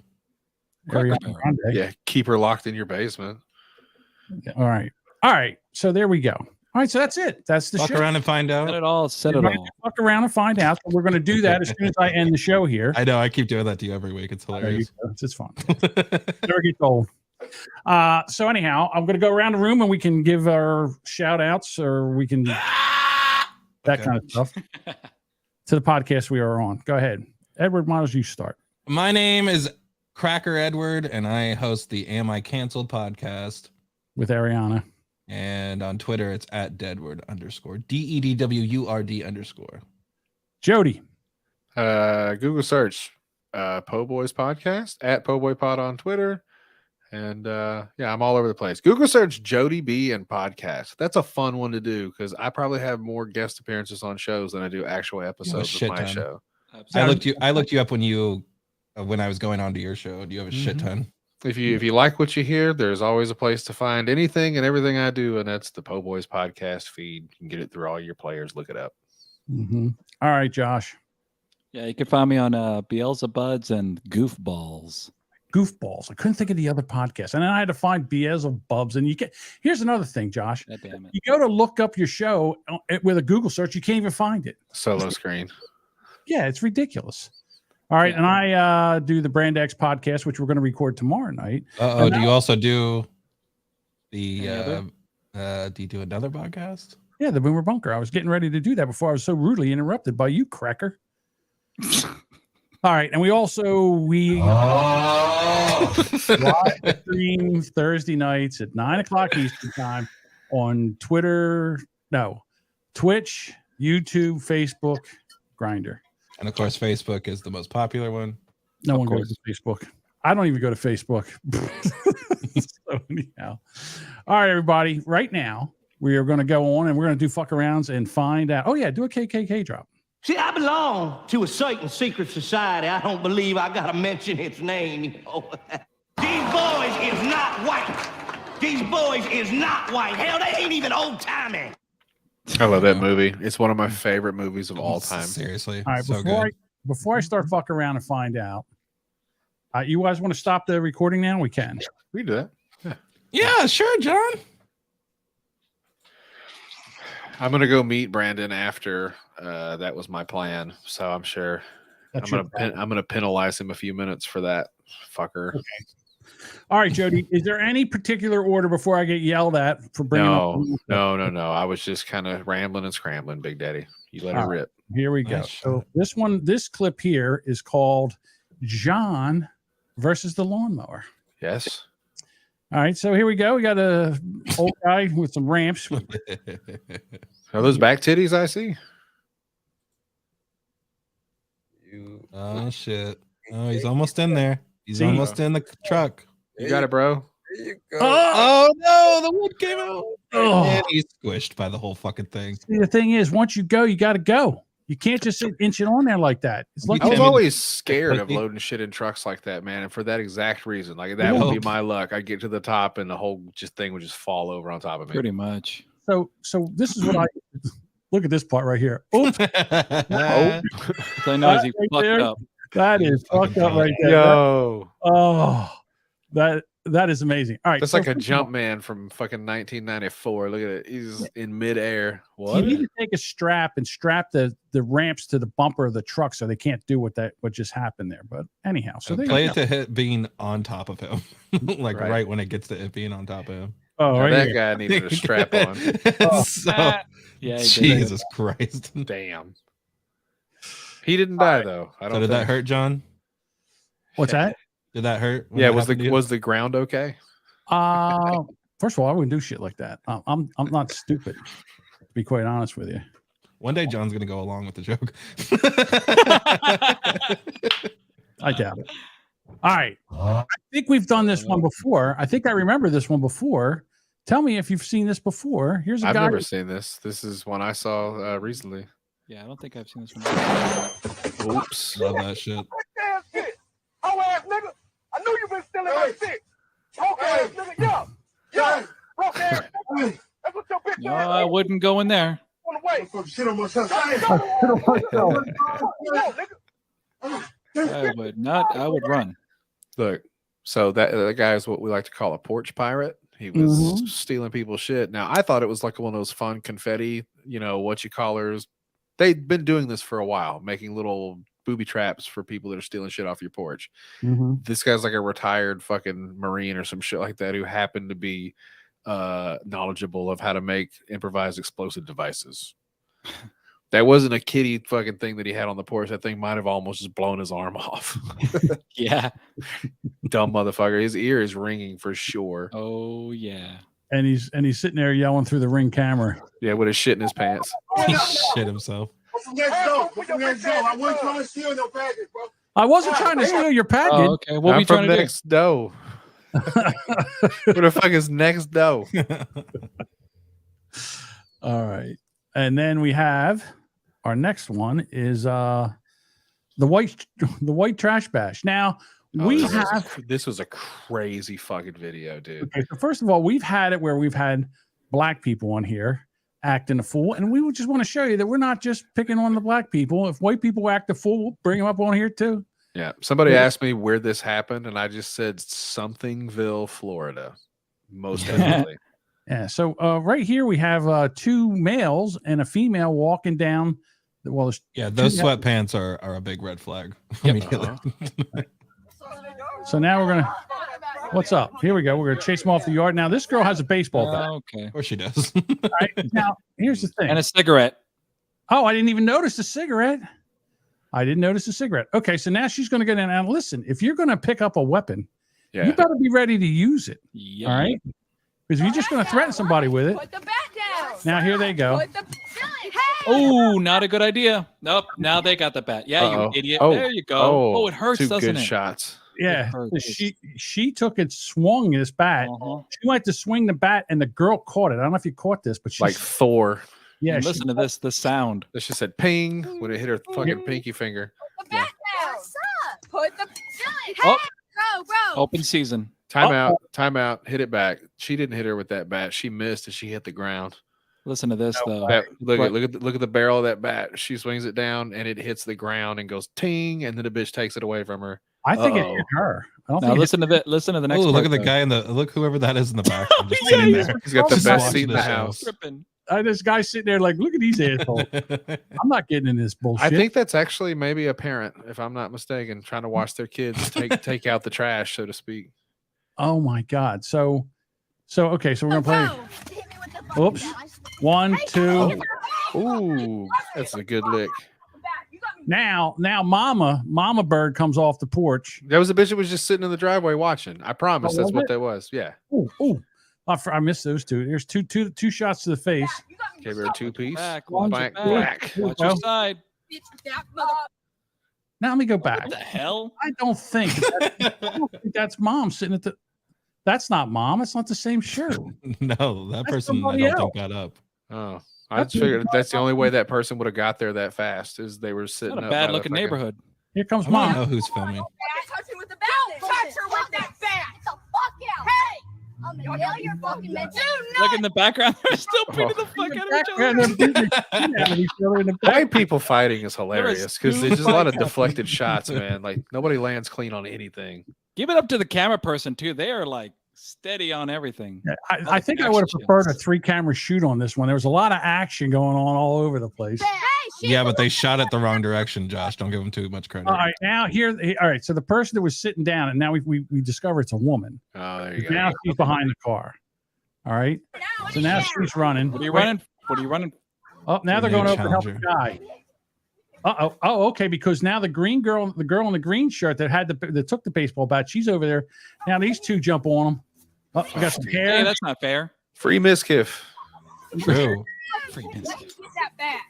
[SPEAKER 3] Ariana
[SPEAKER 1] Cracker Barrel.
[SPEAKER 3] Grande.
[SPEAKER 5] Yeah, keep her locked in your basement.
[SPEAKER 3] All right. So there we go. All right. So that's it. That's the
[SPEAKER 2] Fuck
[SPEAKER 3] show.
[SPEAKER 2] around and find
[SPEAKER 1] Said
[SPEAKER 2] out.
[SPEAKER 1] it all. Said
[SPEAKER 3] You're
[SPEAKER 1] it
[SPEAKER 3] going
[SPEAKER 1] all.
[SPEAKER 3] to fuck around and find out. So we're going to do that as soon as I end the show here.
[SPEAKER 2] I know. I keep doing that to you every week. It's
[SPEAKER 3] There you
[SPEAKER 2] hilarious.
[SPEAKER 3] go. It's just fun. Never gets old. So anyhow, I'm going to go around the room and we can give our shout outs or we can that kind of stuff to the podcast we are on. Go ahead. Edward, why don't you start?
[SPEAKER 2] My name is Cracker Edward, and I host the Am I Canceled podcast.
[SPEAKER 3] With Ariana.
[SPEAKER 2] And on Twitter, it's at Deadward _ DEDWURD _
[SPEAKER 3] Jody.
[SPEAKER 5] Google search Po Boys Podcast at Po Boy Pod on Twitter. And yeah, I'm all over the place. Google search Jody B and podcast. That's a fun one to do because I probably have more guest appearances on shows than I do actual episodes of
[SPEAKER 2] shit
[SPEAKER 5] my
[SPEAKER 2] ton.
[SPEAKER 5] show.
[SPEAKER 2] I looked you up when I was going on to your show. Do you have a shit ton?
[SPEAKER 5] If you like what you hear, there's always a place to find anything and everything I do, and that's the Po Boys podcast feed. You can get it through all your players. Look it up.
[SPEAKER 3] Mm-hmm. All right, Josh.
[SPEAKER 1] Yeah, you can find me on Beelzebuds and Goofballs.
[SPEAKER 3] Goofballs. I couldn't think of the other podcast, and then I had to find Beelzebubs. And you can. Here's another thing, Josh.
[SPEAKER 1] God damn it.
[SPEAKER 3] You go to look up your show with a Google search, you can't even find it.
[SPEAKER 5] Solo screen.
[SPEAKER 3] Yeah, it's ridiculous. All right, and I do the Brand X podcast, which we're going to record tomorrow night.
[SPEAKER 2] Do you also do the?
[SPEAKER 1] Any
[SPEAKER 2] Do you do another podcast?
[SPEAKER 3] Yeah, the Boomer Bunker. I was getting ready to do that before I was so rudely interrupted by you, Cracker. All right, and we live stream Thursday nights at 9:00 Eastern time on Twitch, YouTube, Facebook, Grindr.
[SPEAKER 2] And of course, Facebook is the most popular one.
[SPEAKER 3] No one goes to Facebook. I don't even go to Facebook. So anyhow, all right, everybody. Right now, we are going to go on and we're going to do fuck arounds and find out. Oh yeah, do a KKK drop.
[SPEAKER 10] See, I belong to a certain secret society. I don't believe I gotta mention its name. You know? These boys is not white. These boys is not white. Hell, they ain't even old timey.
[SPEAKER 5] I love that movie. It's one of my favorite movies of all time.
[SPEAKER 2] Seriously.
[SPEAKER 3] All right,
[SPEAKER 2] so
[SPEAKER 3] before I start fuck around and find out, you guys want to stop the recording now? We can.
[SPEAKER 5] We can do that.
[SPEAKER 2] Yeah, sure, John.
[SPEAKER 5] I'm gonna go meet Brandon after. That was my plan, so I'm sure
[SPEAKER 3] That's
[SPEAKER 5] I'm gonna penalize him a few minutes for that fucker.
[SPEAKER 3] Okay. All right, Jody. Is there any particular order before I get yelled at for bringing up?
[SPEAKER 5] No. I was just kind of rambling and scrambling, Big Daddy. You let it rip.
[SPEAKER 3] Here we go.
[SPEAKER 2] Nice
[SPEAKER 3] So this clip here is called John versus the lawnmower.
[SPEAKER 5] Yes.
[SPEAKER 3] All right, so here we go. We got a old guy with some ramps.
[SPEAKER 5] Are those back titties I see?
[SPEAKER 2] Oh shit! Oh, he's almost in there. He's
[SPEAKER 3] See?
[SPEAKER 2] almost in the truck.
[SPEAKER 5] You got it, bro.
[SPEAKER 2] Oh no! The wood came out.
[SPEAKER 3] Oh.
[SPEAKER 2] And he's squished by the whole fucking thing.
[SPEAKER 3] See, the thing is, once you go, you got to go. You can't just inch it on there like that. It's like
[SPEAKER 5] I was
[SPEAKER 2] Timmy-
[SPEAKER 5] always scared of loading shit in trucks like that, man. And for that exact reason, like that would be my luck. I'd get to the top and the whole thing would just fall over on top of me.
[SPEAKER 1] Pretty much.
[SPEAKER 3] so. This is what I look at this part right here. Oops,
[SPEAKER 1] So I know he
[SPEAKER 3] Right
[SPEAKER 1] fucked
[SPEAKER 3] there.
[SPEAKER 1] up.
[SPEAKER 3] that is fucked up right there.
[SPEAKER 5] Yo,
[SPEAKER 3] Oh, that is amazing. All right,
[SPEAKER 5] that's
[SPEAKER 3] so
[SPEAKER 5] like a
[SPEAKER 3] first of all,
[SPEAKER 5] jump man from fucking 1994. Look at it. He's in midair.
[SPEAKER 3] You
[SPEAKER 5] What?
[SPEAKER 3] need to take a strap and strap the ramps to the bumper of the truck so they can't do what just happened there. But anyhow, so there
[SPEAKER 2] play
[SPEAKER 3] you
[SPEAKER 2] it
[SPEAKER 3] go.
[SPEAKER 2] to hit being on top of him, like
[SPEAKER 5] Right.
[SPEAKER 2] right when it gets to it being on top of him.
[SPEAKER 3] Oh,
[SPEAKER 5] Now
[SPEAKER 3] right
[SPEAKER 5] that
[SPEAKER 3] here.
[SPEAKER 5] guy needed a strap on.
[SPEAKER 2] So,
[SPEAKER 1] Yeah, he did.
[SPEAKER 2] Jesus Christ!
[SPEAKER 5] Damn. He didn't die though. I don't.
[SPEAKER 2] So did that
[SPEAKER 5] think.
[SPEAKER 2] hurt, John?
[SPEAKER 3] What's that?
[SPEAKER 2] Did that hurt? when
[SPEAKER 5] Yeah.
[SPEAKER 2] that
[SPEAKER 5] Was
[SPEAKER 2] happened to you?
[SPEAKER 5] the ground okay?
[SPEAKER 3] First of all, I wouldn't do shit like that. I'm not stupid, to be quite honest with you.
[SPEAKER 2] One day John's gonna go along with the joke.
[SPEAKER 3] I doubt it. All right. I think we've done this one before. I think I remember this one before. Tell me if you've seen this before. Here's a
[SPEAKER 5] I've
[SPEAKER 3] guy.
[SPEAKER 5] never seen this. This is one I saw recently.
[SPEAKER 1] Yeah, I don't think I've seen this one.
[SPEAKER 5] Oops.
[SPEAKER 2] Love that shit.
[SPEAKER 10] Damn shit. Hoe ass nigga. I knew you been stealing my shit. Choke ass nigga. Yo. Broke ass nigga. That's what your bitch
[SPEAKER 1] No, I wouldn't go in there.
[SPEAKER 10] on the way.
[SPEAKER 4] Shit on myself.
[SPEAKER 1] I would not. I would run.
[SPEAKER 5] Look, so that guy is what we like to call a porch pirate. He was stealing people's shit. Now, I thought it was like one of those fun confetti, what you callers. They've been doing this for a while, making little booby traps for people that are stealing shit off your porch. This guy's like a retired fucking Marine or some shit like that who happened to be knowledgeable of how to make improvised explosive devices. That wasn't a kiddie fucking thing that he had on the porch. That thing might have almost just blown his arm off.
[SPEAKER 1] Yeah.
[SPEAKER 5] Dumb motherfucker. His ear is ringing for sure.
[SPEAKER 1] Oh yeah.
[SPEAKER 3] And he's sitting there yelling through the Ring camera.
[SPEAKER 5] Yeah, with his shit in his pants.
[SPEAKER 2] He shit himself.
[SPEAKER 4] I wasn't trying to steal your package, bro.
[SPEAKER 3] I wasn't trying to steal your package.
[SPEAKER 1] Oh, okay. What are we trying to do?
[SPEAKER 5] Next dough. Where the fuck is next dough?
[SPEAKER 3] All right. And then we have our next one is the white trash bash. Now
[SPEAKER 5] This was a crazy fucking video, dude.
[SPEAKER 3] Okay, so first of all, we've had it where we've had black people on here acting a fool, and we would just want to show you that we're not just picking on the black people. If white people act a fool, we'll bring them up on here too.
[SPEAKER 5] Yeah. Somebody asked me where this happened, and I just said Somethingville, Florida. Most definitely.
[SPEAKER 3] Yeah. So right here we have two males and a female walking down. Well,
[SPEAKER 2] Yeah, those sweatpants are a big red flag. Immediately.
[SPEAKER 3] So now we're gonna. What's up? Here we go. We're gonna chase them off the yard. Now this girl has a baseball bat.
[SPEAKER 1] Okay.
[SPEAKER 2] Of course she does.
[SPEAKER 3] All right, now here's the thing.
[SPEAKER 1] And a cigarette.
[SPEAKER 3] Oh, I didn't even notice the cigarette. I didn't notice the cigarette. Okay, so now she's gonna get in. And listen, if you're gonna pick up a weapon, you better be ready to use it.
[SPEAKER 1] Yep.
[SPEAKER 3] All right. Because if you're just gonna threaten somebody with it.
[SPEAKER 11] Put the bat down.
[SPEAKER 3] Now here they go.
[SPEAKER 1] Oh, not a good idea. Nope. Now they got the bat. Yeah, you idiot. There you go. Oh, it hurts,
[SPEAKER 5] two
[SPEAKER 1] doesn't
[SPEAKER 5] good
[SPEAKER 1] it?
[SPEAKER 5] shots.
[SPEAKER 3] Yeah, she took it, swung this bat. She went to swing the bat, and the girl caught it. I don't know if you caught this, but
[SPEAKER 5] Like Thor.
[SPEAKER 3] Yeah,
[SPEAKER 1] and listen to this. The sound.
[SPEAKER 5] She said "ping" when it hit her fucking pinky finger.
[SPEAKER 11] Put the bat down. Put the.
[SPEAKER 1] Oh.
[SPEAKER 11] Bro.
[SPEAKER 1] Open season.
[SPEAKER 5] Time out. Hit it back. She didn't hit her with that bat. She missed, and she hit the ground.
[SPEAKER 1] Listen to this though.
[SPEAKER 5] Look at the barrel of that bat. She swings it down, and it hits the ground and goes ting, and then the bitch takes it away from her.
[SPEAKER 3] I think it hit her. I don't
[SPEAKER 1] now
[SPEAKER 3] think
[SPEAKER 1] listen to that. Listen to the next.
[SPEAKER 2] Oh, look at the
[SPEAKER 1] though.
[SPEAKER 2] guy look whoever that is in the back. Just sitting there.
[SPEAKER 5] He's got the
[SPEAKER 2] Just
[SPEAKER 5] best
[SPEAKER 2] watching
[SPEAKER 5] seat in the
[SPEAKER 2] show.
[SPEAKER 5] house.
[SPEAKER 3] This guy sitting there like, look at these assholes. I'm not getting in this bullshit.
[SPEAKER 5] I think that's actually maybe a parent, if I'm not mistaken, trying to watch their kids take out the trash, so to speak.
[SPEAKER 3] Oh my God. So okay, so we're gonna play. Oops. 1, 2.
[SPEAKER 5] Ooh, that's a good lick.
[SPEAKER 3] Now Mama Bird comes off the porch.
[SPEAKER 5] That was a bitch that was just sitting in the driveway watching. I promise that's what that was. Yeah.
[SPEAKER 3] Ooh. I missed those two. There's two shots to the face.
[SPEAKER 5] Okay, we're a two-piece.
[SPEAKER 1] Watch your side.
[SPEAKER 3] Now let me go back.
[SPEAKER 1] What the hell?
[SPEAKER 3] I don't think that's Mom sitting at the. That's not Mom. It's not the same shirt.
[SPEAKER 2] No, that person I don't think got up.
[SPEAKER 5] Oh, I figured that's the only way that person would have got there that fast is they were sitting.
[SPEAKER 1] Not a bad looking neighborhood.
[SPEAKER 3] Here comes
[SPEAKER 2] I
[SPEAKER 3] Mom.
[SPEAKER 2] don't know who's filming.
[SPEAKER 11] Don't touch her with the bat. Don't touch her with that bat. Get the fuck out. Hey. I'm gonna yell your fucking men.
[SPEAKER 1] Look in the background. They're still beating the fuck out of each other.
[SPEAKER 5] White people fighting is hilarious because there's just a lot of deflected shots, man. Like nobody lands clean on anything.
[SPEAKER 1] Give it up to the camera person too. They are like steady on everything.
[SPEAKER 3] Yeah, I think I would have preferred a 3-camera shoot on this one. There was a lot of action going on all over the place.
[SPEAKER 2] Yeah, but they shot it the wrong direction, Josh. Don't give them too much credit.
[SPEAKER 3] All right, now all right. So the person that was sitting down, and now we discover it's a woman.
[SPEAKER 5] Oh, there you go.
[SPEAKER 3] Now she's behind the car. All right. So now she's running.
[SPEAKER 1] What are you running? What are you running?
[SPEAKER 3] Oh, now they're going over to help the guy. Oh, okay. Because now the girl in the green shirt that took the baseball bat, she's over there. Now these two jump on them. Oh, we got some hair.
[SPEAKER 1] Hey, that's not fair.
[SPEAKER 5] Free Miskiff.
[SPEAKER 2] True.
[SPEAKER 1] Free Miskiff.
[SPEAKER 11] Get that bat.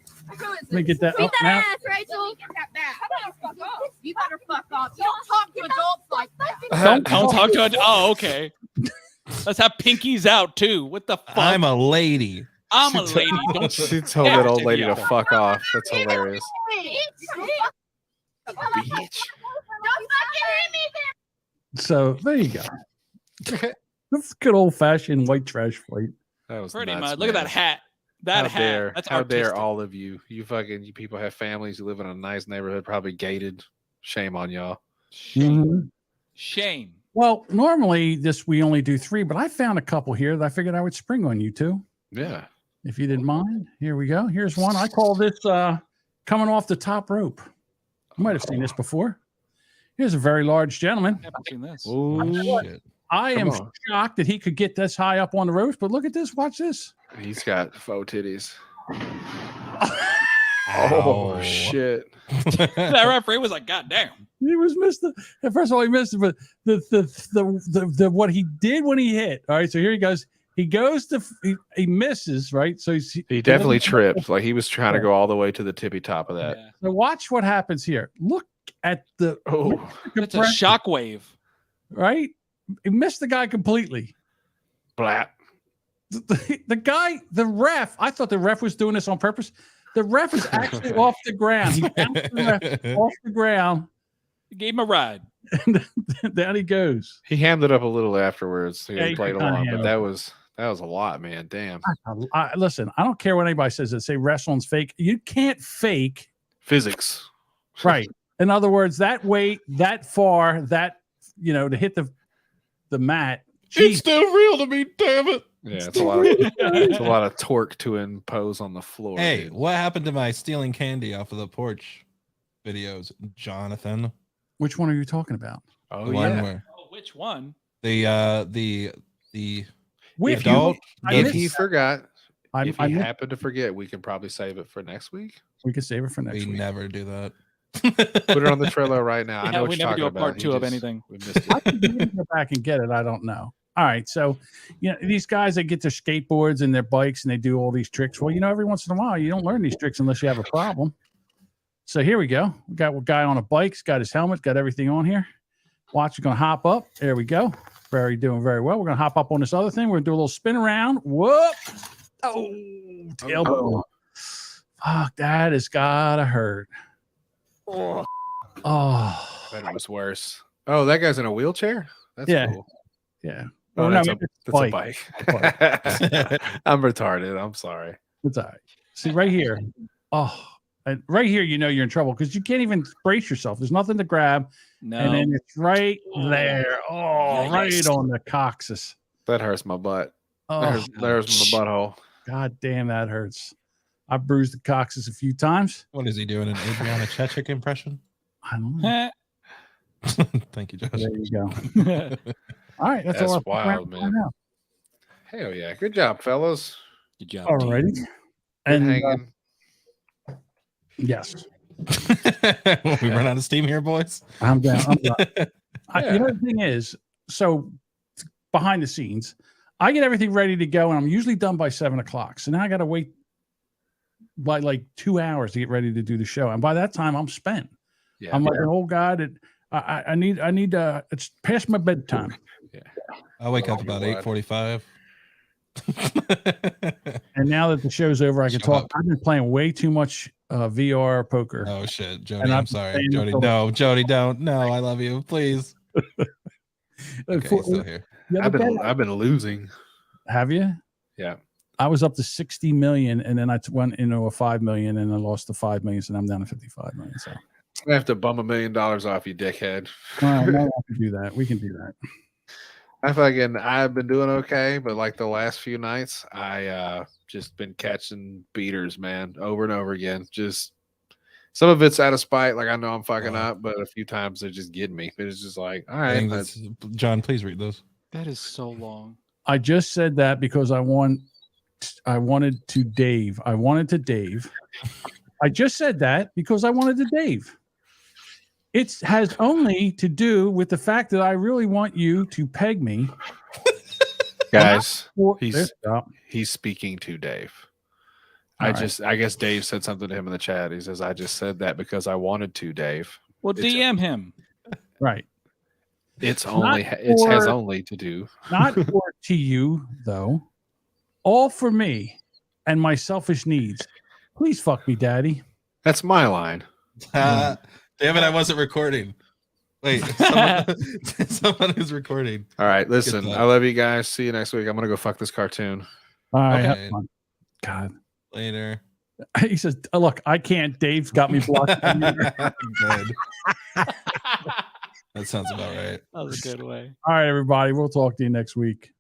[SPEAKER 3] Let me get that
[SPEAKER 11] Beat
[SPEAKER 3] up
[SPEAKER 11] that
[SPEAKER 3] now.
[SPEAKER 11] ass, Rachel. Get that back. Fuck off. You better fuck off. You don't talk to adults like that.
[SPEAKER 1] Don't talk to it. Oh, okay. Let's have pinkies out too. What the fuck?
[SPEAKER 2] I'm a lady.
[SPEAKER 1] I'm a lady. Don't
[SPEAKER 5] She told that old lady to fuck off. That's hilarious.
[SPEAKER 11] Don't fucking hit me, bitch.
[SPEAKER 3] So there you go. That's good old fashioned white trash fight.
[SPEAKER 5] That was
[SPEAKER 1] pretty
[SPEAKER 5] nuts,
[SPEAKER 1] much. Look at
[SPEAKER 5] man.
[SPEAKER 1] that hat. That
[SPEAKER 5] how
[SPEAKER 1] hat.
[SPEAKER 5] dare,
[SPEAKER 1] That's
[SPEAKER 5] how dare
[SPEAKER 1] artistic.
[SPEAKER 5] all of you? You people have families. You live in a nice neighborhood, probably gated. Shame on y'all.
[SPEAKER 3] Mhm.
[SPEAKER 1] Shame.
[SPEAKER 3] Well, normally we only do 3, but I found a couple here that I figured I would spring on you too.
[SPEAKER 5] Yeah.
[SPEAKER 3] If you didn't mind. Here we go. Here's one. I call this coming off the top rope. You might have seen this before. Here's a very large gentleman.
[SPEAKER 1] I haven't seen this.
[SPEAKER 5] Ooh,
[SPEAKER 2] Shit.
[SPEAKER 3] I
[SPEAKER 5] Come
[SPEAKER 3] am
[SPEAKER 5] on.
[SPEAKER 3] shocked that he could get this high up on the ropes, but look at this. Watch this.
[SPEAKER 5] he's got faux titties.
[SPEAKER 2] Ow.
[SPEAKER 5] Oh shit!
[SPEAKER 1] That referee was like, God damn.
[SPEAKER 3] He was missed the first of all, he missed it, but the what he did when he hit. All right, so here he goes. He goes to he misses, right? So
[SPEAKER 5] He definitely tripped. Like he was trying to go all the way to the tippy top of that.
[SPEAKER 1] Yeah.
[SPEAKER 3] So watch what happens here. Look at the
[SPEAKER 5] Oh,
[SPEAKER 1] It's a
[SPEAKER 3] compression,
[SPEAKER 1] shockwave.
[SPEAKER 3] right? He missed the guy completely.
[SPEAKER 5] blat.
[SPEAKER 3] The guy, the ref, I thought the ref was doing this on purpose. The ref was actually off the ground. He bounced the ref off the ground.
[SPEAKER 1] Gave him a ride.
[SPEAKER 3] And down he goes.
[SPEAKER 5] He hammed it up a little afterwards.
[SPEAKER 3] Yeah,
[SPEAKER 5] He
[SPEAKER 3] he
[SPEAKER 5] played
[SPEAKER 3] kinda
[SPEAKER 5] along,
[SPEAKER 3] hammed
[SPEAKER 5] but
[SPEAKER 3] it.
[SPEAKER 5] that was a lot, man. Damn.
[SPEAKER 3] Listen, I don't care what anybody says that say wrestling's fake. You can't fake,
[SPEAKER 5] Physics.
[SPEAKER 3] right? In other words, that weight, that far, that to hit the mat.
[SPEAKER 2] It's still real to me, damn it.
[SPEAKER 5] Yeah, it's a lot of torque to impose on the floor.
[SPEAKER 2] Hey,
[SPEAKER 5] dude.
[SPEAKER 2] what happened to my stealing candy off of the porch videos, Jonathan?
[SPEAKER 3] Which one are you talking about?
[SPEAKER 5] Oh
[SPEAKER 2] The one
[SPEAKER 5] yeah.
[SPEAKER 2] where
[SPEAKER 1] Oh, which one?
[SPEAKER 2] the
[SPEAKER 3] With
[SPEAKER 2] adult.
[SPEAKER 3] I
[SPEAKER 5] If
[SPEAKER 3] missed
[SPEAKER 5] he
[SPEAKER 3] that.
[SPEAKER 5] forgot, if
[SPEAKER 3] I
[SPEAKER 5] he
[SPEAKER 3] missed-
[SPEAKER 5] happened to forget, we can probably save it for next week.
[SPEAKER 3] we could save it for next
[SPEAKER 2] we
[SPEAKER 3] week.
[SPEAKER 2] never do that.
[SPEAKER 5] Put it on the trailer right now. I
[SPEAKER 1] Yeah,
[SPEAKER 5] know what
[SPEAKER 1] we
[SPEAKER 5] you're
[SPEAKER 1] never do
[SPEAKER 5] talking
[SPEAKER 1] a part
[SPEAKER 5] about.
[SPEAKER 1] 2 of
[SPEAKER 5] just-
[SPEAKER 1] anything.
[SPEAKER 5] We missed
[SPEAKER 3] I
[SPEAKER 5] it.
[SPEAKER 3] could maybe go back and get it. I don't know. All right, so these guys that get their skateboards and their bikes and they do all these tricks. Well, every once in a while you don't learn these tricks unless you have a problem. So here we go. We got a guy on a bike. He's got his helmet, got everything on here. Watch, we're gonna hop up. There we go. Doing very well. We're gonna hop up on this other thing. We're gonna do a little spin around. Whoop! Oh, tailbone. Fuck, that has gotta hurt. Oh,
[SPEAKER 5] Bet it was worse. Oh, that guy's in a wheelchair? That's
[SPEAKER 3] Yeah.
[SPEAKER 5] cool.
[SPEAKER 3] yeah.
[SPEAKER 5] Oh,
[SPEAKER 3] Oh, no,
[SPEAKER 5] that's,
[SPEAKER 3] maybe it's
[SPEAKER 5] a bike. I'm retarded. I'm sorry.
[SPEAKER 3] It's all right. See right here. Oh, and right here, you're in trouble because you can't even brace yourself. There's nothing to grab,
[SPEAKER 1] No.
[SPEAKER 3] and then it's right there. Oh,
[SPEAKER 1] Yikes.
[SPEAKER 3] right on the coccyx.
[SPEAKER 5] That hurts my butt.
[SPEAKER 3] Oh,
[SPEAKER 5] There's my butthole.
[SPEAKER 3] God damn, that hurts. I bruised the coccyx a few times.
[SPEAKER 2] What is he doing? An Adriana Chechik impression?
[SPEAKER 3] I don't know.
[SPEAKER 2] Thank you, Josh.
[SPEAKER 3] There you go. All right, that's
[SPEAKER 5] That's
[SPEAKER 3] all.
[SPEAKER 5] wild, man. Hell yeah. Good job, fellas.
[SPEAKER 1] Good job.
[SPEAKER 3] All
[SPEAKER 1] team.
[SPEAKER 3] righty.
[SPEAKER 5] Good
[SPEAKER 3] And
[SPEAKER 5] hanging.
[SPEAKER 3] yes,
[SPEAKER 2] We run out of steam here, boys.
[SPEAKER 3] I'm down. I'm done.
[SPEAKER 5] Yeah.
[SPEAKER 3] The thing is, so behind the scenes, I get everything ready to go, and I'm usually done by 7:00. So now I got to wait by like 2 hours to get ready to do the show, and by that time I'm spent.
[SPEAKER 5] Yeah.
[SPEAKER 3] I'm like an old guy that I need it's past my bedtime.
[SPEAKER 2] I wake up
[SPEAKER 5] Oh,
[SPEAKER 2] about
[SPEAKER 5] your
[SPEAKER 2] 8:45.
[SPEAKER 3] And now that the show's over, I can
[SPEAKER 2] Shut
[SPEAKER 3] talk.
[SPEAKER 2] up.
[SPEAKER 3] I've been playing way too much VR poker.
[SPEAKER 2] Oh shit, Jody!
[SPEAKER 3] And
[SPEAKER 2] I'm
[SPEAKER 3] I'm
[SPEAKER 2] sorry,
[SPEAKER 3] saying
[SPEAKER 2] Jody.
[SPEAKER 3] until-
[SPEAKER 2] No, Jody, don't. No, I love you. Please. Okay,
[SPEAKER 3] For-
[SPEAKER 2] he's still here.
[SPEAKER 3] the other day-
[SPEAKER 5] I've been losing.
[SPEAKER 3] have you?
[SPEAKER 5] Yeah.
[SPEAKER 3] I was up to 60 million, and then I went into a 5 million, and I lost the 5 million, so I'm down to 55 million. So
[SPEAKER 5] I have to bum $1 million off you, dickhead.
[SPEAKER 3] well, no, I can do that. We can do that.
[SPEAKER 5] I've been doing okay, but like the last few nights, I just been catching beaters, man, over and over again. Just some of it's out of spite, like I know I'm fucking up, but a few times they're just getting me. It's just like, all
[SPEAKER 2] I
[SPEAKER 5] right,
[SPEAKER 2] think that's, John, please read those.
[SPEAKER 1] That is so long.
[SPEAKER 3] I just said that because I wanted to Dave. I just said that because I wanted to Dave. It has only to do with the fact that I really want you to peg me.
[SPEAKER 5] guys,
[SPEAKER 3] For,
[SPEAKER 5] he's-
[SPEAKER 3] There- oh,
[SPEAKER 5] he's speaking to Dave. I guess Dave said something to him in the chat. He says, I just said that because I wanted to, Dave.
[SPEAKER 1] Well,
[SPEAKER 5] It's-
[SPEAKER 1] DM him.
[SPEAKER 3] Right.
[SPEAKER 5] It's
[SPEAKER 3] Not
[SPEAKER 5] only it
[SPEAKER 3] for-
[SPEAKER 5] has only to do.
[SPEAKER 3] Not for to you, though. All for me and my selfish needs. Please fuck me, daddy.
[SPEAKER 5] That's my line.
[SPEAKER 2] Damn it, I wasn't recording. Wait, someone is recording.
[SPEAKER 5] All right, listen.
[SPEAKER 2] Good
[SPEAKER 5] I love you guys. See you next week. I'm gonna go fuck this cartoon.
[SPEAKER 3] All right,
[SPEAKER 2] Okay.
[SPEAKER 3] have fun. God.
[SPEAKER 2] Later.
[SPEAKER 3] He says, look, I can't. Dave's got me blocked.
[SPEAKER 2] Good. That sounds about right.
[SPEAKER 1] That was a good way.
[SPEAKER 3] All right, everybody. We'll talk to you next week.